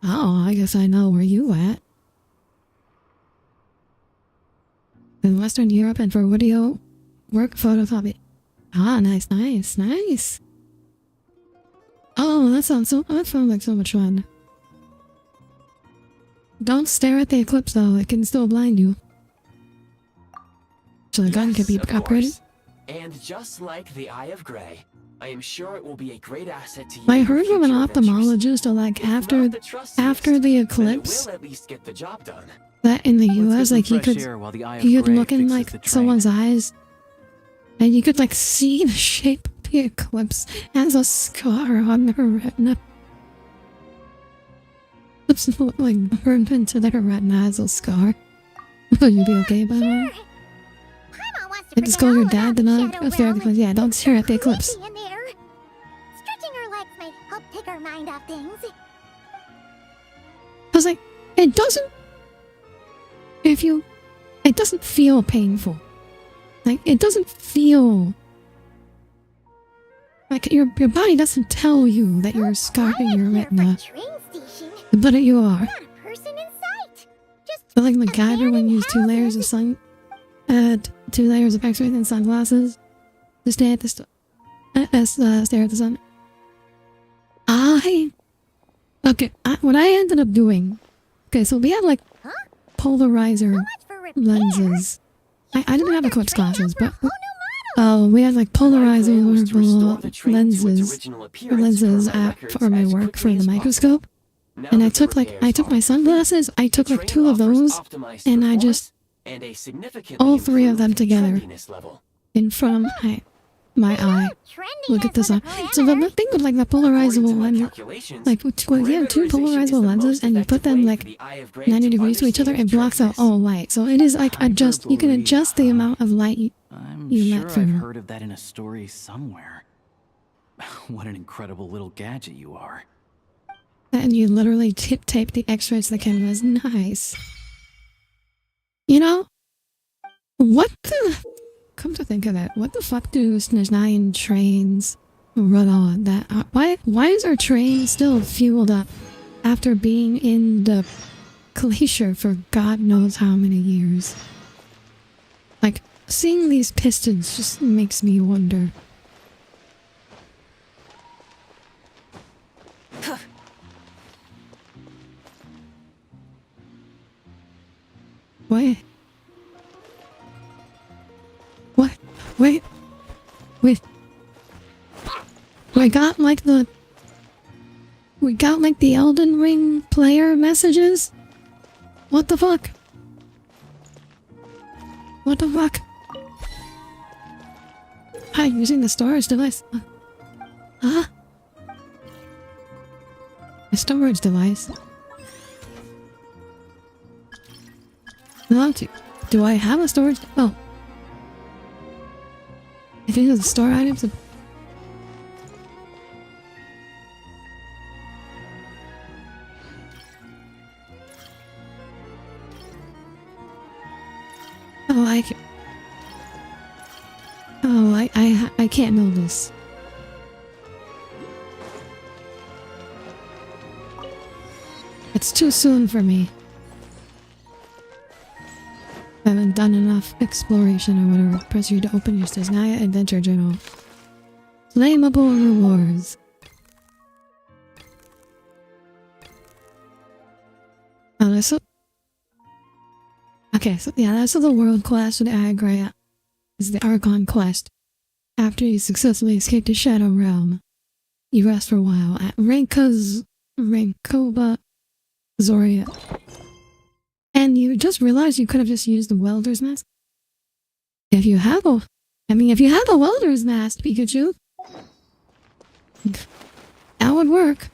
Oh, I guess I know where you at. In Western Europe and for video work photocopy. Ah, nice, nice, nice. Oh, that sounds like so much fun. Don't stare at the eclipse though, it can still blind you. So the gun can be upgraded. And just like the Eye of Grey, I am sure it will be a great asset to you. I heard from an ophthalmologist like after the eclipse at least get the job done. That in the US like you could look in like someone's eyes and you could like see the shape of the eclipse as a scar on their retina. Eclipse look like burned into their retina as a scar. Would you be okay by that? I just call your dad and not affair because yeah, don't stare at the eclipse. Stretching our legs might help take our mind off things. I was like, it doesn't feel painful. Like, it doesn't feel like your body doesn't tell you that you're scarring your retina. But you are. But like MacGyver when you use 2 layers of 2 layers of X-rays and sunglasses to stare at the stare at the sun. What I ended up doing. Okay, so we had like polarizer lenses. I didn't have eclipse glasses, but we had like polarizable lenses for my work for the microscope. And I took my sunglasses, I took like 2 of those, and I just all 3 of them together in front of my eye. Look at the sun. So the thing with like the polarizable lens, like when you have 2 polarizable lenses and you put them like 90 degrees to each other, it blocks out all light. So it is like you can adjust the amount of light you let through. I've heard of that in a story somewhere. What an incredible little gadget you are. And you literally tape the x-rays to the canvas. Nice. You know, what the... Come to think of it, what the fuck do Snezhnayan trains run on? Why is our train still fueled up after being in the glacier for God knows how many years? Like, seeing these pistons just makes me wonder. Wait. What? Wait. Wait. We got like the Elden Ring player messages? What the fuck? What the fuck? Hi, using the storage device. Huh? A storage device? Do I have a storage? Oh. I think it's store items. I can't know this. It's too soon for me. I haven't done enough exploration or whatever. Press you to open your Snezhnaya Adventure Journal. Claimable rewards. Oh, so okay, so yeah, that's the world quest with Agria. Is the Archon quest. After you successfully escape the Shadow Realm, you rest for a while at Rankova Zoria. And you just realized you could have just used the welder's mask. If you have a welder's mask, Pikachu, that would work.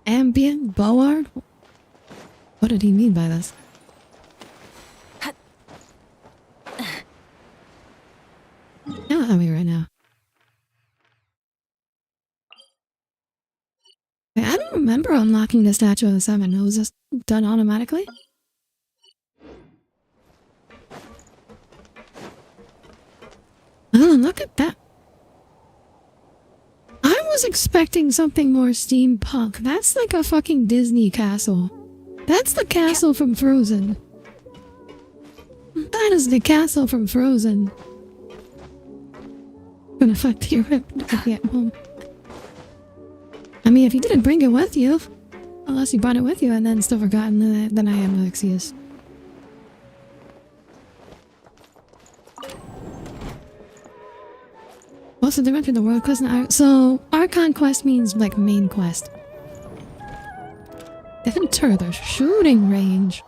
Ambient Board? What did he mean by this? Not at me right now. I don't remember unlocking the Statue of the Seven. It was just done automatically? Oh, look at that. I was expecting something more steampunk. That's like a fucking Disney castle. That's the castle from Frozen. That is the castle from Frozen. Gonna fuck to your rip when I get home. I mean, if you didn't bring it with you, unless you brought it with you and then still forgotten, then I am Alexius. What's the difference between the world quest and so Archon quest means like main quest. Enter the shooting range.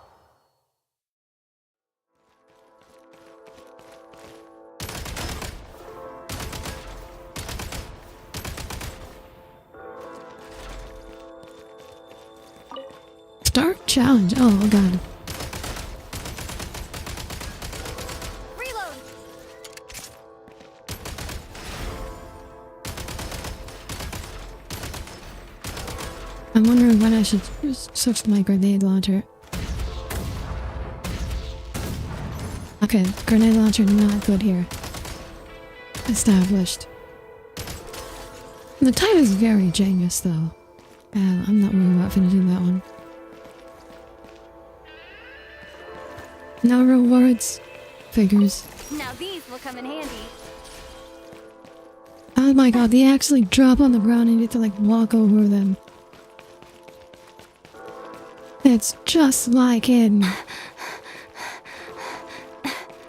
Start challenge. Oh god. I'm wondering when I should switch to my grenade launcher. Okay, grenade launcher not good here. Established. The time is very genius though. I'm not worried about finishing that one. No rewards. Figures. Now these will come in handy. Oh my god, they actually drop on the ground and you have to like walk over them. It's just like in...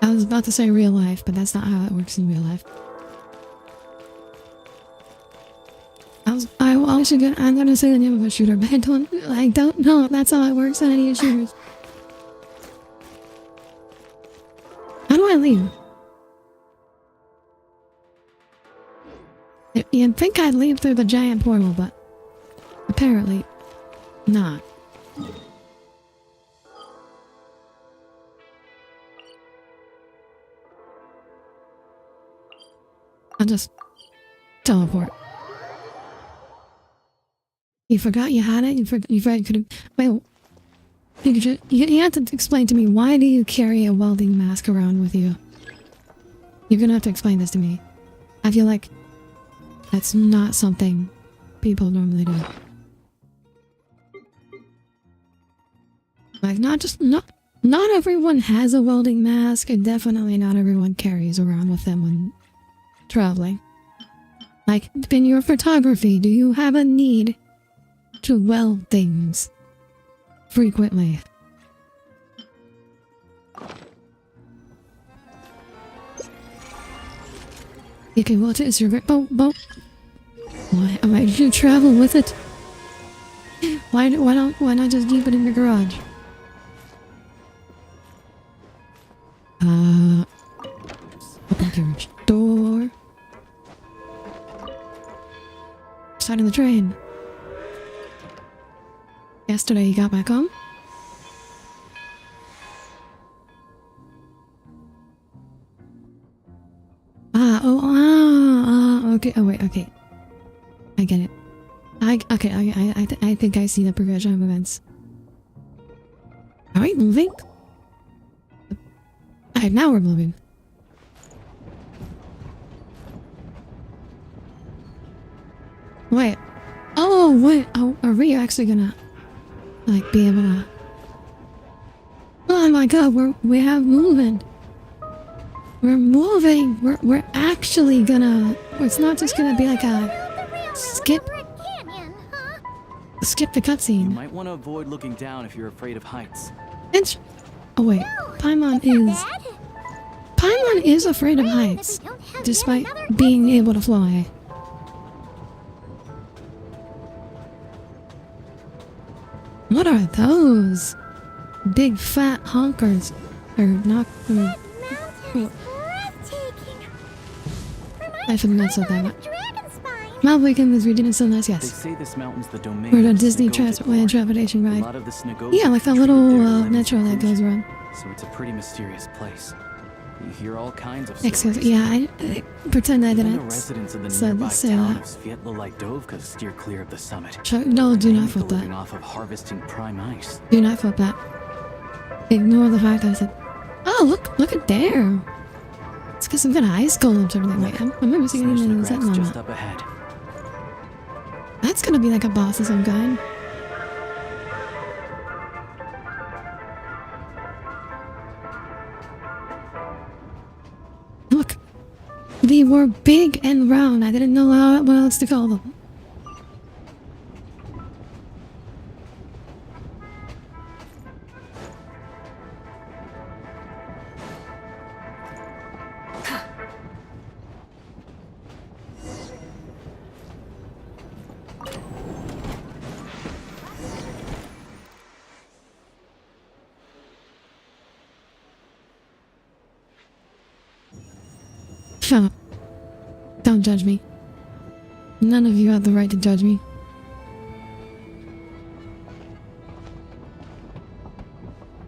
I was about to say real life, but that's not how it works in real life. I'm gonna say the name of a shooter, but I don't know if that's how it works on any of shooters. How do I leave? You'd think I'd leave through the giant portal, but apparently not. just teleport. You forgot you had it? You forgot you could have... Wait, you have to explain to me, why do you carry a welding mask around with you? You're gonna have to explain this to me. I feel like that's not something people normally do. Like, not everyone has a welding mask, and definitely not everyone carries around with them when traveling. Like, in your photography, do you have a need to weld things frequently? Okay, well, it's your boat. Why did you travel with it? Why not just keep it in your garage? Open carriage door. Starting the train. Yesterday you got back home? Okay. Oh wait, okay. I get it. I think I see the progression of events. Are we moving? Alright, now we're moving. Wait. Oh, wait. Oh, are we actually gonna, like, be able to... Oh my god, we have movement. We're moving. We're actually gonna... It's not just gonna be like a skip the cutscene. You might want to avoid looking down if you're afraid of heights. Oh wait, Paimon is afraid of heights, despite being able to fly. What are those? Big fat honkers. Or not... I should not say that. Mount Waken is region of Sunrise, yes. They say this mountain's the domain We're of the Disney transportation ride. Yeah, like that little metro that goes around. So it's a pretty mysterious place. You hear all kinds of stories. Yeah, I pretend I didn't. The residents of the nearby town of Svietlovaidovka steer clear of the summit. No, do not flip that. Off of harvesting prime ice. Do not flip that. Ignore the fact that I said, oh, look at there. It's because we've got ice golems over there. Wait, I remember seeing them in the set just up ahead. That's gonna be like a boss of some kind. Look, they were big and round. I didn't know what else to call them. Shut up. Don't judge me. None of you have the right to judge me.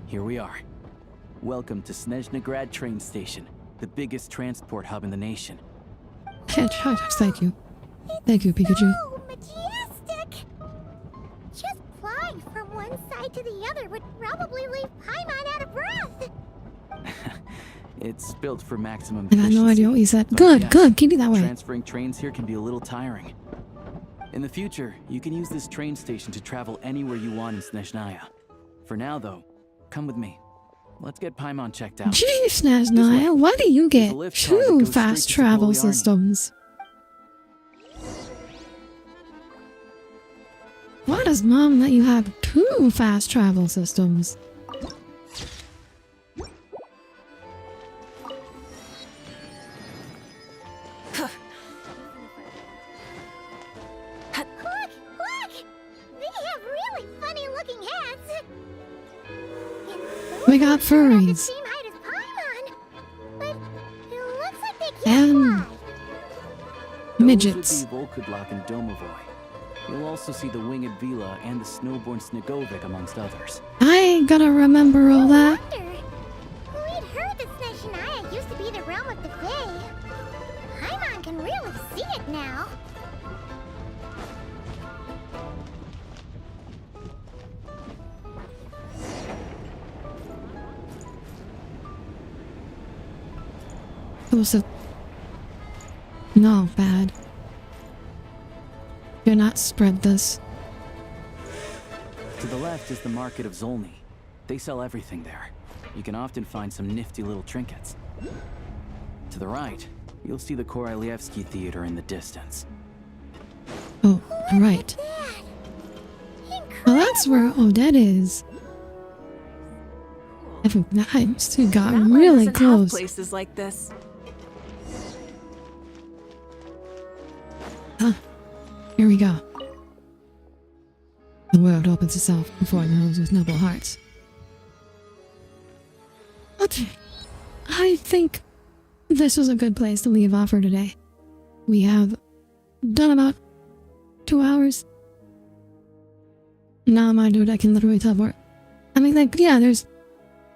Here we are. Welcome to Snezhnegrad train station, the biggest transport hub in the nation. Thank you. Thank you, Pikachu. So majestic! Just flying from one side to the other would probably leave Paimon out of breath. It's built for maximum I got no idea what you said. Good, yes, good, keep it that way. Transferring trains here can be a little tiring. In the future, you can use this train station to travel anywhere you want in Snezhnaya. For now, though, come with me. Let's get Paimon checked out. Gee, Snezhnaya, why do you get two fast travel systems? Why does Mom let you have two fast travel systems? We got furries. And midgets. Those would be Volkudlak and Domovoy. You'll also see the winged Vila and the snowborn Snegovik amongst others. I ain't gonna remember all that. We'd heard that Snezhnaya used to be the realm of the Fae. Paimon can really see it now. It was a... No, bad. Do not spread this. To the left is the Market of Zolny. They sell everything there. You can often find some nifty little trinkets. To the right, you'll see the Korolievsky Theater in the distance. Oh, right. Well, that's where Odette is. Nice. We got really close. Places like this. Huh. Here we go. The world opens itself before those with noble hearts. Okay. I think this was a good place to leave off for today. We have done about 2 hours. Now my dude, I can literally teleport. I mean, like, yeah, there's...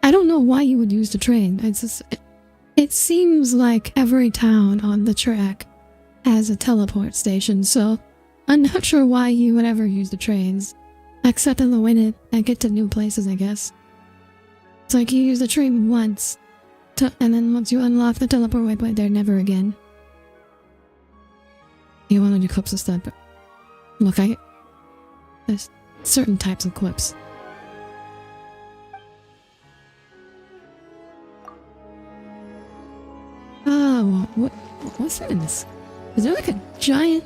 I don't know why you would use the train. It's just... It seems like every town on the track has a teleport station, so I'm not sure why you would ever use the trains. Except in the winter, I get to new places, I guess. It's like you use the train once, and then once you unlock the teleport waypoint, there never again. You want to do clips of stuff, but look, there's certain types of clips. Oh, what's this? Is there like a giant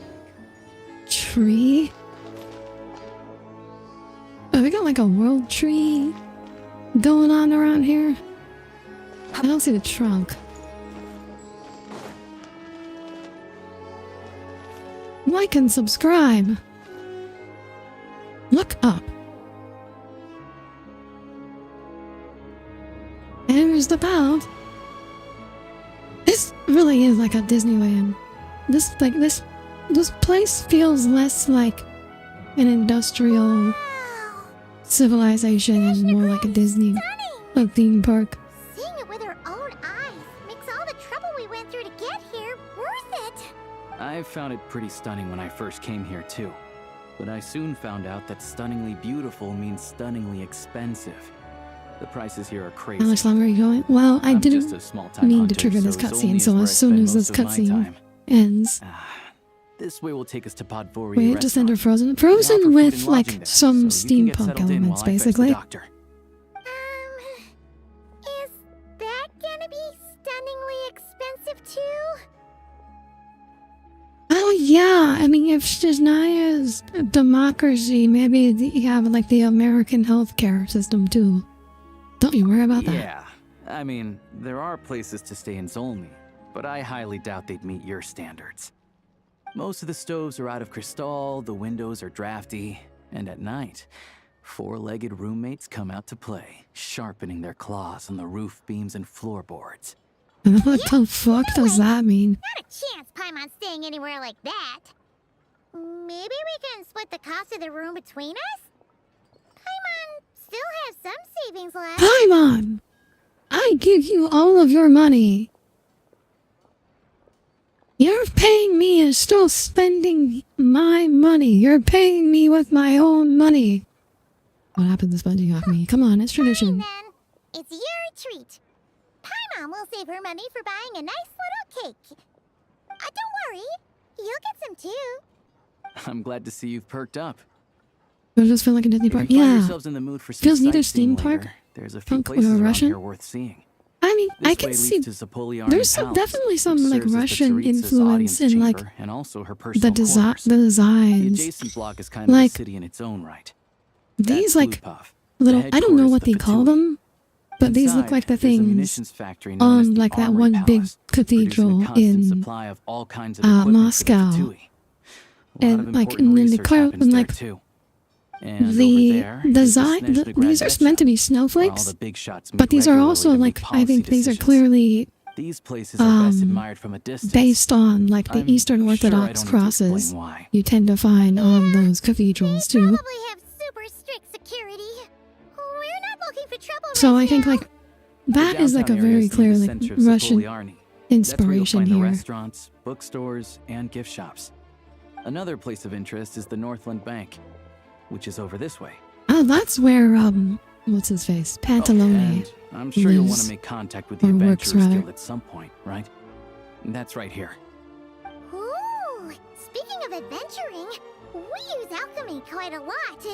tree? Oh, we got like a world tree going on around here. I don't see the trunk. Like and subscribe. Look up. There's the pound. This really is like a Disneyland. This place feels less like an industrial civilization and more like a Disney theme park. Seeing it with our own eyes makes all the trouble we went through to get here worth it. I found it pretty stunning when I first came here too. But I soon found out that stunningly beautiful means stunningly expensive. The prices here are crazy. How much longer are you going? Well, I didn't mean to trigger this cutscene, so as soon as this cutscene ends... This way will take us to Podvoria. Wait, just enter Frozen? Frozen with, like, some steampunk elements, basically. Is that gonna be stunningly expensive too? Oh yeah, I mean, if Snezhnaya's a democracy, maybe you have, like, the American healthcare system too. Don't you worry about that. Yeah, I mean, there are places to stay in Zolny, but I highly doubt they'd meet your standards. Most of the stoves are out of crystal, the windows are drafty, and at night, four-legged roommates come out to play, sharpening their claws on the roof beams and floorboards. What the fuck does that mean? Not a chance Paimon's staying anywhere like that. Maybe we can split the cost of the room between us? Paimon still has some savings left. Paimon! I give you all of your money. You're paying me and still spending my money. You're paying me with my own money. What happened to spending off me? Come on, it's tradition. Fine, then. It's your treat. Paimon will save her money for buying a nice little cake. Don't worry, you'll get some too. I'm glad to see you've perked up. Does this feel like a Disney park? Yeah. Feels neither theme park, there's a few punk, or places around Russian. here worth seeing. I mean, I can see there's definitely some like Russian influence in like and also her the designs. The adjacent block is kind of a city in its own right. These like little, I don't know what they call them, but these look like the things on like that one big cathedral in Moscow, and like in the car, and like. The design, these are meant to be snowflakes, but these are also like, I think these are clearly based on like the Eastern Orthodox crosses you tend to find on those cathedrals too. Probably have super strict security. We're not looking for trouble. So I think like that is like a very clear like Russian inspiration That's where you'll find the here. restaurants, bookstores, and gift shops. Another place of interest is the Northland Bank, which is over this way. Oh, that's where, what's his face? Pantalone. And I'm sure you'll want lives, to make contact with the or works, Adventurers rather. Guild at some point, right? That's right here. Ooh, speaking of adventuring, we use alchemy quite a lot. Do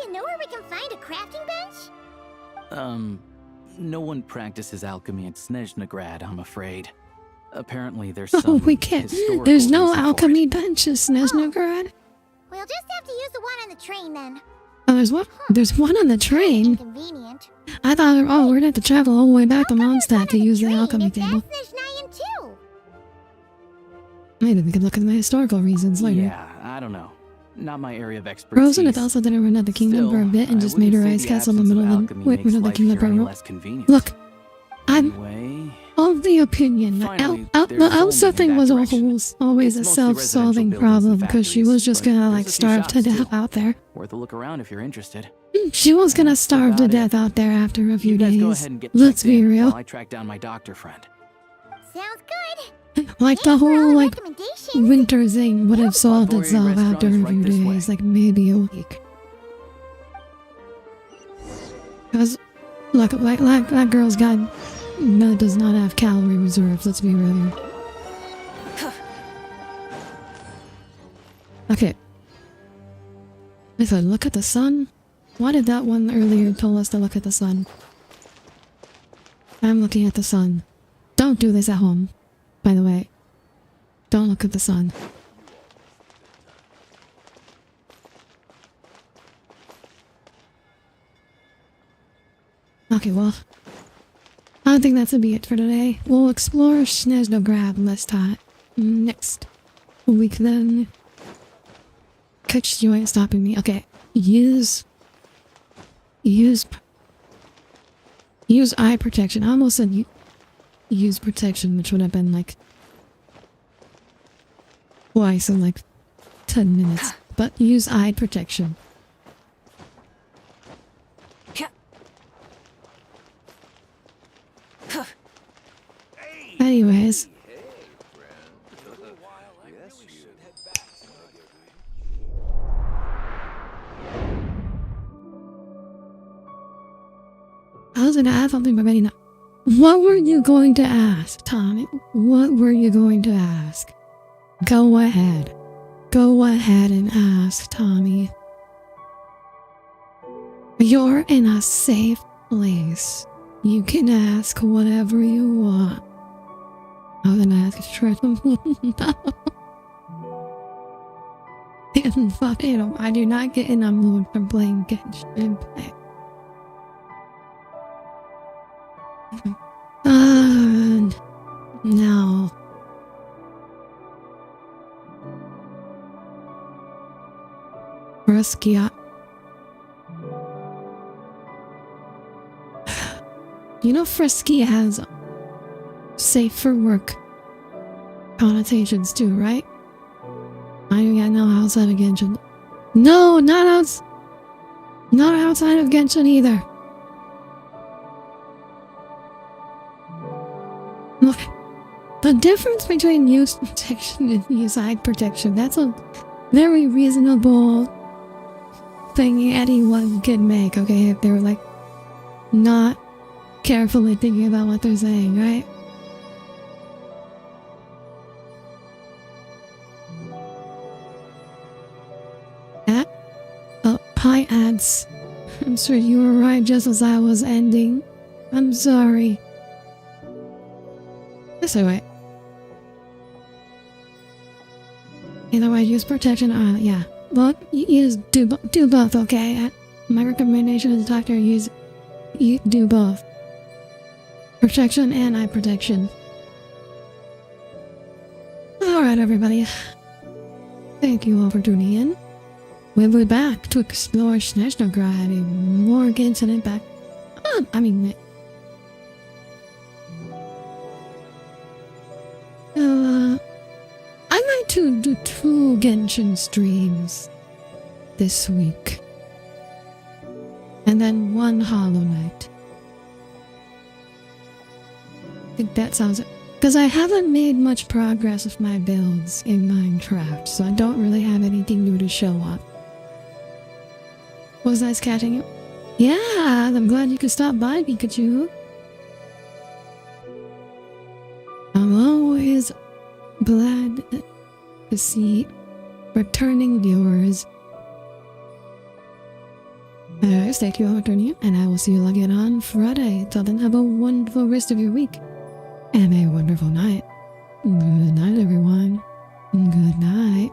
you know where we can find a crafting bench? No one practices alchemy at Snezhnegrad, I'm afraid. Apparently there's Oh, some we can't. historical There's no reason for alchemy it. bench in Snezhnegrad? We'll just have to use the one on the train then. Oh, there's one. There's one on the train. Convenient. I thought, oh, we're gonna have to travel all the way back to Mondstadt to use the alchemy table. Snezhnayan too. Maybe we could look at the historical reasons later. Yeah, I don't know. Not my area of expertise. Frozen had also didn't run out the kingdom for a bit and I just made her wouldn't ice say castle in the absence middle of alchemy the makes middle of the life kingdom here any for less convenient. Look, I'm Anyway, of the opinion that Finally, the there's Elsa only thing that was direction. always a It's mostly self-solving residential buildings and problem because she was just factories, gonna but like there's a few starve to shops, death too. out there. worth a look around if you're interested. She was gonna That's starve to about it. death out there after a few You guys go days. ahead and get Let's checked be in real. while I track down my doctor friend. Sounds good. Like the Thanks for all whole the like recommendations. winter thing would have solved Arboretum itself restaurant after is a right few this way. days, like maybe a week. Cause look, like that girl's got does not have calorie reserves. Let's be real here. Okay. I said, look at the sun. Why did that one earlier tell us to look at the sun? I'm looking at the sun. Don't do this at home, by the way. Don't look at the sun. Okay, well, I don't think that's gonna be it for today. We'll explore Snezhnograd next week then. Coach, you ain't stopping me. Okay, use eye protection. I almost said use protection, which would have been like twice in like 10 minutes. But use eye protection. Anyways. I was gonna ask something, but maybe not. What were you going to ask, Tommy? What were you going to ask? Go ahead. Go ahead and ask, Tommy. You're in a safe place. You can ask whatever you want. I was gonna ask if I do not get in a mood for playing Genshin Impact. No. Freskia. You know Freskia has safe for work connotations too, right? I got no outside of Genshin. No, not outside of Genshin either. Look, the difference between use protection and use eye protection, that's a very reasonable thing anyone can make, okay? If they're like not carefully thinking about what they're saying, right? Hi, ads. I'm sure you were right just as I was ending. I'm sorry. That's alright. Either way, use protection. Yeah. Well, do both, okay? My recommendation as a doctor, you do both. Protection and eye protection. Alright, everybody. Thank you all for tuning in. We'll be back to explore Snezhnograd and more Genshin Impact. I might do 2 Genshin streams this week. And then 1 Hollow Knight. I think that sounds Because I haven't made much progress with my builds in Minecraft, so I don't really have anything new to show up. Was nice catching you? Yeah, I'm glad you could stop by, Pikachu. I'm always glad to see returning viewers. Anyways, thank you all for turning in, and I will see you again on Friday. Till then, have a wonderful rest of your week, and a wonderful night. Good night, everyone. Good night.